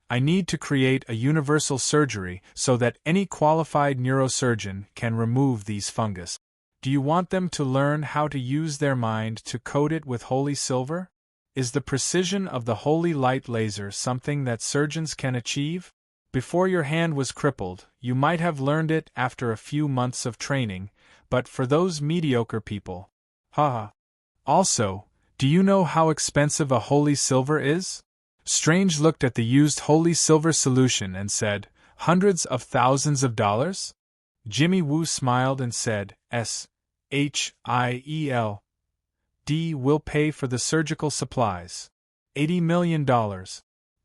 I need to create a universal surgery so that any qualified neurosurgeon can remove these fungus. Do you want them to learn how to use their mind to coat it with holy silver? Is the precision of the holy light laser something that surgeons can achieve? Before your hand was crippled, you might have learned it after a few months of training, but for those mediocre people. Haha. Also, do you know how expensive a holy silver is? Strange looked at the used holy silver solution and said, "Hundreds of thousands of dollars?" Jimmy Woo smiled and said, "SHIEL. D will pay for the surgical supplies. $80 million.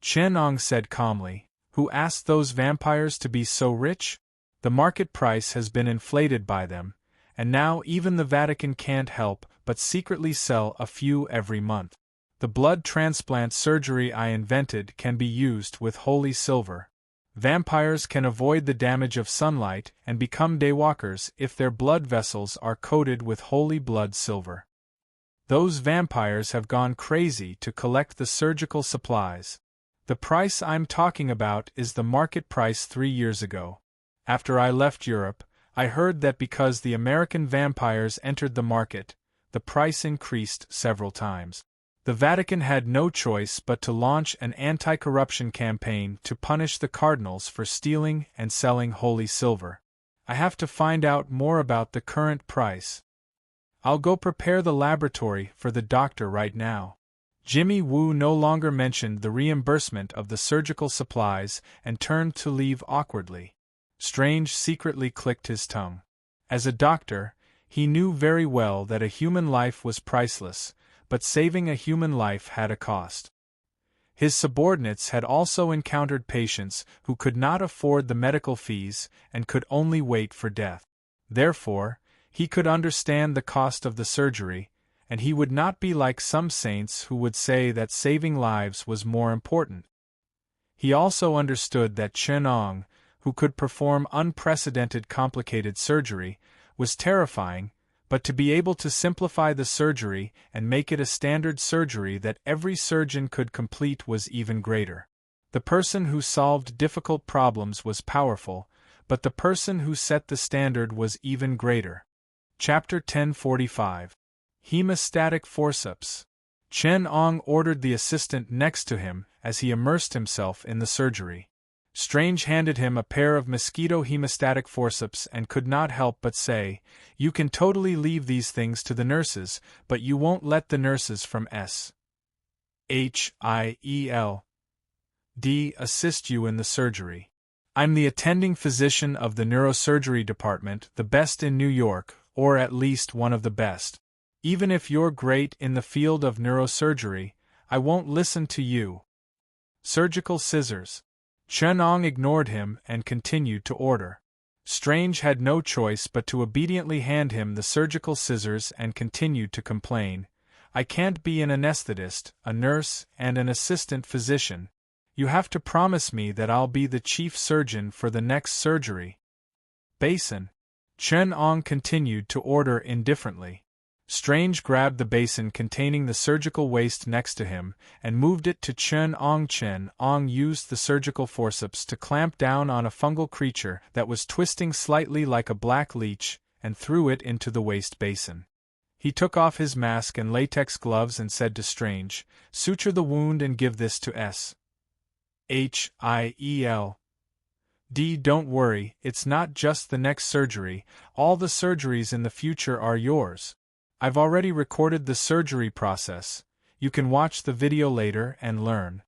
Chen Ong said calmly, "Who asked those vampires to be so rich? The market price has been inflated by them, and now even the Vatican can't help but secretly sell a few every month. The blood transplant surgery I invented can be used with holy silver. Vampires can avoid the damage of sunlight and become daywalkers if their blood vessels are coated with holy blood silver. Those vampires have gone crazy to collect the surgical supplies. The price I'm talking about is the market price 3 years ago. After I left Europe, I heard that because the American vampires entered the market, the price increased several times. The Vatican had no choice but to launch an anti-corruption campaign to punish the cardinals for stealing and selling holy silver. I have to find out more about the current price. I'll go prepare the laboratory for the doctor right now." Jimmy Woo no longer mentioned the reimbursement of the surgical supplies and turned to leave awkwardly. Strange secretly clicked his tongue. As a doctor, he knew very well that a human life was priceless, but saving a human life had a cost. His subordinates had also encountered patients who could not afford the medical fees and could only wait for death. Therefore, he could understand the cost of the surgery, and he would not be like some saints who would say that saving lives was more important. He also understood that Chen Ong, who could perform unprecedented complicated surgery, was terrifying, but to be able to simplify the surgery and make it a standard surgery that every surgeon could complete was even greater. The person who solved difficult problems was powerful, but the person who set the standard was even greater. Chapter 1045. Hemostatic Forceps. Chen Ong ordered the assistant next to him as he immersed himself in the surgery. Strange handed him a pair of mosquito hemostatic forceps and could not help but say, "You can totally leave these things to the nurses, but you won't let the nurses from SHIEL D assist you in the surgery. I'm the attending physician of the neurosurgery department, the best in New York, or at least one of the best. Even if you're great in the field of neurosurgery, I won't listen to you." Surgical scissors. Chen Ong ignored him and continued to order. Strange had no choice but to obediently hand him the surgical scissors and continued to complain, "I can't be an anesthetist, a nurse, and an assistant physician. You have to promise me that I'll be the chief surgeon for the next surgery." Basin. Chen Ong continued to order indifferently. Strange grabbed the basin containing the surgical waste next to him and moved it to Chen Ong. Chen Ong used the surgical forceps to clamp down on a fungal creature that was twisting slightly like a black leech and threw it into the waste basin. He took off his mask and latex gloves and said to Strange, "Suture the wound and give this to SHIEL D. Don't worry, it's not just the next surgery, all the surgeries in the future are yours. I've already recorded the surgery process. You can watch the video later and learn.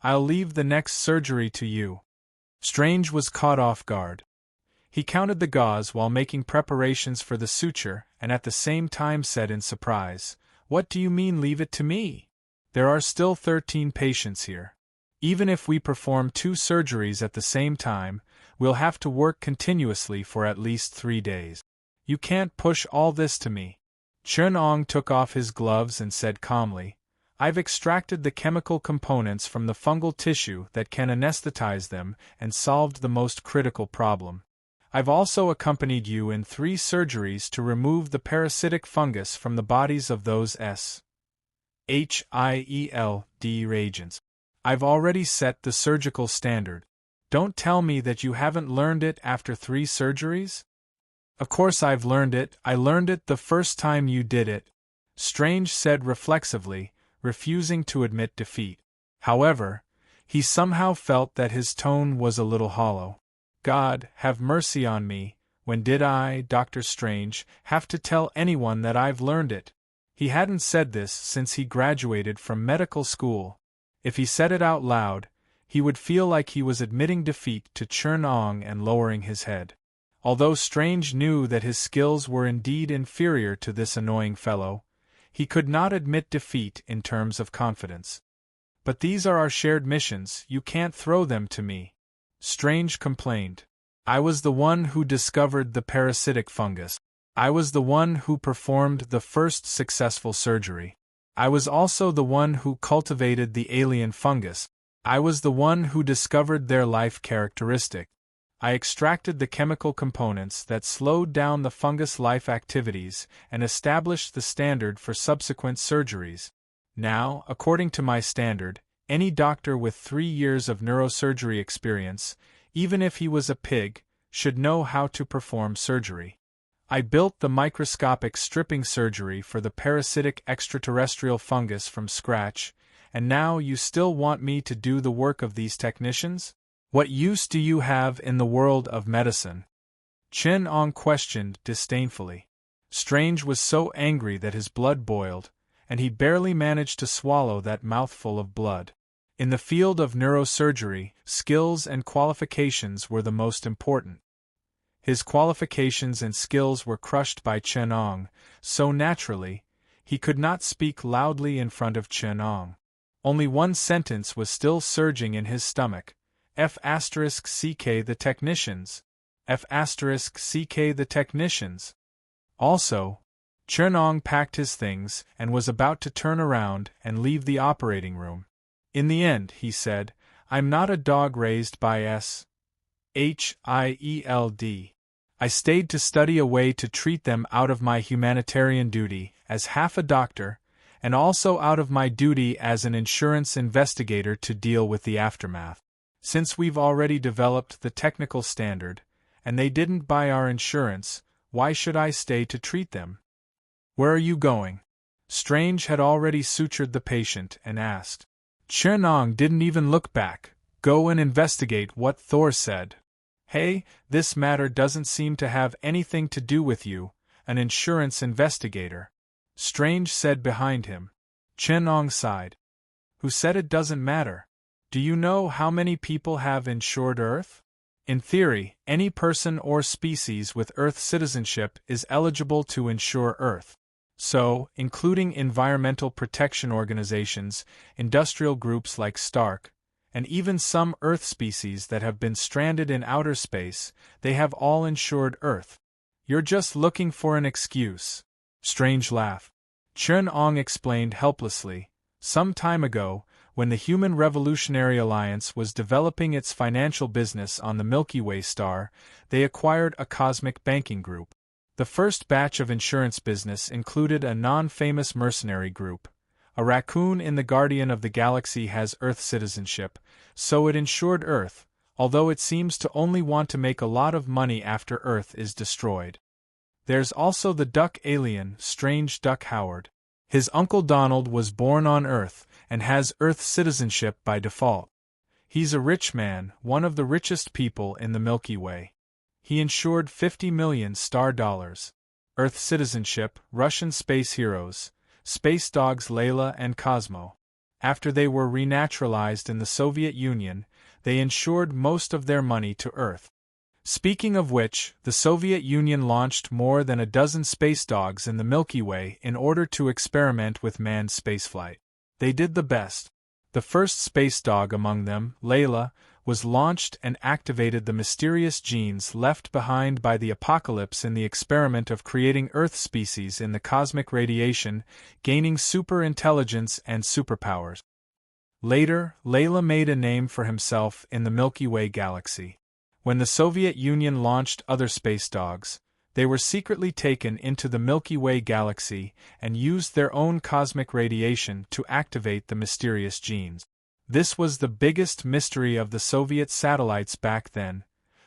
I'll leave the next surgery to you." Strange was caught off guard. He counted the gauze while making preparations for the suture and at the same time said in surprise, "What do you mean leave it to me? There are still 13 patients here. Even if we perform 2 surgeries at the same time, we'll have to work continuously for at least 3 days. You can't push all this to me." Chen Ong took off his gloves and said calmly, "I've extracted the chemical components from the fungal tissue that can anesthetize them and solved the most critical problem. I've also accompanied you in 3 surgeries to remove the parasitic fungus from the bodies of those SHIEL D agents. I've already set the surgical standard. Don't tell me that you haven't learned it after 3 surgeries? Of course I've learned it. I learned it the first time you did it, Strange said reflexively, refusing to admit defeat. However, he somehow felt that his tone was a little hollow. God, have mercy on me, when did I, Dr. Strange, have to tell anyone that I've learned it? He hadn't said this since he graduated from medical school. If he said it out loud, he would feel like he was admitting defeat to Chernong and lowering his head. Although Strange knew that his skills were indeed inferior to this annoying fellow, he could not admit defeat in terms of confidence. But these are our shared missions, you can't throw them to me, Strange complained. I was the one who discovered the parasitic fungus. I was the one who performed the first successful surgery. I was also the one who cultivated the alien fungus. I was the one who discovered their life characteristic. I extracted the chemical components that slowed down the fungus life activities and established the standard for subsequent surgeries. Now, according to my standard, any doctor with 3 years of neurosurgery experience, even if he was a pig, should know how to perform surgery. I built the microscopic stripping surgery for the parasitic extraterrestrial fungus from scratch, and now you still want me to do the work of these technicians? What use do you have in the world of medicine? Chen-Ong questioned disdainfully. Strange was so angry that his blood boiled, and he barely managed to swallow that mouthful of blood. In the field of neurosurgery, skills and qualifications were the most important. His qualifications and skills were crushed by Chen-Ong, so naturally, he could not speak loudly in front of Chen-Ong. Only one sentence was still surging in his stomach. F***ck the technicians. F***ck the technicians. Also, Chen-Ong packed his things and was about to turn around and leave the operating room. In the end, he said, I'm not a dog raised by S. Child. I stayed to study a way to treat them out of my humanitarian duty as half a doctor, and also out of my duty as an insurance investigator to deal with the aftermath. Since we've already developed the technical standard, and they didn't buy our insurance, why should I stay to treat them? Where are you going? Strange had already sutured the patient and asked. Chen-Ong didn't even look back. Go and investigate what Thor said. Hey, this matter doesn't seem to have anything to do with you, an insurance investigator. Strange said behind him. Chen-Ong sighed. Who said it doesn't matter? Do you know how many people have insured Earth? In theory, any person or species with Earth citizenship is eligible to insure Earth. So, including environmental protection organizations, industrial groups like Stark, and even some Earth species that have been stranded in outer space, they have all insured Earth. You're just looking for an excuse. Strange laughed. Chen-Ong explained helplessly. Some time ago, when the Human Revolutionary Alliance was developing its financial business on the Milky Way star, they acquired a cosmic banking group. The first batch of insurance business included a non-famous mercenary group. A raccoon in the Guardian of the Galaxy has Earth citizenship, so it insured Earth, although it seems to only want to make a lot of money after Earth is destroyed. There's also the duck alien, Strange Duck Howard. His Uncle Donald was born on Earth, and has Earth citizenship by default. He's a rich man, one of the richest people in the Milky Way. He insured 50 million star dollars. Earth citizenship, Russian space heroes, space dogs Layla and Cosmo. After they were renaturalized in the Soviet Union, they insured most of their money to Earth. Speaking of which, the Soviet Union launched more than a dozen space dogs in the Milky Way in order to experiment with manned spaceflight. They did the best. The first space dog among them, Layla, was launched and activated the mysterious genes left behind by the apocalypse in the experiment of creating Earth species in the cosmic radiation, gaining super intelligence and superpowers. Later, Layla made a name for himself in the Milky Way galaxy. When the Soviet Union launched other space dogs, they were secretly taken into the Milky Way galaxy and used their own cosmic radiation to activate the mysterious genes. This was the biggest mystery of the Soviet satellites back then,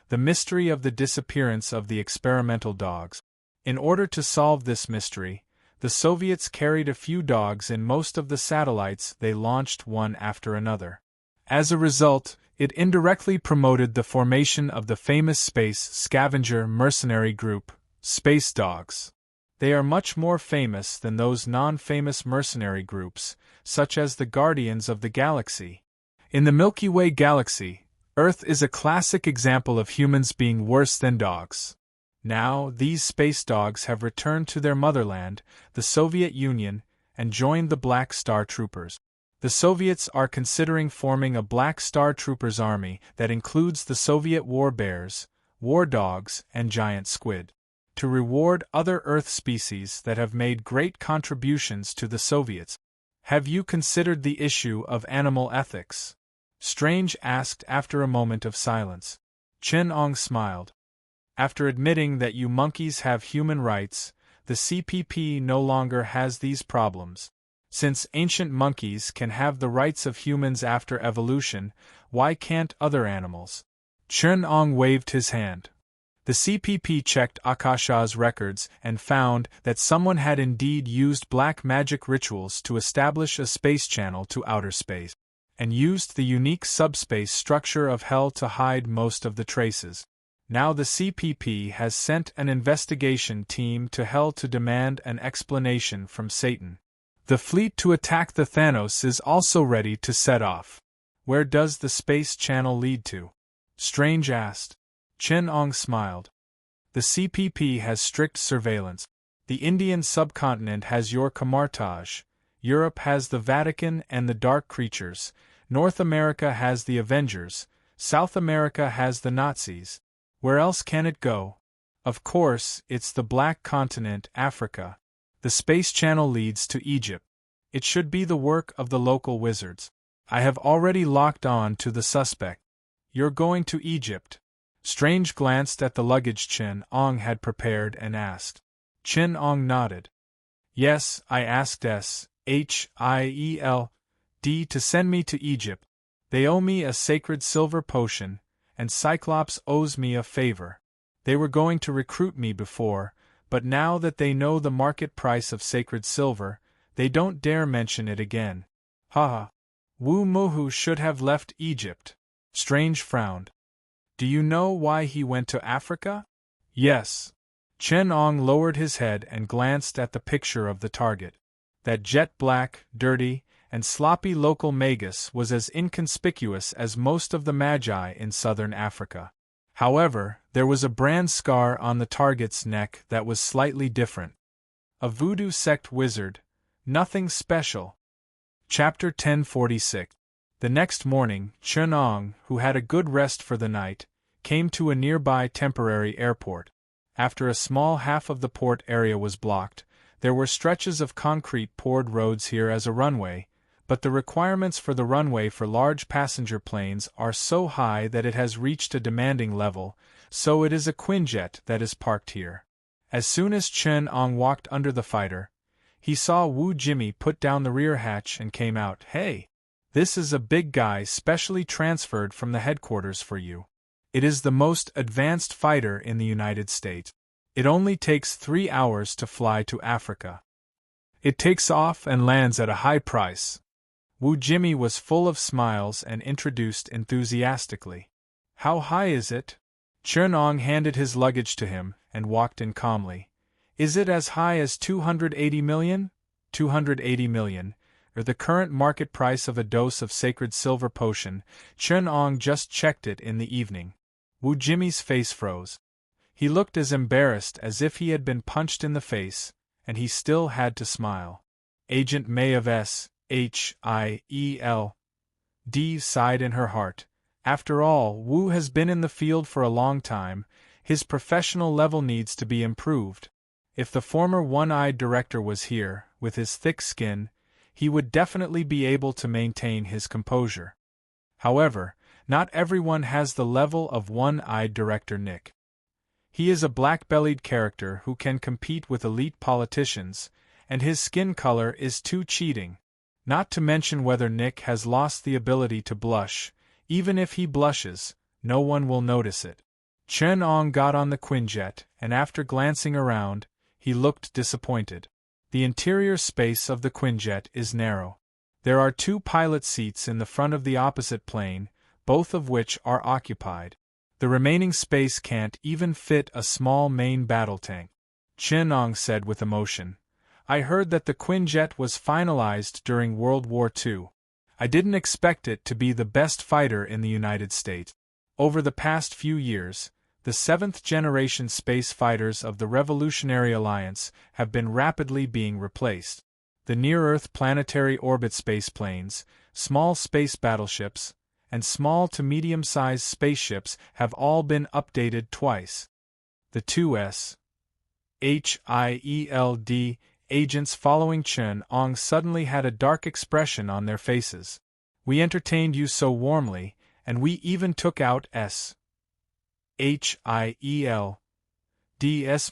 the mystery of the disappearance of the experimental dogs. In order to solve this mystery, the Soviets carried a few dogs in most of the satellites they launched one after another. As a result, it indirectly promoted the formation of the famous space scavenger mercenary group, Space Dogs. They are much more famous than those non-famous mercenary groups, such as the Guardians of the Galaxy. In the Milky Way galaxy, Earth is a classic example of humans being worse than dogs. Now, these space dogs have returned to their motherland, the Soviet Union, and joined the Black Star Troopers. The Soviets are considering forming a Black Star Troopers army that includes the Soviet war bears, war dogs, and giant squid, to reward other Earth species that have made great contributions to the Soviets. Have you considered the issue of animal ethics? Strange asked after a moment of silence. Chen-Ong smiled. After admitting that you monkeys have human rights, the CPP no longer has these problems. Since ancient monkeys can have the rights of humans after evolution, why can't other animals? Chen-Ong waved his hand. The CPP checked Akasha's records and found that someone had indeed used black magic rituals to establish a space channel to outer space, and used the unique subspace structure of Hell to hide most of the traces. Now the CPP has sent an investigation team to Hell to demand an explanation from Satan. The fleet to attack the Thanos is also ready to set off. Where does the space channel lead to? Strange asked. Chen-Ong smiled. The CPP has strict surveillance. The Indian subcontinent has your Camartage, Europe has the Vatican and the Dark Creatures, North America has the Avengers, South America has the Nazis. Where else can it go? Of course, it's the Black Continent, Africa. The space channel leads to Egypt. It should be the work of the local wizards. I have already locked on to the suspect. You're going to Egypt? Strange glanced at the luggage Chen-Ong had prepared and asked. Chen-Ong nodded. Yes, I asked SHIELD to send me to Egypt. They owe me a sacred silver potion, and Cyclops owes me a favor. They were going to recruit me before, but now that they know the market price of sacred silver, they don't dare mention it again. Haha. Wu Mohu should have left Egypt. Strange frowned. Do you know why he went to Africa? Yes. Chen-Ong lowered his head and glanced at the picture of the target. That jet-black, dirty, and sloppy local magus was as inconspicuous as most of the magi in southern Africa. However, there was a brand scar on the target's neck that was slightly different. A voodoo sect wizard, nothing special. Chapter 1046. The next morning, Chen-Ong, who had a good rest for the night, came to a nearby temporary airport. After a small half of the port area was blocked, there were stretches of concrete poured roads here as a runway, but the requirements for the runway for large passenger planes are so high that it has reached a demanding level, so it is a Quinjet that is parked here. As soon as Chen-Ong walked under the fighter, he saw Wu Jimmy put down the rear hatch and came out. Hey! This is a big guy specially transferred from the headquarters for you. It is the most advanced fighter in the United States. It only takes 3 hours to fly to Africa. It takes off and lands at a high price. Wu Jimmy was full of smiles and introduced enthusiastically. How high is it? Chen-Ong handed his luggage to him and walked in calmly. Is it as high as 280 million? 280 million, or the current market price of a dose of sacred silver potion. Chen-Ong just checked it in the evening. Wu Jimmy's face froze. He looked as embarrassed as if he had been punched in the face, and he still had to smile. Agent May of SHIELD sighed in her heart. After all, Wu has been in the field for a long time. His professional level needs to be improved. If the former one-eyed director was here, with his thick skin, he would definitely be able to maintain his composure. However, not everyone has the level of one-eyed director Nick. He is a black-bellied character who can compete with elite politicians, and his skin color is too cheating. Not to mention whether Nick has lost the ability to blush. Even if he blushes, no one will notice it. Chen Ong got on the Quinjet, and after glancing around, he looked disappointed. The interior space of the Quinjet is narrow. There are 2 pilot seats in the front of the opposite plane, both of which are occupied. The remaining space can't even fit a small main battle tank. Chen Ong said with emotion, "I heard that the Quinjet was finalized during World War II. I didn't expect it to be the best fighter in the United States. Over the past few years, the 7th-generation space fighters of the Revolutionary Alliance have been rapidly being replaced. The near-Earth planetary orbit spaceplanes, small space battleships, and small to medium-sized spaceships have all been updated twice. The 2S HIELD agents following Chen Ong suddenly had a dark expression on their faces. We entertained you so warmly, and we even took out HIELD's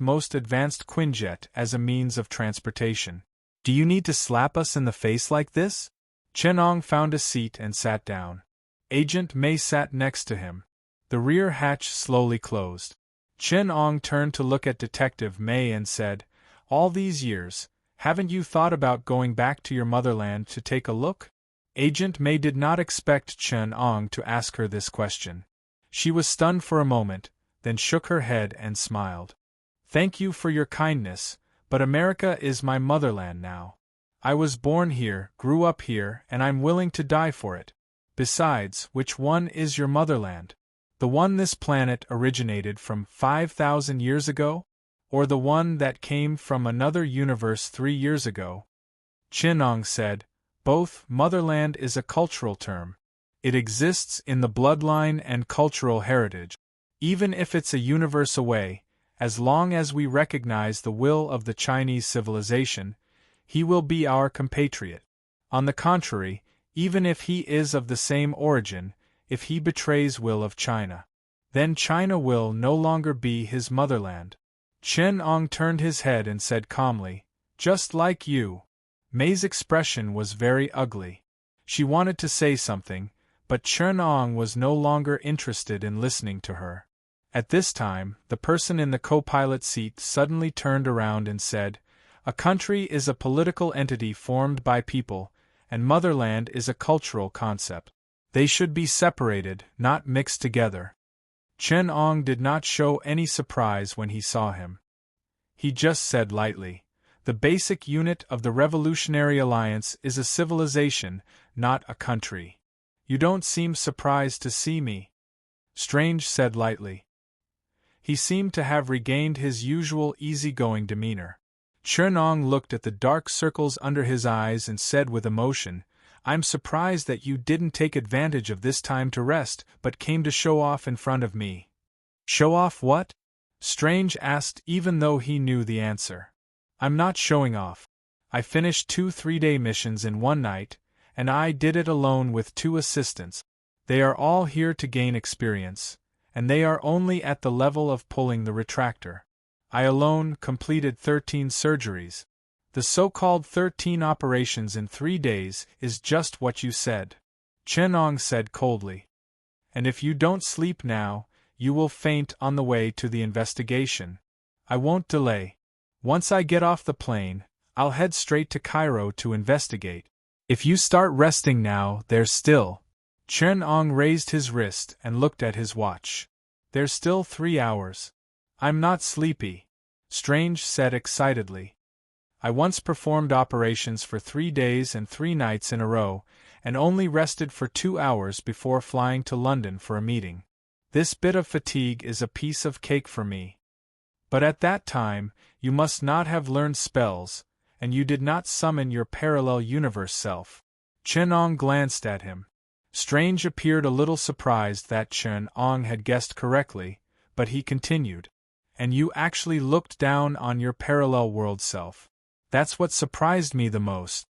most advanced Quinjet as a means of transportation. Do you need to slap us in the face like this?" Chen Ong found a seat and sat down. Agent May sat next to him. The rear hatch slowly closed. Chen Ong turned to look at Detective May and said, "All these years, haven't you thought about going back to your motherland to take a look?" Agent May did not expect Chen Ong to ask her this question. She was stunned for a moment, then shook her head and smiled. "Thank you for your kindness, but America is my motherland now. I was born here, grew up here, and I'm willing to die for it. Besides, which one is your motherland? The one this planet originated from 5,000 years ago? Or the one that came from another universe 3 years ago?" Chen Ong said, "Both. Motherland is a cultural term. It exists in the bloodline and cultural heritage. Even if it's a universe away, as long as we recognize the will of the Chinese civilization, he will be our compatriot. On the contrary, even if he is of the same origin, if he betrays will of China, then China will no longer be his motherland." Chen Ong turned his head and said calmly, "Just like you." May's expression was very ugly. She wanted to say something, but Chen Ong was no longer interested in listening to her. At this time, the person in the co-pilot seat suddenly turned around and said, "A country is a political entity formed by people, and motherland is a cultural concept. They should be separated, not mixed together." Chen Ong did not show any surprise when he saw him. He just said lightly, "The basic unit of the Revolutionary Alliance is a civilization, not a country." "You don't seem surprised to see me," Strange said lightly. He seemed to have regained his usual easygoing demeanor. Chen Ong looked at the dark circles under his eyes and said with emotion, "I'm surprised that you didn't take advantage of this time to rest, but came to show off in front of me." "Show off what?" Strange asked, even though he knew the answer. "I'm not showing off. I finished 2 3-day missions in one night, and I did it alone with 2 assistants. They are all here to gain experience, and they are only at the level of pulling the retractor. I alone completed 13 surgeries. The so-called 13 operations in 3 days is just what you said," Chen Ong said coldly. "And if you don't sleep now, you will faint on the way to the investigation. I won't delay. Once I get off the plane, I'll head straight to Cairo to investigate. If you start resting now, there's still—" Chen Ong raised his wrist and looked at his watch. "There's still 3 hours. I'm not sleepy," Strange said excitedly. "I once performed operations for 3 days and 3 nights in a row, and only rested for 2 hours before flying to London for a meeting. This bit of fatigue is a piece of cake for me. But at that time, you must not have learned spells, and you did not summon your parallel universe self." Chen Ong glanced at him. Strange appeared a little surprised that Chen Ong had guessed correctly, but he continued, "And you actually looked down on your parallel world self. That's what surprised me the most.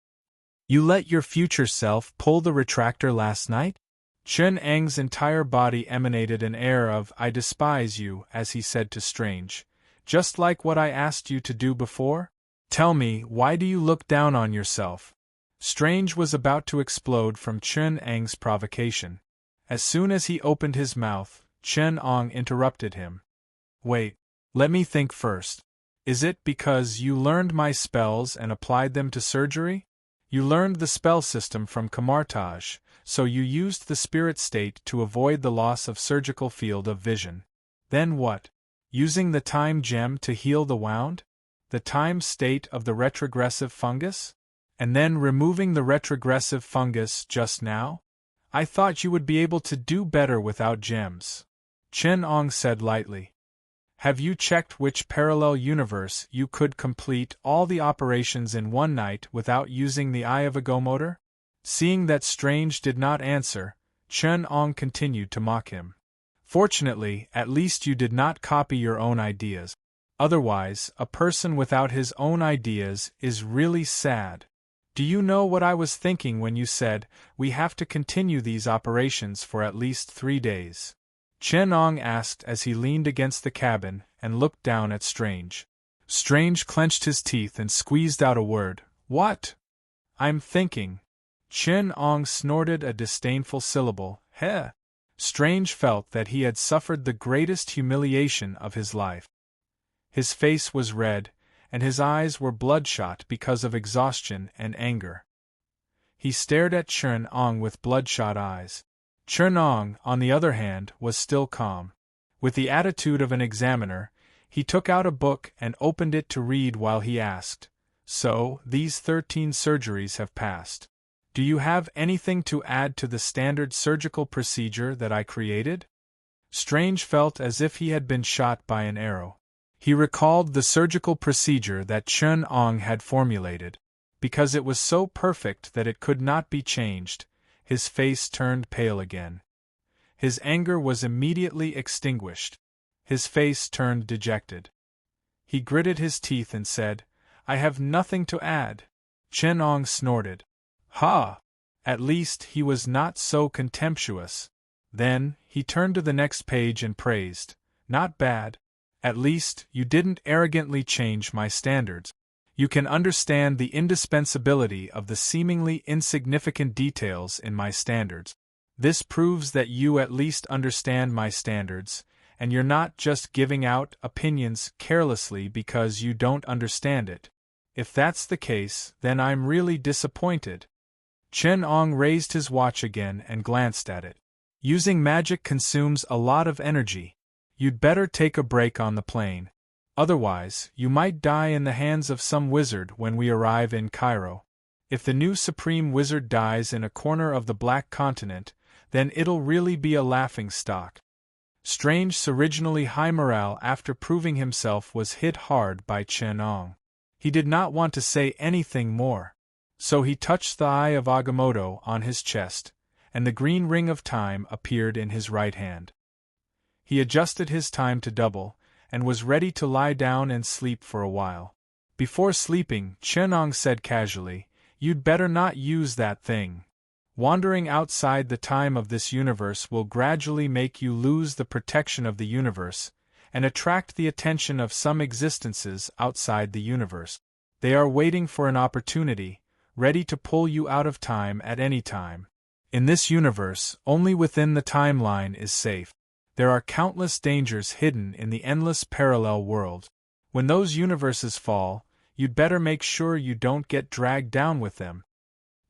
You let your future self pull the retractor last night?" Chen Eng's entire body emanated an air of "I despise you," as he said to Strange, "just like what I asked you to do before? Tell me, why do you look down on yourself?" Strange was about to explode from Chen Ang's provocation. As soon as he opened his mouth, Chen Ong interrupted him. Wait, let me think first. Is it because you learned my spells and applied them to surgery? You learned the spell system from Kamartaj, so you used the spirit state to avoid the loss of surgical field of vision. Then what? Using the time gem to heal the wound? The time state of the retrogressive fungus? And then removing the retrogressive fungus just now? I thought you would be able to do better without gems. Chen Ong said lightly. Have you checked which parallel universe you could complete all the operations in one night without using the Eye of a Go-motor? Seeing that Strange did not answer, Chen Ong continued to mock him. Fortunately, at least you did not copy your own ideas. Otherwise, a person without his own ideas is really sad. Do you know what I was thinking when you said, we have to continue these operations for at least 3 days? Chen Ong asked as he leaned against the cabin and looked down at Strange. Strange clenched his teeth and squeezed out a word. What? I'm thinking. Chen Ong snorted a disdainful syllable. Heh. Strange felt that he had suffered the greatest humiliation of his life. His face was red, and his eyes were bloodshot because of exhaustion and anger. He stared at Chen Ong with bloodshot eyes. Chen Ong, on the other hand, was still calm. With the attitude of an examiner, he took out a book and opened it to read while he asked, So, these 13 surgeries have passed. Do you have anything to add to the standard surgical procedure that I created? Strange felt as if he had been shot by an arrow. He recalled the surgical procedure that Chen Ong had formulated. Because it was so perfect that it could not be changed, his face turned pale again. His anger was immediately extinguished. His face turned dejected. He gritted his teeth and said, I have nothing to add. Chen Ong snorted. Ha! At least he was not so contemptuous. Then, he turned to the next page and praised. Not bad. At least, you didn't arrogantly change my standards. You can understand the indispensability of the seemingly insignificant details in my standards. This proves that you at least understand my standards, and you're not just giving out opinions carelessly because you don't understand it. If that's the case, then I'm really disappointed. Chen Ong raised his watch again and glanced at it. Using magic consumes a lot of energy. You'd better take a break on the plane. Otherwise, you might die in the hands of some wizard when we arrive in Cairo. If the new supreme wizard dies in a corner of the Black Continent, then it'll really be a laughingstock. Strange's originally high morale after proving himself was hit hard by Chen Ong. He did not want to say anything more. So he touched the Eye of Agamotto on his chest, and the green ring of time appeared in his right hand. He adjusted his time to double, and was ready to lie down and sleep for a while. Before sleeping, Chen Ong said casually, You'd better not use that thing. Wandering outside the time of this universe will gradually make you lose the protection of the universe, and attract the attention of some existences outside the universe. They are waiting for an opportunity, ready to pull you out of time at any time. In this universe, only within the timeline is safe. There are countless dangers hidden in the endless parallel world. When those universes fall, you'd better make sure you don't get dragged down with them.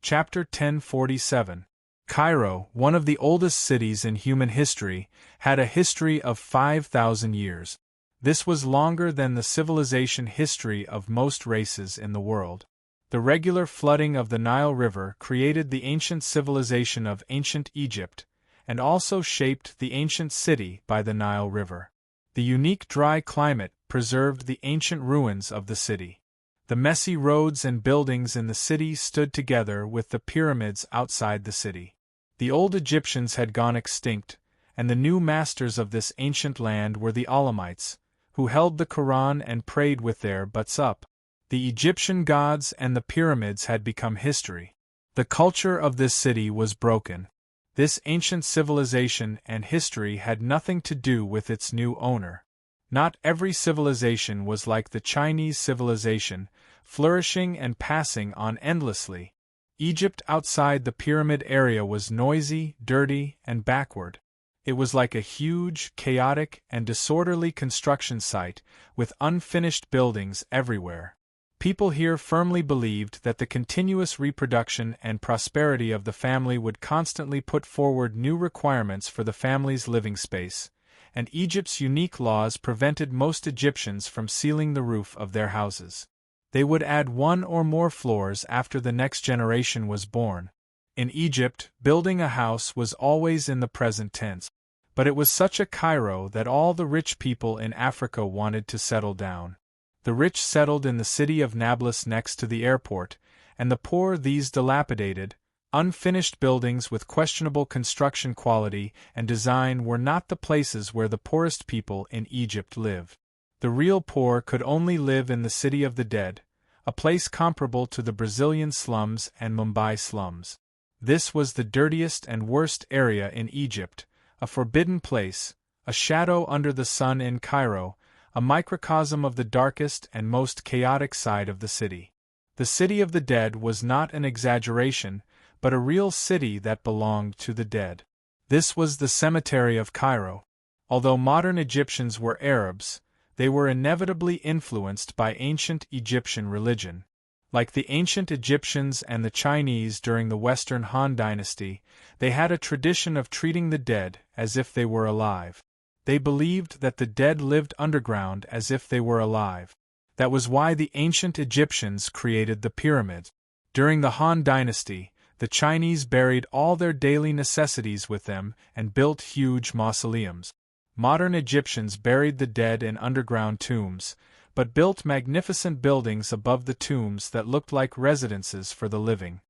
Chapter 1047. Cairo, one of the oldest cities in human history, had a history of 5,000 years. This was longer than the civilization history of most races in the world. The regular flooding of the Nile River created the ancient civilization of ancient Egypt, and also shaped the ancient city by the Nile River. The unique dry climate preserved the ancient ruins of the city. The messy roads and buildings in the city stood together with the pyramids outside the city. The old Egyptians had gone extinct, and the new masters of this ancient land were the Elamites, who held the Quran and prayed with their butts up. The Egyptian gods and the pyramids had become history. The culture of this city was broken. This ancient civilization and history had nothing to do with its new owner. Not every civilization was like the Chinese civilization, flourishing and passing on endlessly. Egypt outside the pyramid area was noisy, dirty, and backward. It was like a huge, chaotic, and disorderly construction site, with unfinished buildings everywhere. People here firmly believed that the continuous reproduction and prosperity of the family would constantly put forward new requirements for the family's living space, and Egypt's unique laws prevented most Egyptians from sealing the roof of their houses. They would add one or more floors after the next generation was born. In Egypt, building a house was always in the present tense. But it was such a Cairo that all the rich people in Africa wanted to settle down. The rich settled in the city of Nablus next to the airport, and the poor these dilapidated, unfinished buildings with questionable construction quality and design were not the places where the poorest people in Egypt lived. The real poor could only live in the City of the Dead, a place comparable to the Brazilian slums and Mumbai slums. This was the dirtiest and worst area in Egypt, a forbidden place, a shadow under the sun in Cairo, a microcosm of the darkest and most chaotic side of the city. The City of the Dead was not an exaggeration, but a real city that belonged to the dead. This was the cemetery of Cairo. Although modern Egyptians were Arabs, they were inevitably influenced by ancient Egyptian religion. Like the ancient Egyptians and the Chinese during the Western Han Dynasty, they had a tradition of treating the dead as if they were alive. They believed that the dead lived underground as if they were alive. That was why the ancient Egyptians created the pyramids. During the Han Dynasty, the Chinese buried all their daily necessities with them and built huge mausoleums. Modern Egyptians buried the dead in underground tombs, but built magnificent buildings above the tombs that looked like residences for the living.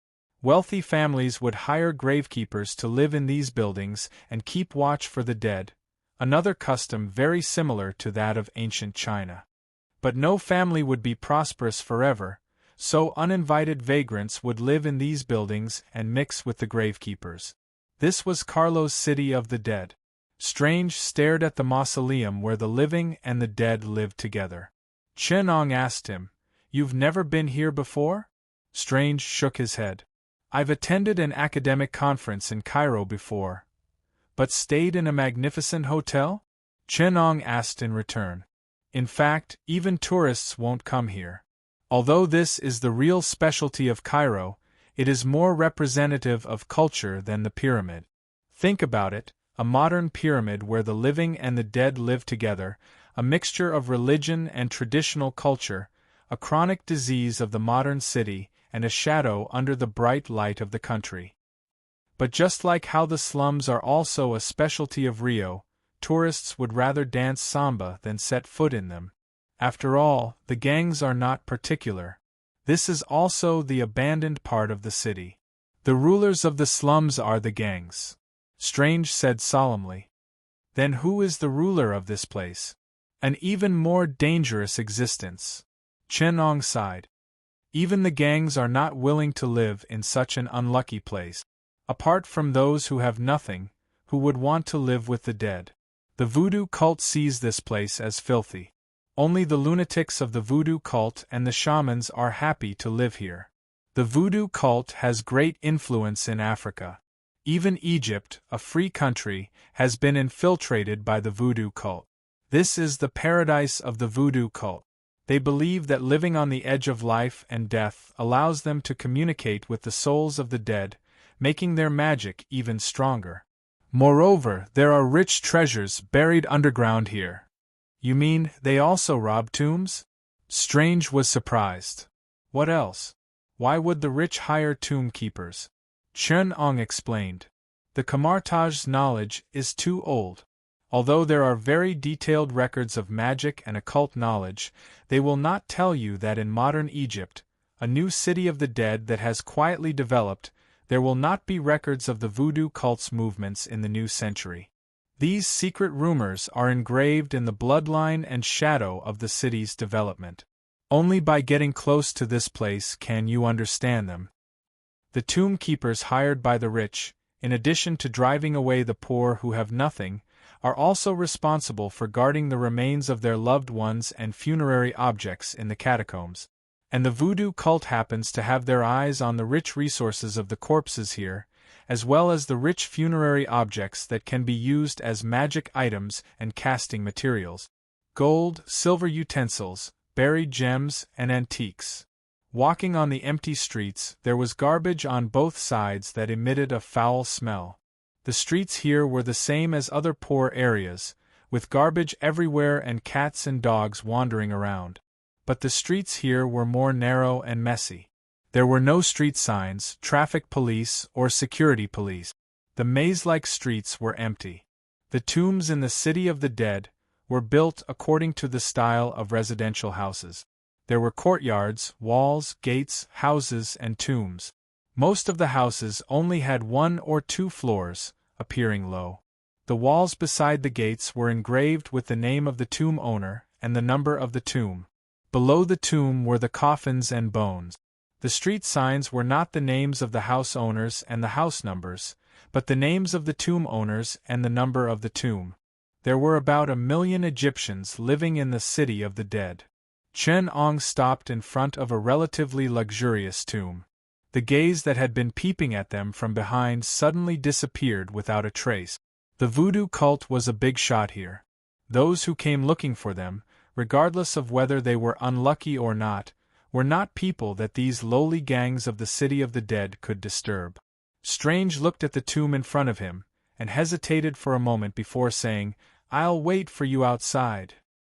Wealthy families would hire gravekeepers to live in these buildings and keep watch for the dead, another custom very similar to that of ancient China. But no family would be prosperous forever, so uninvited vagrants would live in these buildings and mix with the gravekeepers. This was Carlo's City of the Dead. Strange stared at the mausoleum where the living and the dead lived together. Chenong asked him, "You've never been here before?" Strange shook his head. "I've attended an academic conference in Cairo before." "But stayed in a magnificent hotel?" Chenong asked in return. "In fact, even tourists won't come here. Although this is the real specialty of Cairo, it is more representative of culture than the pyramid. Think about it, a modern pyramid where the living and the dead live together, a mixture of religion and traditional culture, a chronic disease of the modern city, and a shadow under the bright light of the country. But just like how the slums are also a specialty of Rio, tourists would rather dance samba than set foot in them. After all, the gangs are not particular. This is also the abandoned part of the city. The rulers of the slums are the gangs," Strange said solemnly. "Then who is the ruler of this place?" "An even more dangerous existence," Chenong sighed. "Even the gangs are not willing to live in such an unlucky place. Apart from those who have nothing, who would want to live with the dead. The voodoo cult sees this place as filthy. Only the lunatics of the voodoo cult and the shamans are happy to live here. The voodoo cult has great influence in Africa. Even Egypt, a free country, has been infiltrated by the voodoo cult. This is the paradise of the voodoo cult. They believe that living on the edge of life and death allows them to communicate with the souls of the dead, making their magic even stronger. Moreover, there are rich treasures buried underground here." "You mean they also rob tombs?" Strange was surprised. "What else? Why would the rich hire tomb keepers?" Chenong explained. "The Kamartaj's knowledge is too old. Although there are very detailed records of magic and occult knowledge, they will not tell you that in modern Egypt, a new city of the dead that has quietly developed, there will not be records of the voodoo cult's movements in the new century. These secret rumors are engraved in the bloodline and shadow of the city's development. Only by getting close to this place can you understand them. The tomb keepers hired by the rich, in addition to driving away the poor who have nothing, are also responsible for guarding the remains of their loved ones and funerary objects in the catacombs. And the voodoo cult happens to have their eyes on the rich resources of the corpses here, as well as the rich funerary objects that can be used as magic items and casting materials. Gold, silver utensils, buried gems, and antiques. Walking on the empty streets, there was garbage on both sides that emitted a foul smell. The streets here were the same as other poor areas, with garbage everywhere and cats and dogs wandering around. But the streets here were more narrow and messy. There were no street signs, traffic police, or security police. The maze-like streets were empty. The tombs in the City of the Dead were built according to the style of residential houses. There were courtyards, walls, gates, houses, and tombs. Most of the houses only had 1 or 2 floors, appearing low. The walls beside the gates were engraved with the name of the tomb owner and the number of the tomb. Below the tomb were the coffins and bones. The street signs were not the names of the house owners and the house numbers, but the names of the tomb owners and the number of the tomb. There were about 1 million Egyptians living in the City of the Dead. Chen Ong stopped in front of a relatively luxurious tomb. The gaze that had been peeping at them from behind suddenly disappeared without a trace. The voodoo cult was a big shot here. Those who came looking for them, regardless of whether they were unlucky or not, were not people that these lowly gangs of the City of the Dead could disturb. Strange looked at the tomb in front of him, and hesitated for a moment before saying, "I'll wait for you outside."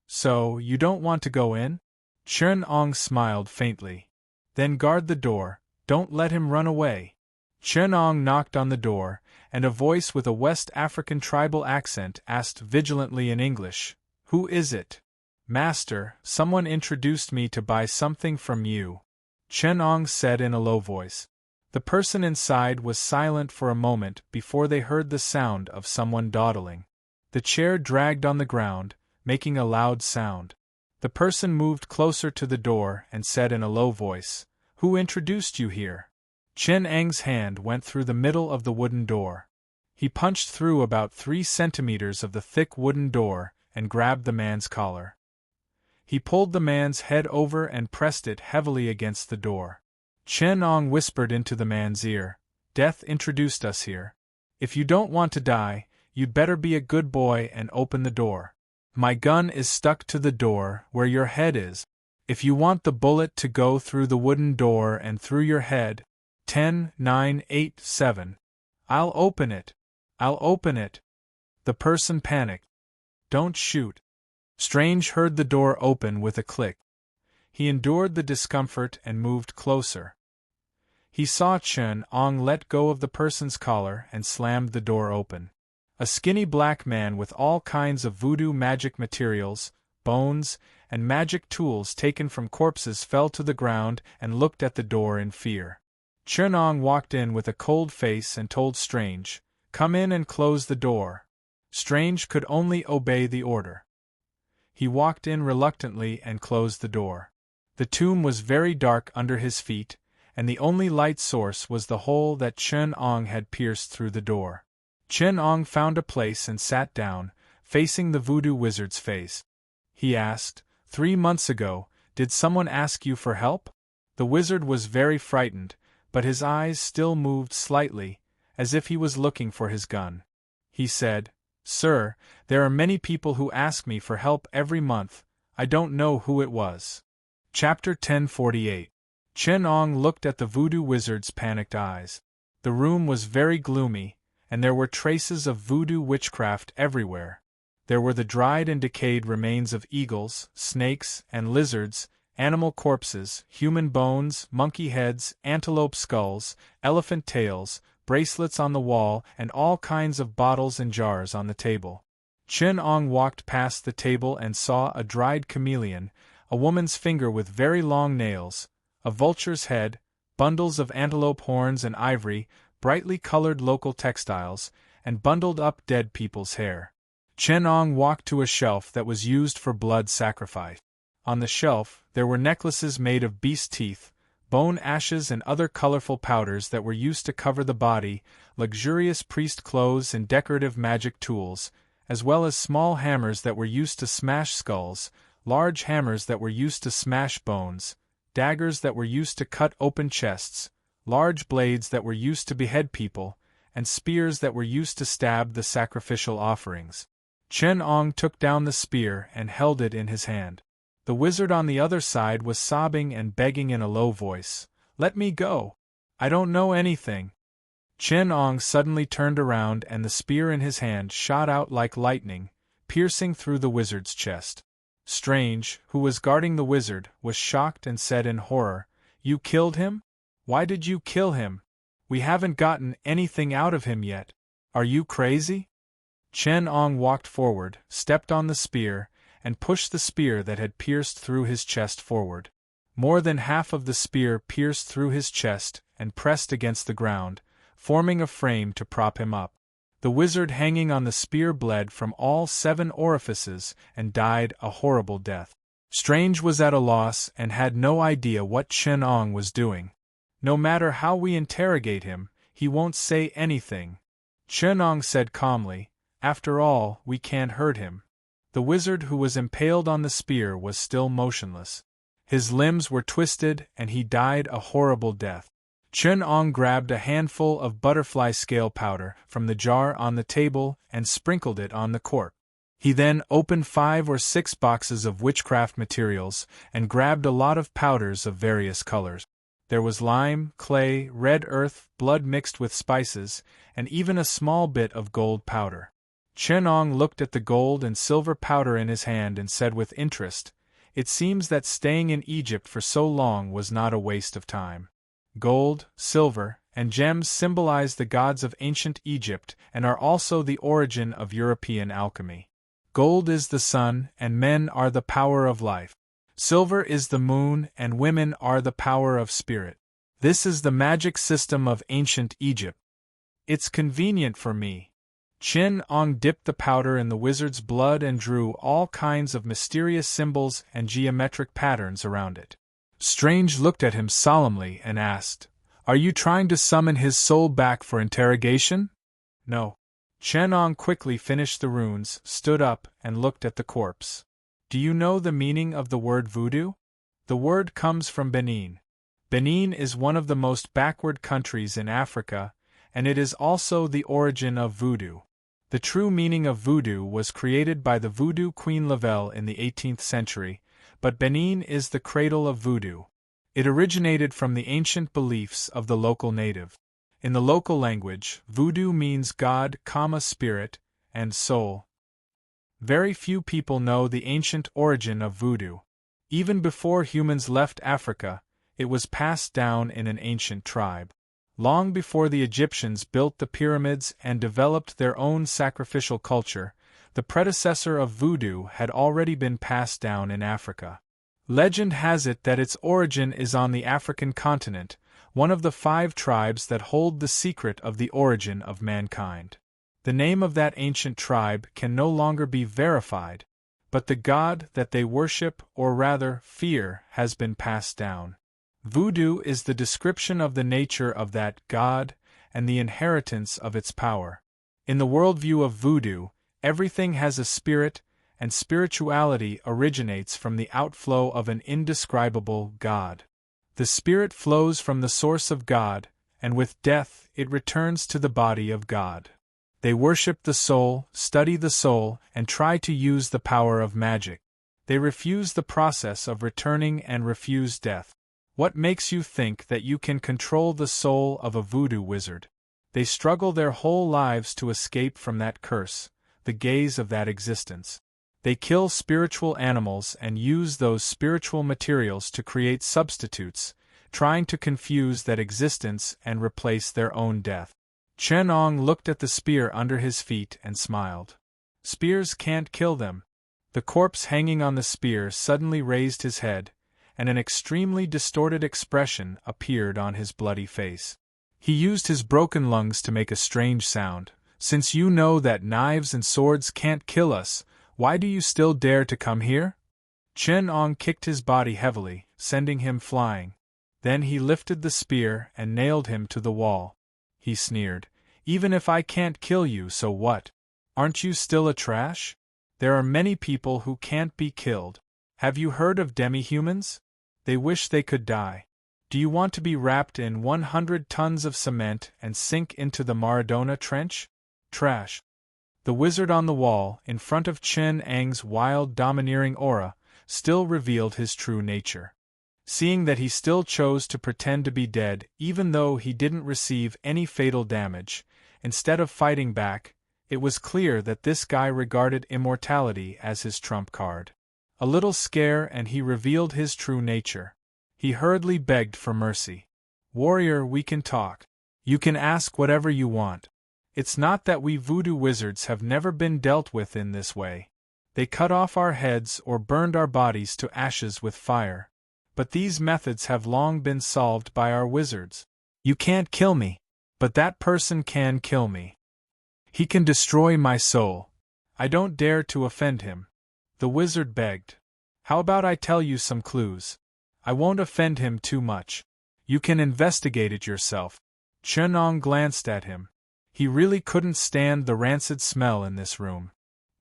"So, you don't want to go in?" Chen Ong smiled faintly. "Then guard the door, don't let him run away." Chen Ong knocked on the door, and a voice with a West African tribal accent asked vigilantly in English, "Who is it?" "Master, someone introduced me to buy something from you," Chen Ong said in a low voice. The person inside was silent for a moment before they heard the sound of someone dawdling. The chair dragged on the ground, making a loud sound. The person moved closer to the door and said in a low voice, "Who introduced you here?" Chen Eng's hand went through the middle of the wooden door. He punched through about 3 centimeters of the thick wooden door and grabbed the man's collar. He pulled the man's head over and pressed it heavily against the door. Chen Ong whispered into the man's ear, "Death introduced us here. If you don't want to die, you'd better be a good boy and open the door. My gun is stuck to the door where your head is. If you want the bullet to go through the wooden door and through your head, 10, 9, 8, 7. I'll open it. I'll open it." The person panicked. "Don't shoot." Strange heard the door open with a click. He endured the discomfort and moved closer. He saw Chen Ong let go of the person's collar and slammed the door open. A skinny black man with all kinds of voodoo magic materials, bones, and magic tools taken from corpses fell to the ground and looked at the door in fear. Chen Ong walked in with a cold face and told Strange, "Come in and close the door." Strange could only obey the order. He walked in reluctantly and closed the door. The tomb was very dark under his feet, and the only light source was the hole that Chen Ong had pierced through the door. Chen Ong found a place and sat down, facing the voodoo wizard's face. He asked, 3 months ago, did someone ask you for help?" The wizard was very frightened, but his eyes still moved slightly, as if he was looking for his gun. He said, "Sir, there are many people who ask me for help every month. I don't know who it was." Chapter 1048. Chen Ong looked at the voodoo wizard's panicked eyes. The room was very gloomy, and there were traces of voodoo witchcraft everywhere. There were the dried and decayed remains of eagles, snakes, and lizards, animal corpses, human bones, monkey heads, antelope skulls, elephant tails, bracelets on the wall, and all kinds of bottles and jars on the table. Chen Ong walked past the table and saw a dried chameleon, a woman's finger with very long nails, a vulture's head, bundles of antelope horns and ivory, brightly colored local textiles, and bundled up dead people's hair. Chen Ong walked to a shelf that was used for blood sacrifice. On the shelf, there were necklaces made of beast teeth, bone ashes and other colorful powders that were used to cover the body, luxurious priest clothes and decorative magic tools, as well as small hammers that were used to smash skulls, large hammers that were used to smash bones, daggers that were used to cut open chests, large blades that were used to behead people, and spears that were used to stab the sacrificial offerings. Chen Ong took down the spear and held it in his hand. The wizard on the other side was sobbing and begging in a low voice, "Let me go! I don't know anything." Chen Ong suddenly turned around and the spear in his hand shot out like lightning, piercing through the wizard's chest. Strange, who was guarding the wizard, was shocked and said in horror, "You killed him? Why did you kill him? We haven't gotten anything out of him yet. Are you crazy?" Chen Ong walked forward, stepped on the spear, and pushed the spear that had pierced through his chest forward. More than half of the spear pierced through his chest and pressed against the ground, forming a frame to prop him up. The wizard hanging on the spear bled from all 7 orifices and died a horrible death. Strange was at a loss and had no idea what Chen Ong was doing. "No matter how we interrogate him, he won't say anything," Chen Ong said calmly. "After all, we can't hurt him." The wizard who was impaled on the spear was still motionless. His limbs were twisted and he died a horrible death. Chen Ong grabbed a handful of butterfly scale powder from the jar on the table and sprinkled it on the corpse. He then opened 5 or 6 boxes of witchcraft materials and grabbed a lot of powders of various colors. There was lime, clay, red earth, blood mixed with spices, and even a small bit of gold powder. Chen Ong looked at the gold and silver powder in his hand and said with interest, "It seems that staying in Egypt for so long was not a waste of time." Gold, silver, and gems symbolize the gods of ancient Egypt and are also the origin of European alchemy. Gold is the sun, and men are the power of life. Silver is the moon, and women are the power of spirit. This is the magic system of ancient Egypt. It's convenient for me. Chen Ong dipped the powder in the wizard's blood and drew all kinds of mysterious symbols and geometric patterns around it. Strange looked at him solemnly and asked, "Are you trying to summon his soul back for interrogation?" "No." Chen Ong quickly finished the runes, stood up, and looked at the corpse. "Do you know the meaning of the word voodoo?" The word comes from Benin. Benin is one of the most backward countries in Africa, and it is also the origin of voodoo. The true meaning of voodoo was created by the voodoo queen Lavelle in the 18th century, but Benin is the cradle of voodoo. It originated from the ancient beliefs of the local native. In the local language, voodoo means God, spirit, and soul. Very few people know the ancient origin of voodoo. Even before humans left Africa, it was passed down in an ancient tribe. Long before the Egyptians built the pyramids and developed their own sacrificial culture, the predecessor of voodoo had already been passed down in Africa. Legend has it that its origin is on the African continent, one of the 5 tribes that hold the secret of the origin of mankind. The name of that ancient tribe can no longer be verified, but the god that they worship, or rather fear, has been passed down. Voodoo is the description of the nature of that god and the inheritance of its power. In the worldview of voodoo, everything has a spirit, and spirituality originates from the outflow of an indescribable God. The spirit flows from the source of God, and with death it returns to the body of God. They worship the soul, study the soul, and try to use the power of magic. They refuse the process of returning and refuse death. What makes you think that you can control the soul of a voodoo wizard? They struggle their whole lives to escape from that curse, the gaze of that existence. They kill spiritual animals and use those spiritual materials to create substitutes, trying to confuse that existence and replace their own death. Chen Ong looked at the spear under his feet and smiled. Spears can't kill them. The corpse hanging on the spear suddenly raised his head, and an extremely distorted expression appeared on his bloody face. He used his broken lungs to make a strange sound. "Since you know that knives and swords can't kill us, why do you still dare to come here?" Chen Ong kicked his body heavily, sending him flying. Then he lifted the spear and nailed him to the wall. He sneered, "Even if I can't kill you, so what? Aren't you still a trash? There are many people who can't be killed. Have you heard of demi-humans? They wish they could die. Do you want to be wrapped in 100 tons of cement and sink into the Maradona Trench? Trash. The wizard on the wall, in front of Chen Ang's wild domineering aura, still revealed his true nature. Seeing that he still chose to pretend to be dead even though he didn't receive any fatal damage, instead of fighting back, it was clear that this guy regarded immortality as his trump card. A little scare and he revealed his true nature. He hurriedly begged for mercy. Warrior, we can talk. You can ask whatever you want. It's not that we voodoo wizards have never been dealt with in this way. They cut off our heads or burned our bodies to ashes with fire. But these methods have long been solved by our wizards. You can't kill me, but that person can kill me. He can destroy my soul. I don't dare to offend him. The wizard begged. How about I tell you some clues? I won't offend him too much. You can investigate it yourself. Chen Ong glanced at him. He really couldn't stand the rancid smell in this room.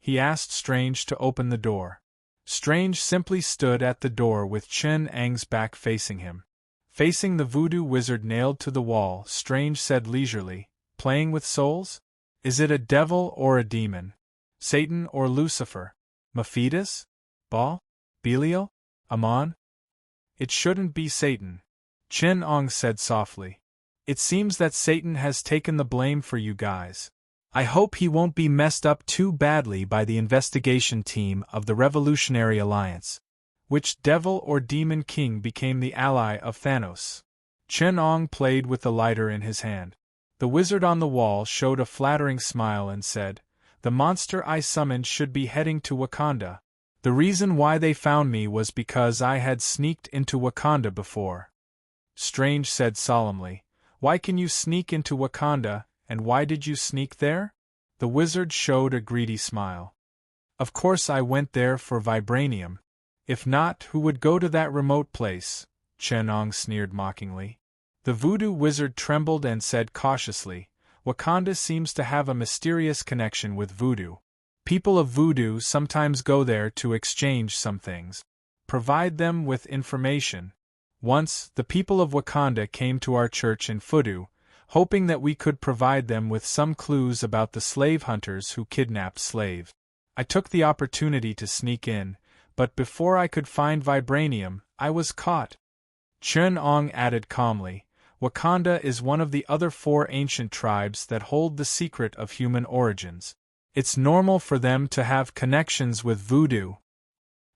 He asked Strange to open the door. Strange simply stood at the door with Chen Ang's back facing him. Facing the voodoo wizard nailed to the wall, Strange said leisurely, "Playing with souls? Is it a devil or a demon? Satan or Lucifer? Mephitis? Baal? Belial? Ammon?" "It shouldn't be Satan," Chen Ong said softly. "It seems that Satan has taken the blame for you guys. I hope he won't be messed up too badly by the investigation team of the Revolutionary Alliance. Which devil or demon king became the ally of Thanos?" Chen Ong played with the lighter in his hand. The wizard on the wall showed a flattering smile and said, "The monster I summoned should be heading to Wakanda. The reason why they found me was because I had sneaked into Wakanda before." Strange said solemnly, "Why can you sneak into Wakanda, and why did you sneak there?" The wizard showed a greedy smile. "Of course I went there for vibranium. If not, who would go to that remote place?" Chen Ong sneered mockingly. The voodoo wizard trembled and said cautiously, "Wakanda seems to have a mysterious connection with voodoo. People of voodoo sometimes go there to exchange some things. Provide them with information. Once, the people of Wakanda came to our church in Fudu, hoping that we could provide them with some clues about the slave hunters who kidnapped slaves. I took the opportunity to sneak in, but before I could find vibranium, I was caught." Chen Ong added calmly, "Wakanda is one of the other 4 ancient tribes that hold the secret of human origins. It's normal for them to have connections with voodoo.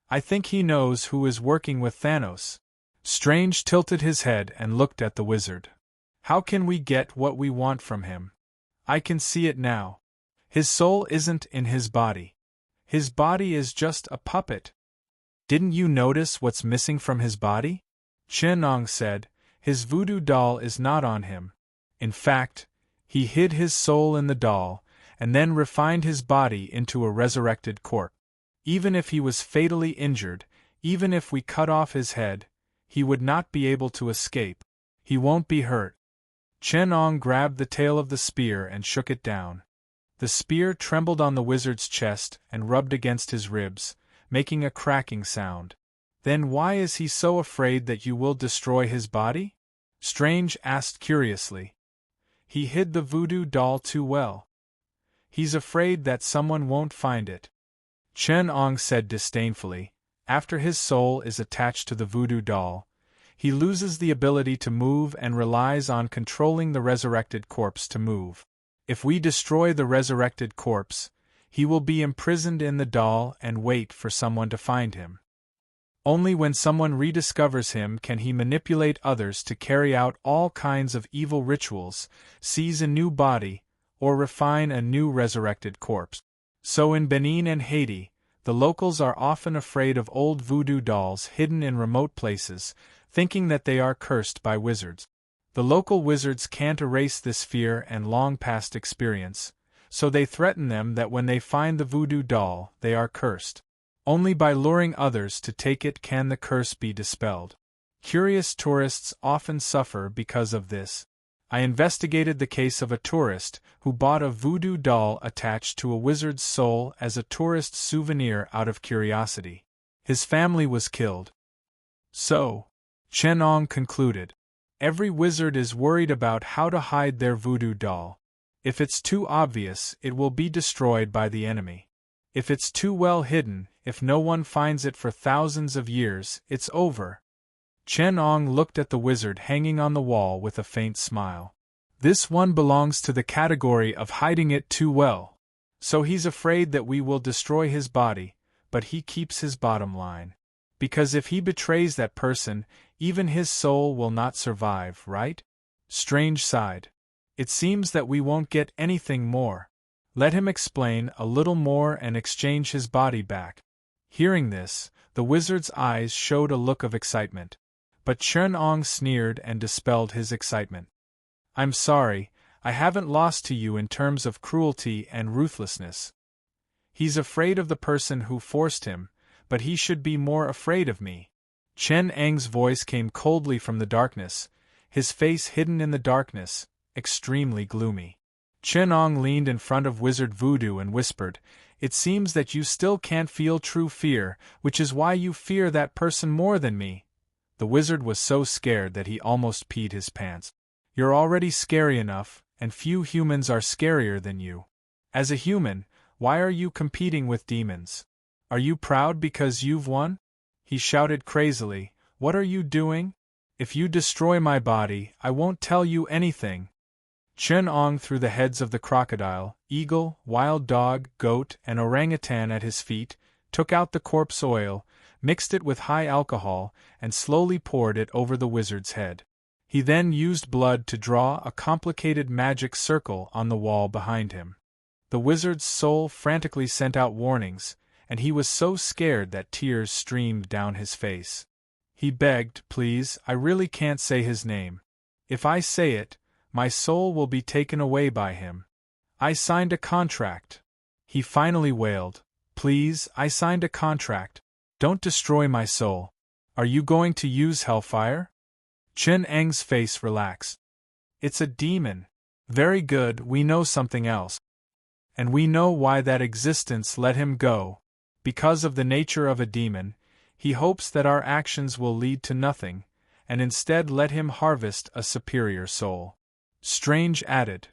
I think he knows who is working with Thanos." Strange tilted his head and looked at the wizard. "How can we get what we want from him? I can see it now. His soul isn't in his body. His body is just a puppet." "Didn't you notice what's missing from his body?" Chen Ong said. "His voodoo doll is not on him. In fact, he hid his soul in the doll, and then refined his body into a resurrected corpse. Even if he was fatally injured, even if we cut off his head, he would not be able to escape. He won't be hurt." Chen Ong grabbed the tail of the spear and shook it down. The spear trembled on the wizard's chest and rubbed against his ribs, making a cracking sound. "Then why is he so afraid that you will destroy his body?" Strange asked curiously. "He hid the voodoo doll too well. He's afraid that someone won't find it." Chen Ong said disdainfully, "After his soul is attached to the voodoo doll, he loses the ability to move and relies on controlling the resurrected corpse to move. If we destroy the resurrected corpse, he will be imprisoned in the doll and wait for someone to find him. Only when someone rediscovers him can he manipulate others to carry out all kinds of evil rituals, seize a new body, or refine a new resurrected corpse. So in Benin and Haiti, the locals are often afraid of old voodoo dolls hidden in remote places, thinking that they are cursed by wizards. The local wizards can't erase this fear and long-past experience, so they threaten them that when they find the voodoo doll, they are cursed. Only by luring others to take it can the curse be dispelled. Curious tourists often suffer because of this. I investigated the case of a tourist who bought a voodoo doll attached to a wizard's soul as a tourist souvenir out of curiosity. His family was killed. So, Chen Ong concluded. Every wizard is worried about how to hide their voodoo doll. If it's too obvious, it will be destroyed by the enemy. If it's too well hidden, if no one finds it for thousands of years, it's over. Chen Ong looked at the wizard hanging on the wall with a faint smile. This one belongs to the category of hiding it too well. So he's afraid that we will destroy his body, but he keeps his bottom line. Because if he betrays that person, even his soul will not survive, right? Strange sighed. It seems that we won't get anything more. Let him explain a little more and exchange his body back. Hearing this, the wizard's eyes showed a look of excitement. But Chen Ong sneered and dispelled his excitement. I'm sorry, I haven't lost to you in terms of cruelty and ruthlessness. He's afraid of the person who forced him, but he should be more afraid of me. Chen Eng's voice came coldly from the darkness, his face hidden in the darkness, extremely gloomy. Chen Ong leaned in front of Wizard Voodoo and whispered, "It seems that you still can't feel true fear, which is why you fear that person more than me." The wizard was so scared that he almost peed his pants. "You're already scary enough, and few humans are scarier than you. As a human, why are you competing with demons? Are you proud because you've won?" He shouted crazily, "What are you doing? If you destroy my body, I won't tell you anything." Chen Ong threw the heads of the crocodile, eagle, wild dog, goat, and orangutan at his feet, took out the corpse oil, mixed it with high alcohol, and slowly poured it over the wizard's head. He then used blood to draw a complicated magic circle on the wall behind him. The wizard's soul frantically sent out warnings, and he was so scared that tears streamed down his face. He begged, "Please, I really can't say his name. If I say it, my soul will be taken away by him. I signed a contract." He finally wailed, "Please, I signed a contract. Don't destroy my soul. Are you going to use hellfire?" Chen Eng's face relaxed. "It's a demon. Very good, we know something else. And we know why that existence let him go. Because of the nature of a demon, he hopes that our actions will lead to nothing, and instead let him harvest a superior soul." Strange added,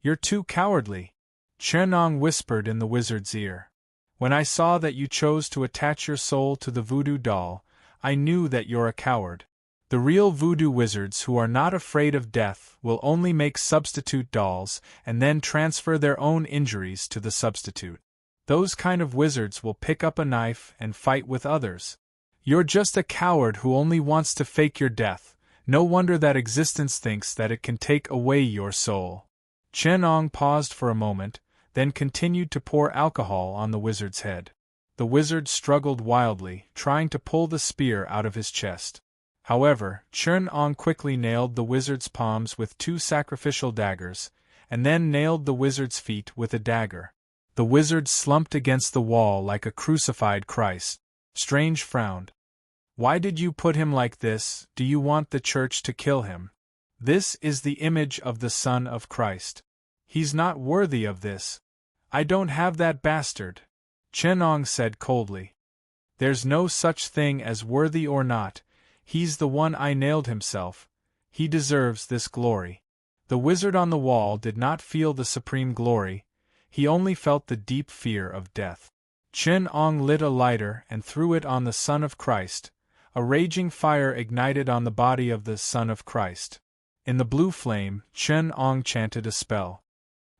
"You're too cowardly." Chen Ong whispered in the wizard's ear, "When I saw that you chose to attach your soul to the voodoo doll, I knew that you're a coward. The real voodoo wizards who are not afraid of death will only make substitute dolls and then transfer their own injuries to the substitute. Those kind of wizards will pick up a knife and fight with others. You're just a coward who only wants to fake your death. No wonder that existence thinks that it can take away your soul." Chen Ong paused for a moment, then continued to pour alcohol on the wizard's head. The wizard struggled wildly, trying to pull the spear out of his chest. However, Chen Ong quickly nailed the wizard's palms with 2 sacrificial daggers, and then nailed the wizard's feet with a dagger. The wizard slumped against the wall like a crucified Christ. Strange frowned. "Why did you put him like this? Do you want the church to kill him? This is the image of the Son of Christ. He's not worthy of this." "I don't have that bastard," Chen Ong said coldly. "There's no such thing as worthy or not. He's the one I nailed himself. He deserves this glory." The wizard on the wall did not feel the supreme glory, he only felt the deep fear of death. Chen Ong lit a lighter and threw it on the Son of Christ. A raging fire ignited on the body of the Son of Christ. In the blue flame, Chen Ong chanted a spell.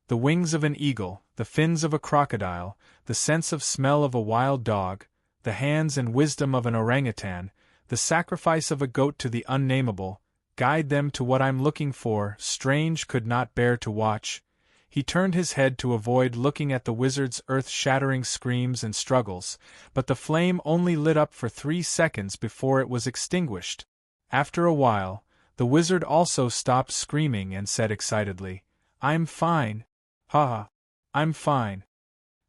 The wings of an eagle, the fins of a crocodile, the sense of smell of a wild dog, the hands and wisdom of an orangutan, the sacrifice of a goat to the unnameable, guide them to what I'm looking for. Strange could not bear to watch. He turned his head to avoid looking at the wizard's earth-shattering screams and struggles, but the flame only lit up for 3 seconds before it was extinguished. After a while, the wizard also stopped screaming and said excitedly, "I'm fine. Ha! I'm fine."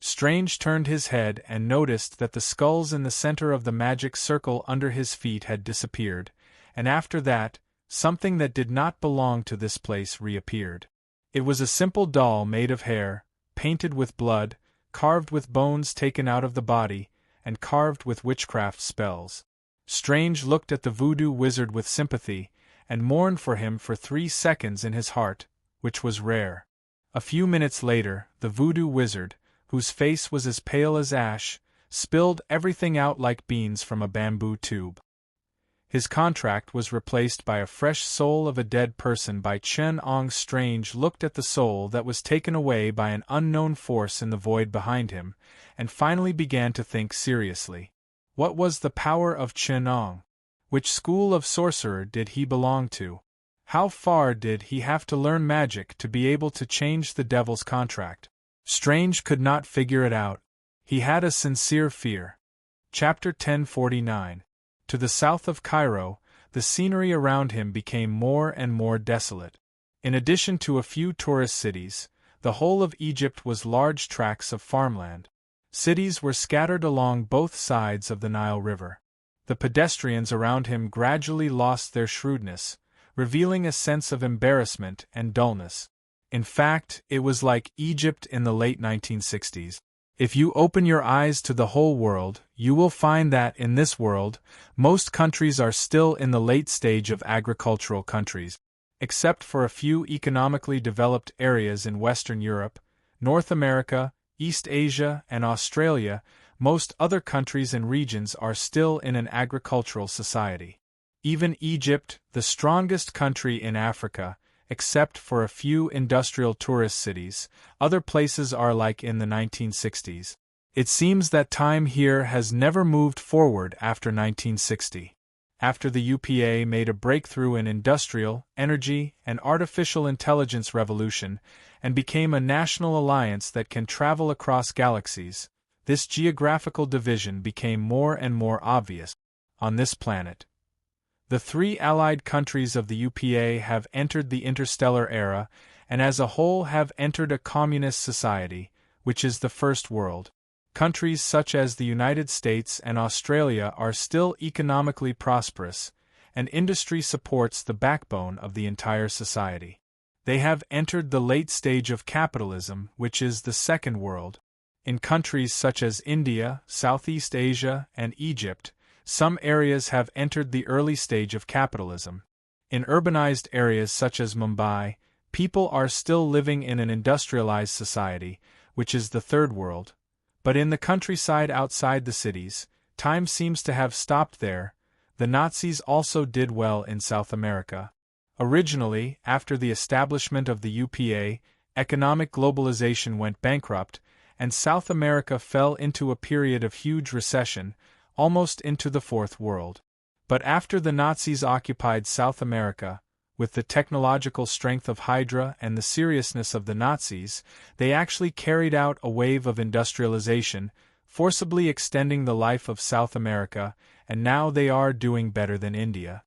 Strange turned his head and noticed that the skulls in the center of the magic circle under his feet had disappeared, and after that, something that did not belong to this place reappeared. It was a simple doll made of hair, painted with blood, carved with bones taken out of the body, and carved with witchcraft spells. Strange looked at the voodoo wizard with sympathy, and mourned for him for 3 seconds in his heart, which was rare. A few minutes later, the voodoo wizard, whose face was as pale as ash, spilled everything out like beans from a bamboo tube. His contract was replaced by a fresh soul of a dead person by Chen Ong. Strange looked at the soul that was taken away by an unknown force in the void behind him, and finally began to think seriously. What was the power of Chen Ong? Which school of sorcerer did he belong to? How far did he have to learn magic to be able to change the devil's contract? Strange could not figure it out. He had a sincere fear. Chapter 1049. To the south of Cairo, the scenery around him became more and more desolate. In addition to a few tourist cities, the whole of Egypt was large tracts of farmland. Cities were scattered along both sides of the Nile River. The pedestrians around him gradually lost their shrewdness, revealing a sense of embarrassment and dullness. In fact, it was like Egypt in the late 1960s. If you open your eyes to the whole world, you will find that, in this world, most countries are still in the late stage of agricultural countries. Except for a few economically developed areas in Western Europe, North America, East Asia, and Australia, most other countries and regions are still in an agricultural society. Even Egypt, the strongest country in Africa, except for a few industrial tourist cities, other places are like in the 1960s. It seems that time here has never moved forward after 1960. After the UPA made a breakthrough in industrial, energy, and artificial intelligence revolution, and became a national alliance that can travel across galaxies, this geographical division became more and more obvious. On this planet, the 3 allied countries of the UPA have entered the interstellar era, and as a whole have entered a communist society, which is the first world. Countries such as the United States and Australia are still economically prosperous, and industry supports the backbone of the entire society. They have entered the late stage of capitalism, which is the second world. In countries such as India, Southeast Asia, and Egypt, some areas have entered the early stage of capitalism. In urbanized areas such as Mumbai, people are still living in an industrialized society, which is the third world. But in the countryside outside the cities, time seems to have stopped there. The Nazis also did well in South America. Originally, after the establishment of the UPA, economic globalization went bankrupt, and South America fell into a period of huge recession, almost into the fourth world. But after the Nazis occupied South America, with the technological strength of Hydra and the seriousness of the Nazis, they actually carried out a wave of industrialization, forcibly extending the life of South America, and now they are doing better than India.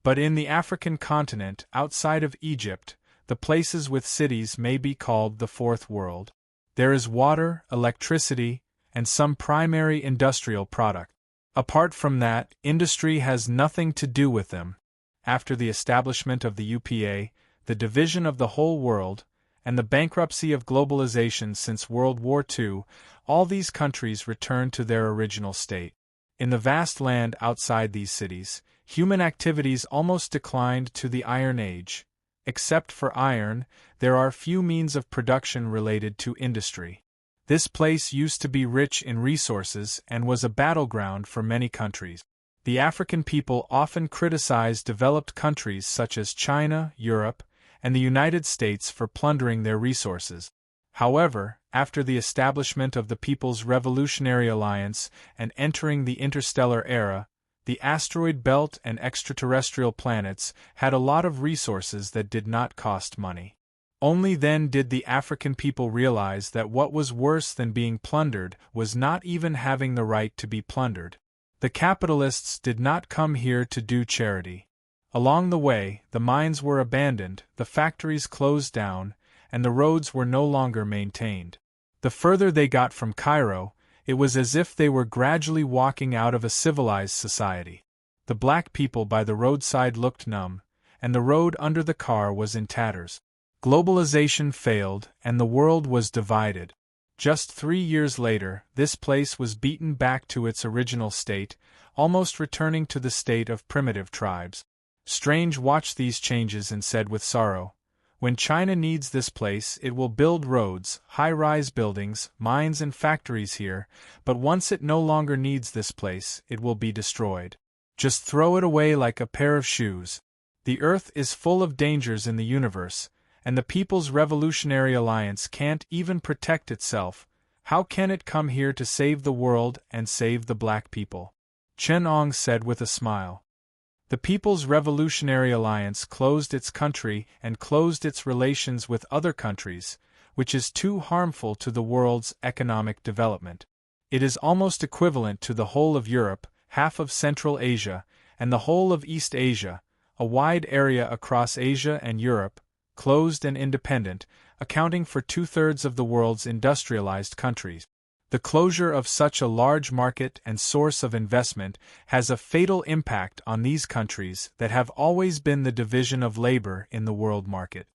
But in the African continent, outside of Egypt, the places with cities may be called the fourth world. There is water, electricity, and some primary industrial product. Apart from that, industry has nothing to do with them. After the establishment of the UPA, the division of the whole world, and the bankruptcy of globalization since World War II, all these countries returned to their original state. In the vast land outside these cities, human activities almost declined to the Iron Age. Except for iron, there are few means of production related to industry. This place used to be rich in resources and was a battleground for many countries. The African people often criticize developed countries such as China, Europe, and the United States for plundering their resources. However, after the establishment of the People's Revolutionary Alliance and entering the interstellar era, the asteroid belt and extraterrestrial planets had a lot of resources that did not cost money. Only then did the African people realize that what was worse than being plundered was not even having the right to be plundered. The capitalists did not come here to do charity. Along the way, the mines were abandoned, the factories closed down, and the roads were no longer maintained. The further they got from Cairo, it was as if they were gradually walking out of a civilized society. The black people by the roadside looked numb, and the road under the car was in tatters. Globalization failed, and the world was divided. Just 3 years later, this place was beaten back to its original state, almost returning to the state of primitive tribes. Strange watched these changes and said with sorrow, "When China needs this place, it will build roads, high-rise buildings, mines and factories here, but once it no longer needs this place, it will be destroyed. Just throw it away like a pair of shoes. The Earth is full of dangers in the universe, and the People's Revolutionary Alliance can't even protect itself. How can it come here to save the world and save the black people?" Chen Ong said with a smile. The People's Revolutionary Alliance closed its country and closed its relations with other countries, which is too harmful to the world's economic development. It is almost equivalent to the whole of Europe, half of Central Asia, and the whole of East Asia, a wide area across Asia and Europe, closed and independent, accounting for 2/3 of the world's industrialized countries. The closure of such a large market and source of investment has a fatal impact on these countries that have always been the division of labor in the world market.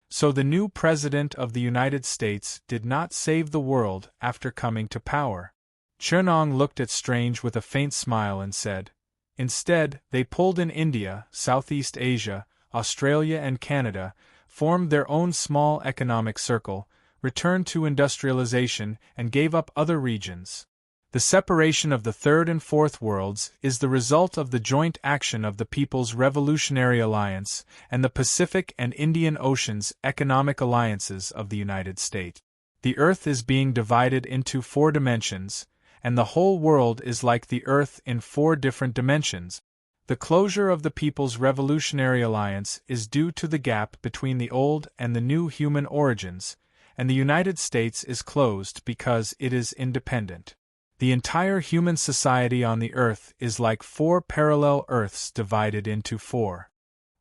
So the new President of the United States did not save the world after coming to power. Chen Ong looked at Strange with a faint smile and said, "Instead, they pulled in India, Southeast Asia, Australia and Canada, formed their own small economic circle, returned to industrialization, and gave up other regions. The separation of the Third and Fourth Worlds is the result of the joint action of the People's Revolutionary Alliance and the Pacific and Indian Oceans Economic Alliances of the United States. The Earth is being divided into 4 dimensions, and the whole world is like the Earth in 4 different dimensions. The closure of the People's Revolutionary Alliance is due to the gap between the old and the new human origins, and the United States is closed because it is independent. The entire human society on the Earth is like 4 parallel Earths divided into 4.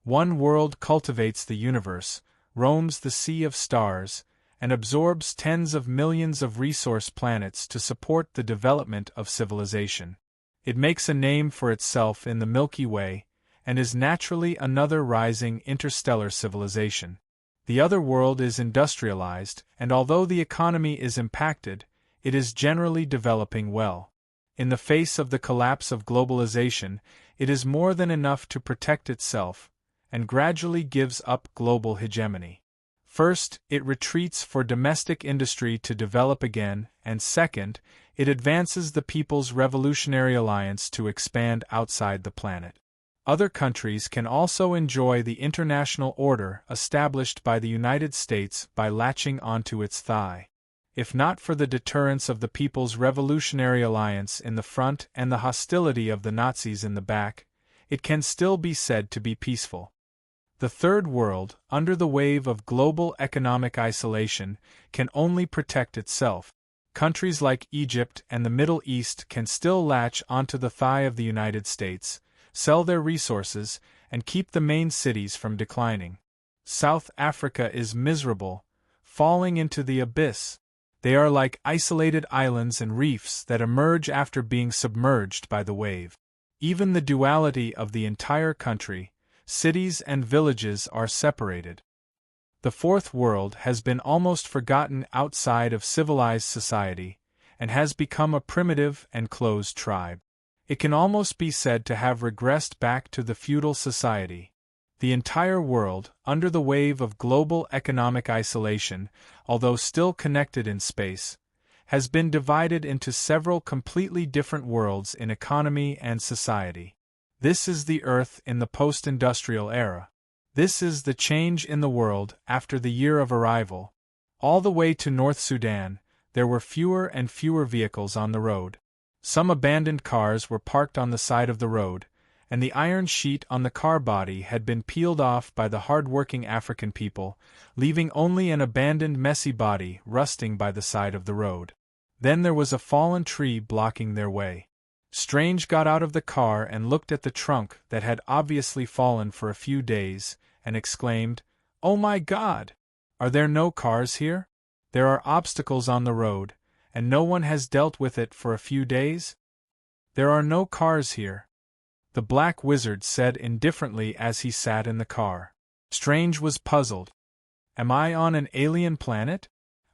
One world cultivates the universe, roams the sea of stars, and absorbs tens of millions of resource planets to support the development of civilization. It makes a name for itself in the Milky Way, and is naturally another rising interstellar civilization. The other world is industrialized, and although the economy is impacted, it is generally developing well. In the face of the collapse of globalization, it is more than enough to protect itself, and gradually gives up global hegemony. First, it retreats for domestic industry to develop again, and second, it advances the People's Revolutionary Alliance to expand outside the planet. Other countries can also enjoy the international order established by the United States by latching onto its thigh. If not for the deterrence of the People's Revolutionary Alliance in the front and the hostility of the Nazis in the back, it can still be said to be peaceful. The Third World, under the wave of global economic isolation, can only protect itself. Countries like Egypt and the Middle East can still latch onto the thigh of the United States, sell their resources, and keep the main cities from declining. South Africa is miserable, falling into the abyss. They are like isolated islands and reefs that emerge after being submerged by the wave. Even the duality of the entire country, cities and villages are separated. The Fourth World has been almost forgotten outside of civilized society, and has become a primitive and closed tribe. It can almost be said to have regressed back to the feudal society. The entire world, under the wave of global economic isolation, although still connected in space, has been divided into several completely different worlds in economy and society. This is the Earth in the post-industrial era. This is the change in the world after the year of arrival. All the way to North Sudan, there were fewer and fewer vehicles on the road. Some abandoned cars were parked on the side of the road, and the iron sheet on the car body had been peeled off by the hard-working African people, leaving only an abandoned messy body rusting by the side of the road. Then there was a fallen tree blocking their way. Strange got out of the car and looked at the trunk that had obviously fallen for a few days, and exclaimed, "Oh my God! Are there no cars here? There are obstacles on the road, and no one has dealt with it for a few days? There are no cars here," the Black Wizard said indifferently as he sat in the car. Strange was puzzled. "Am I on an alien planet?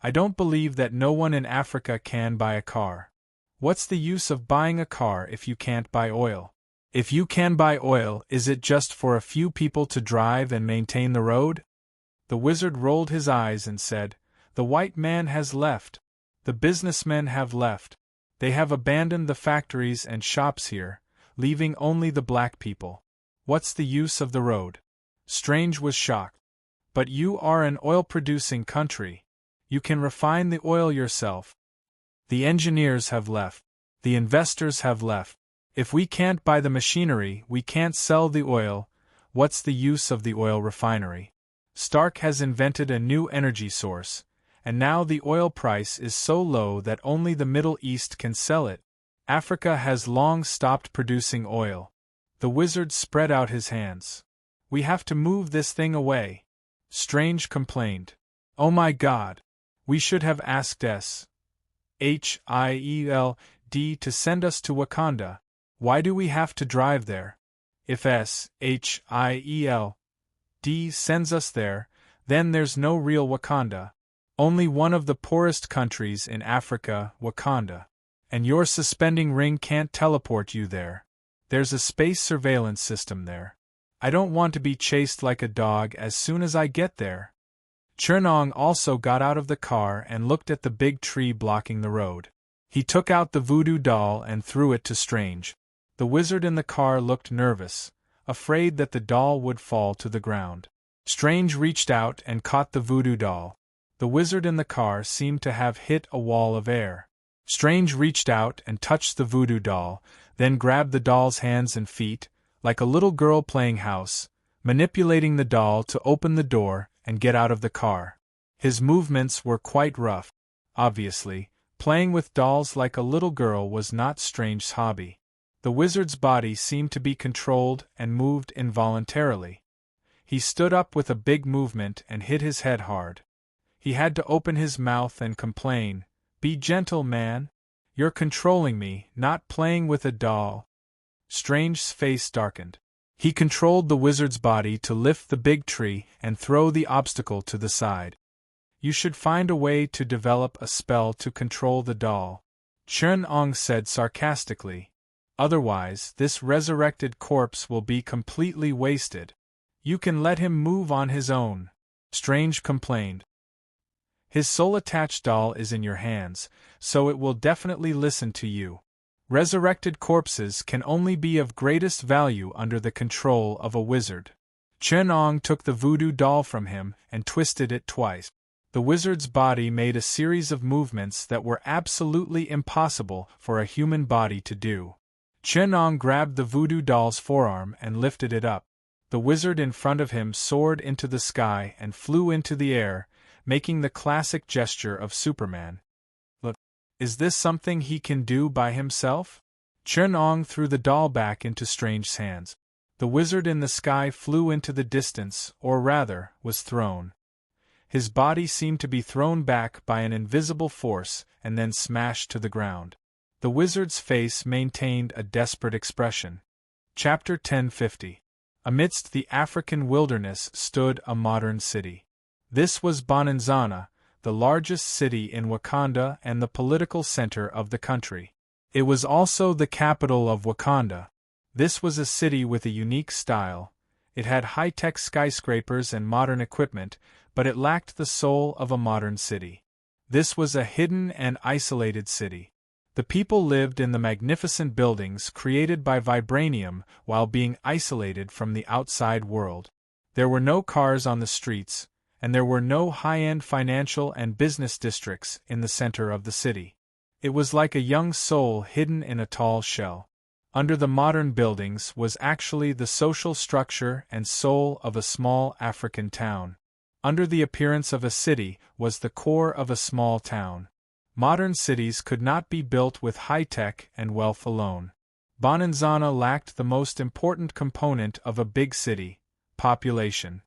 I don't believe that no one in Africa can buy a car. What's the use of buying a car if you can't buy oil? If you can buy oil, is it just for a few people to drive and maintain the road? The wizard rolled his eyes and said, "The white man has left. The businessmen have left. They have abandoned the factories and shops here, leaving only the black people. What's the use of the road?" Strange was shocked. "But you are an oil-producing country. You can refine the oil yourself. The engineers have left. The investors have left. If we can't buy the machinery, we can't sell the oil. What's the use of the oil refinery? Stark has invented a new energy source, and now the oil price is so low that only the Middle East can sell it. Africa has long stopped producing oil." The wizard spread out his hands. "We have to move this thing away." Strange complained. "Oh my God! We should have asked SHIELD to send us to Wakanda. Why do we have to drive there? If SHIELD sends us there, then there's no real Wakanda. Only one of the poorest countries in Africa, Wakanda. And your suspending ring can't teleport you there. There's a space surveillance system there. I don't want to be chased like a dog as soon as I get there." Chernong also got out of the car and looked at the big tree blocking the road. He took out the voodoo doll and threw it to Strange. The wizard in the car looked nervous, afraid that the doll would fall to the ground. Strange reached out and caught the voodoo doll. The wizard in the car seemed to have hit a wall of air. Strange reached out and touched the voodoo doll, then grabbed the doll's hands and feet, like a little girl playing house, manipulating the doll to open the door and get out of the car. His movements were quite rough. Obviously, playing with dolls like a little girl was not Strange's hobby. The wizard's body seemed to be controlled and moved involuntarily. He stood up with a big movement and hit his head hard. He had to open his mouth and complain, "Be gentle, man. You're controlling me, not playing with a doll." Strange's face darkened. He controlled the wizard's body to lift the big tree and throw the obstacle to the side. "You should find a way to develop a spell to control the doll," Chernong said sarcastically. "Otherwise, this resurrected corpse will be completely wasted." "You can let him move on his own," Strange complained. "His soul-attached doll is in your hands, so it will definitely listen to you. Resurrected corpses can only be of greatest value under the control of a wizard." Chernong took the voodoo doll from him and twisted it twice. The wizard's body made a series of movements that were absolutely impossible for a human body to do. Chernong grabbed the voodoo doll's forearm and lifted it up. The wizard in front of him soared into the sky and flew into the air, making the classic gesture of Superman. "Look, is this something he can do by himself?" Chernong threw the doll back into Strange's hands. The wizard in the sky flew into the distance, or rather, was thrown. His body seemed to be thrown back by an invisible force and then smashed to the ground. The wizard's face maintained a desperate expression. Chapter 1050. Amidst the African wilderness stood a modern city. This was Bonanzana, the largest city in Wakanda and the political center of the country. It was also the capital of Wakanda. This was a city with a unique style. It had high-tech skyscrapers and modern equipment, but it lacked the soul of a modern city. This was a hidden and isolated city. The people lived in the magnificent buildings created by vibranium while being isolated from the outside world. There were no cars on the streets, and there were no high-end financial and business districts in the center of the city. It was like a young soul hidden in a tall shell. Under the modern buildings was actually the social structure and soul of a small African town. Under the appearance of a city was the core of a small town. Modern cities could not be built with high-tech and wealth alone. Bonanzana lacked the most important component of a big city: population.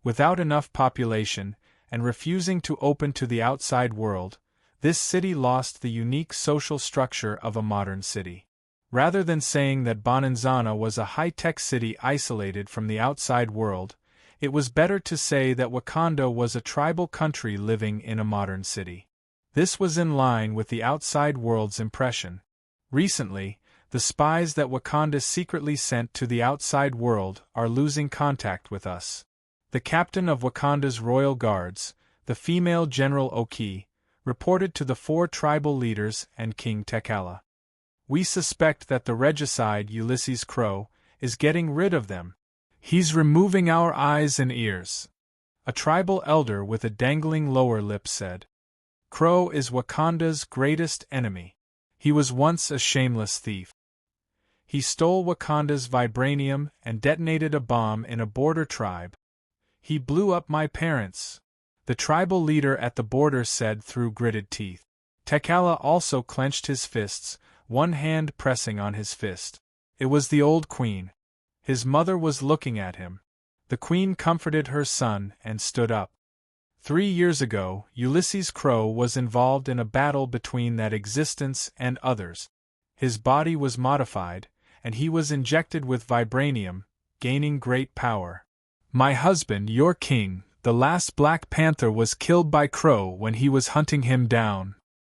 Without enough population, and refusing to open to the outside world, this city lost the unique social structure of a modern city. Rather than saying that Bonanzana was a high-tech city isolated from the outside world, It was better to say that Wakanda was a tribal country living in a modern city. This was in line with the outside world's impression. Recently, the spies that Wakanda secretly sent to the outside world are losing contact with us. The captain of Wakanda's royal guards, the female General Oki, reported to the 4 tribal leaders and King T'Challa. We suspect that the regicide Ulysses Crow is getting rid of them. He's removing our eyes and ears. A tribal elder with a dangling lower lip said. Crow is Wakanda's greatest enemy. He was once a shameless thief. He stole Wakanda's vibranium and detonated a bomb in a border tribe. He blew up my parents, the tribal leader at the border said through gritted teeth. T'Challa also clenched his fists, one hand pressing on his fist. It was the old queen. His mother was looking at him. The queen comforted her son and stood up. 3 years ago, Ulysses Crow was involved in a battle between that existence and others. His body was modified, and he was injected with vibranium, gaining great power. My husband, your king, the last Black Panther, was killed by Crow when he was hunting him down.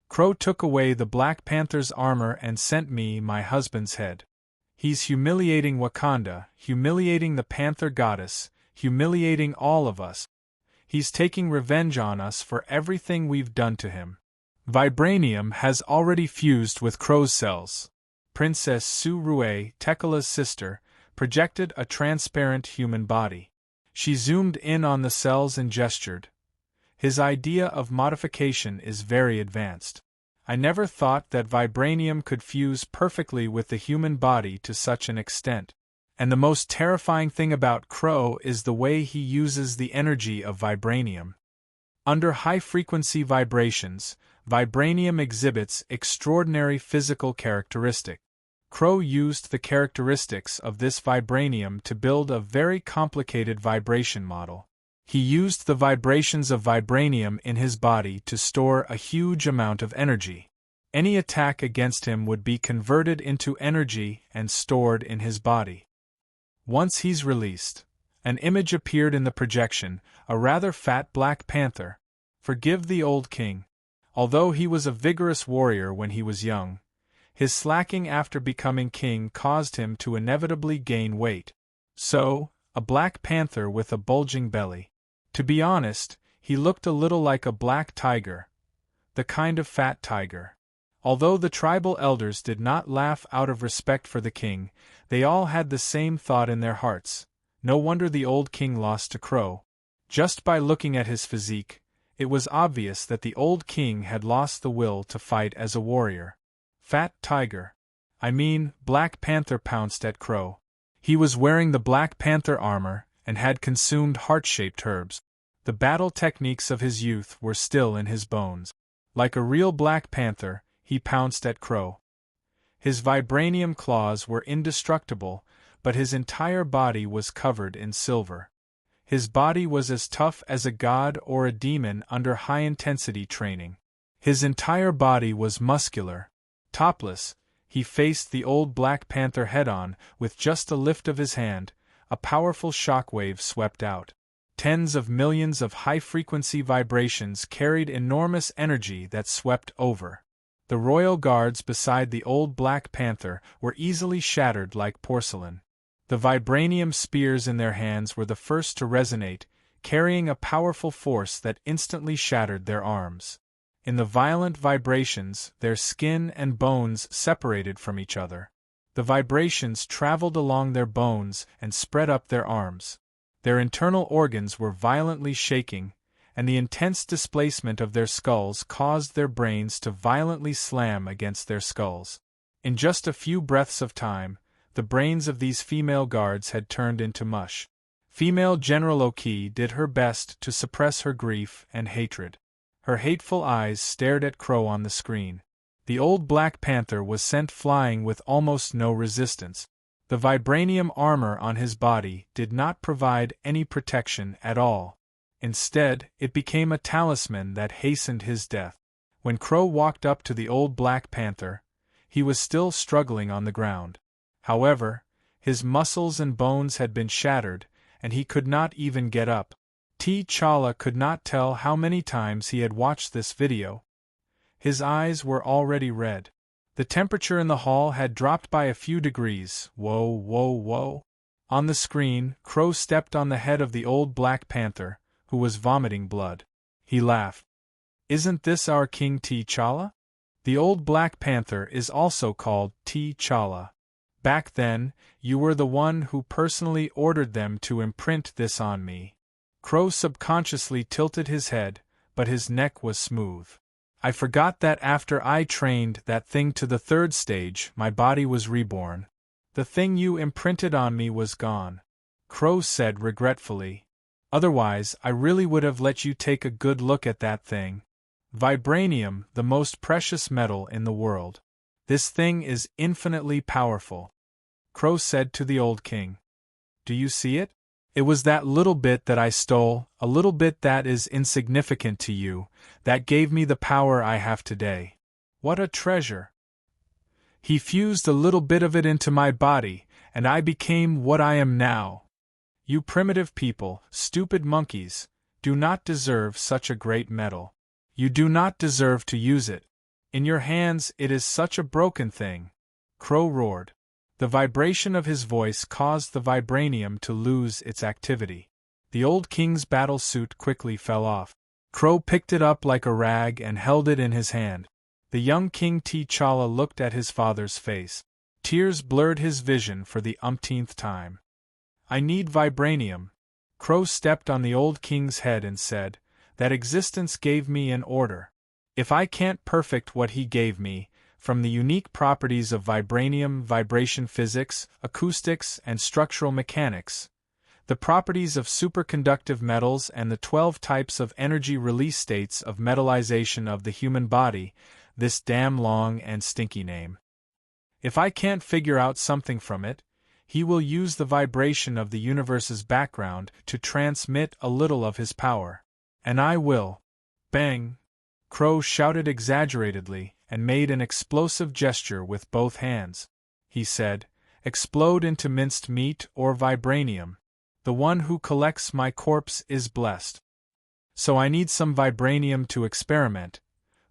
Crow took away the Black Panther's armor and sent me my husband's head. He's humiliating Wakanda, humiliating the Panther goddess, humiliating all of us. He's taking revenge on us for everything we've done to him. Vibranium has already fused with Crow's cells. Princess Su-Rue, T'Challa's sister, projected a transparent human body. She zoomed in on the cells and gestured. His idea of modification is very advanced. I never thought that vibranium could fuse perfectly with the human body to such an extent. And the most terrifying thing about Crow is the way he uses the energy of vibranium. Under high-frequency vibrations, vibranium exhibits extraordinary physical characteristics. Crow used the characteristics of this vibranium to build a very complicated vibration model. He used the vibrations of vibranium in his body to store a huge amount of energy. Any attack against him would be converted into energy and stored in his body. Once he's released, an image appeared in the projection, a rather fat Black Panther. Forgive the old king. Although he was a vigorous warrior when he was young, his slacking after becoming king caused him to inevitably gain weight. So, a Black Panther with a bulging belly. To be honest, he looked a little like a black tiger. The kind of fat tiger. Although the tribal elders did not laugh out of respect for the king, they all had the same thought in their hearts. No wonder the old king lost to Crow. Just by looking at his physique, it was obvious that the old king had lost the will to fight as a warrior. Fat tiger. I mean, Black Panther pounced at Crow. He was wearing the Black Panther armor and had consumed heart-shaped herbs. The battle techniques of his youth were still in his bones. Like a real Black Panther, he pounced at Crow. His vibranium claws were indestructible, but his entire body was covered in silver. His body was as tough as a god or a demon under high-intensity training. His entire body was muscular. Topless, he faced the old Black Panther head-on. With just a lift of his hand, a powerful shockwave swept out. Tens of millions of high-frequency vibrations carried enormous energy that swept over. The royal guards beside the old Black Panther were easily shattered like porcelain. The vibranium spears in their hands were the first to resonate, carrying a powerful force that instantly shattered their arms. In the violent vibrations, their skin and bones separated from each other. The vibrations traveled along their bones and spread up their arms. Their internal organs were violently shaking, and the intense displacement of their skulls caused their brains to violently slam against their skulls. In just a few breaths of time, the brains of these female guards had turned into mush. Female General Oki did her best to suppress her grief and hatred. Her hateful eyes stared at Crow on the screen. The old Black Panther was sent flying with almost no resistance. The vibranium armor on his body did not provide any protection at all. Instead, it became a talisman that hastened his death. When Crow walked up to the old Black Panther, he was still struggling on the ground. However, his muscles and bones had been shattered, and he could not even get up. T'Challa could not tell how many times he had watched this video. His eyes were already red. The temperature in the hall had dropped by a few degrees. Whoa, whoa, whoa. On the screen, Crow stepped on the head of the old Black Panther, who was vomiting blood. He laughed. Isn't this our King T'Challa? The old Black Panther is also called T'Challa. Back then, you were the one who personally ordered them to imprint this on me. Crow subconsciously tilted his head, but his neck was smooth. I forgot that after I trained that thing to the third stage, my body was reborn. The thing you imprinted on me was gone. Crow said regretfully. Otherwise, I really would have let you take a good look at that thing. Vibranium, the most precious metal in the world. This thing is infinitely powerful. Crow said to the old king. Do you see it? It was that little bit that I stole, a little bit that is insignificant to you, that gave me the power I have today. What a treasure! He fused a little bit of it into my body, and I became what I am now. You primitive people, stupid monkeys, do not deserve such a great metal. You do not deserve to use it. In your hands it is such a broken thing. Crow roared. The vibration of his voice caused the vibranium to lose its activity. The old king's battle suit quickly fell off. Crow picked it up like a rag and held it in his hand. The young King T'Challa looked at his father's face. Tears blurred his vision for the umpteenth time. I need vibranium. Crow stepped on the old king's head and said, that existence gave me an order. If I can't perfect what he gave me, from the unique properties of vibranium, vibration physics, acoustics, and structural mechanics, the properties of superconductive metals and the 12 types of energy release states of metallization of the human body, this damn long and stinky name. If I can't figure out something from it, he will use the vibration of the universe's background to transmit a little of his power. And I will. Bang! Crow shouted exaggeratedly, and made an explosive gesture with both hands. He said, explode into minced meat or vibranium. The one who collects my corpse is blessed. So I need some vibranium to experiment,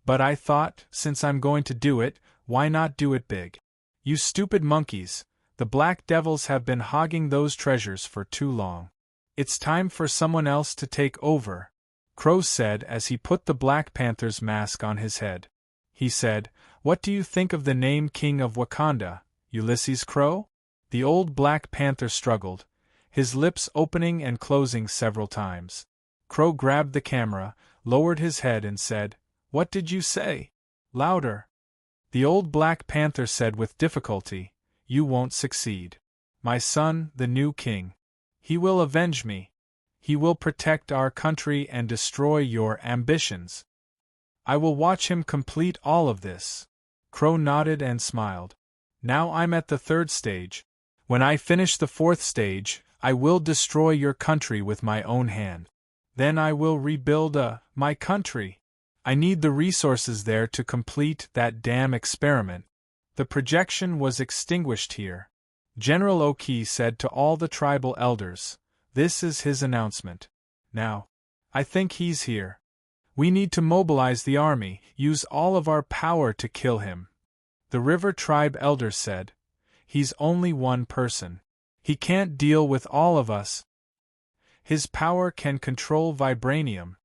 but I thought, since I'm going to do it, why not do it big? You stupid monkeys, the black devils have been hogging those treasures for too long. It's time for someone else to take over, Crow said as he put the Black Panther's mask on his head. He said, what do you think of the name King of Wakanda, Ulysses Crow? The old Black Panther struggled, his lips opening and closing several times. Crow grabbed the camera, lowered his head and said, what did you say? Louder. The old Black Panther said with difficulty, you won't succeed. My son, the new king. He will avenge me. He will protect our country and destroy your ambitions. I will watch him complete all of this. Crow nodded and smiled. Now I'm at the third stage. When I finish the fourth stage, I will destroy your country with my own hand. Then I will rebuild my country. I need the resources there to complete that damn experiment. The projection was extinguished here. General Oki said to all the tribal elders, this is his announcement. Now, I think he's here. We need to mobilize the army, use all of our power to kill him. The River Tribe elder said, he's only one person. He can't deal with all of us. His power can control vibranium.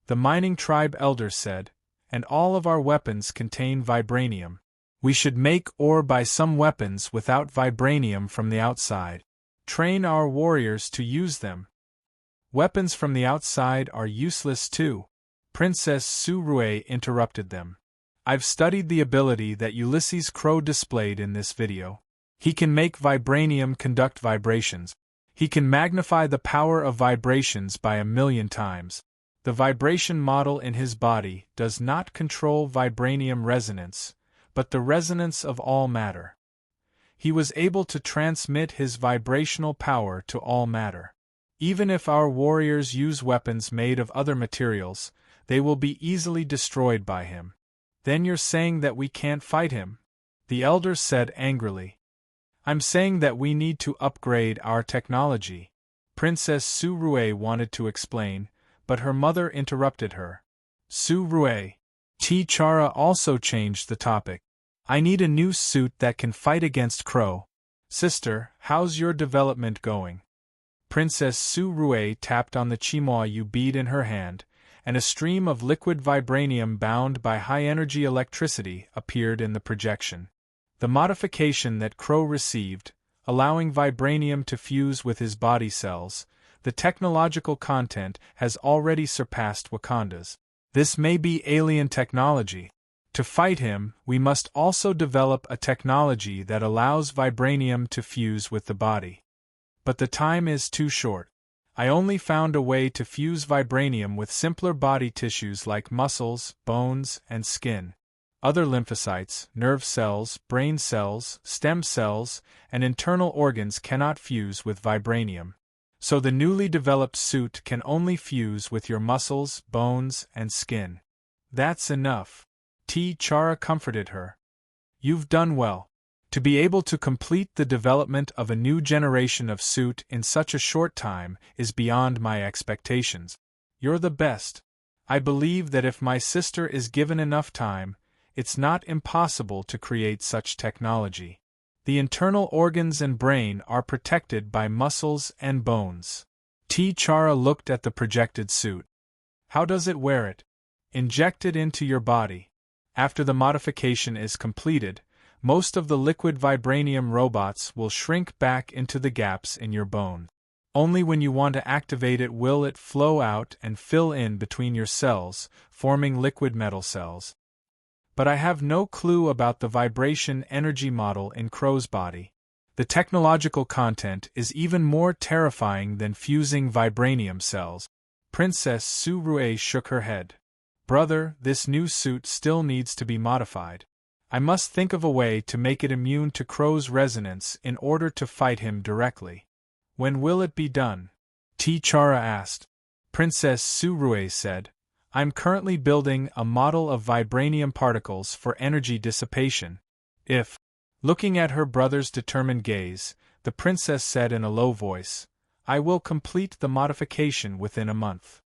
The Mining Tribe elder said, and all of our weapons contain vibranium. We should make or buy some weapons without vibranium from the outside. Train our warriors to use them. Weapons from the outside are useless too. Princess Surue interrupted them. I've studied the ability that Ulysses Crow displayed in this video. He can make vibranium conduct vibrations. He can magnify the power of vibrations by 1,000,000 times. The vibration model in his body does not control vibranium resonance, but the resonance of all matter. He was able to transmit his vibrational power to all matter. Even if our warriors use weapons made of other materials, they will be easily destroyed by him. Then you're saying that we can't fight him? The elder said angrily. I'm saying that we need to upgrade our technology. Princess Su-Rue wanted to explain, but her mother interrupted her. Su-Rue. Chara also changed the topic. I need a new suit that can fight against Crow. Sister, how's your development going? Princess Su-Rue tapped on the Chimoyu bead in her hand, and a stream of liquid vibranium bound by high-energy electricity appeared in the projection. The modification that Crow received, allowing vibranium to fuse with his body cells, the technological content has already surpassed Wakanda's. This may be alien technology. To fight him, we must also develop a technology that allows vibranium to fuse with the body. But the time is too short. I only found a way to fuse vibranium with simpler body tissues like muscles, bones, and skin. Other lymphocytes, nerve cells, brain cells, stem cells, and internal organs cannot fuse with vibranium. So the newly developed suit can only fuse with your muscles, bones, and skin. That's enough. Chara comforted her. You've done well. To be able to complete the development of a new generation of suit in such a short time is beyond my expectations. You're the best. I believe that if my sister is given enough time, it's not impossible to create such technology. The internal organs and brain are protected by muscles and bones. Chara looked at the projected suit. How does it wear it? Inject it into your body. After the modification is completed, most of the liquid vibranium robots will shrink back into the gaps in your bone. Only when you want to activate it will it flow out and fill in between your cells, forming liquid metal cells. But I have no clue about the vibration energy model in Crow's body. The technological content is even more terrifying than fusing vibranium cells. Princess Su-Rue shook her head. Brother, this new suit still needs to be modified. I must think of a way to make it immune to Crow's resonance in order to fight him directly. When will it be done? Chara asked. Princess Su-Rue said, I'm currently building a model of vibranium particles for energy dissipation. If, looking at her brother's determined gaze, the princess said in a low voice, I will complete the modification within a month.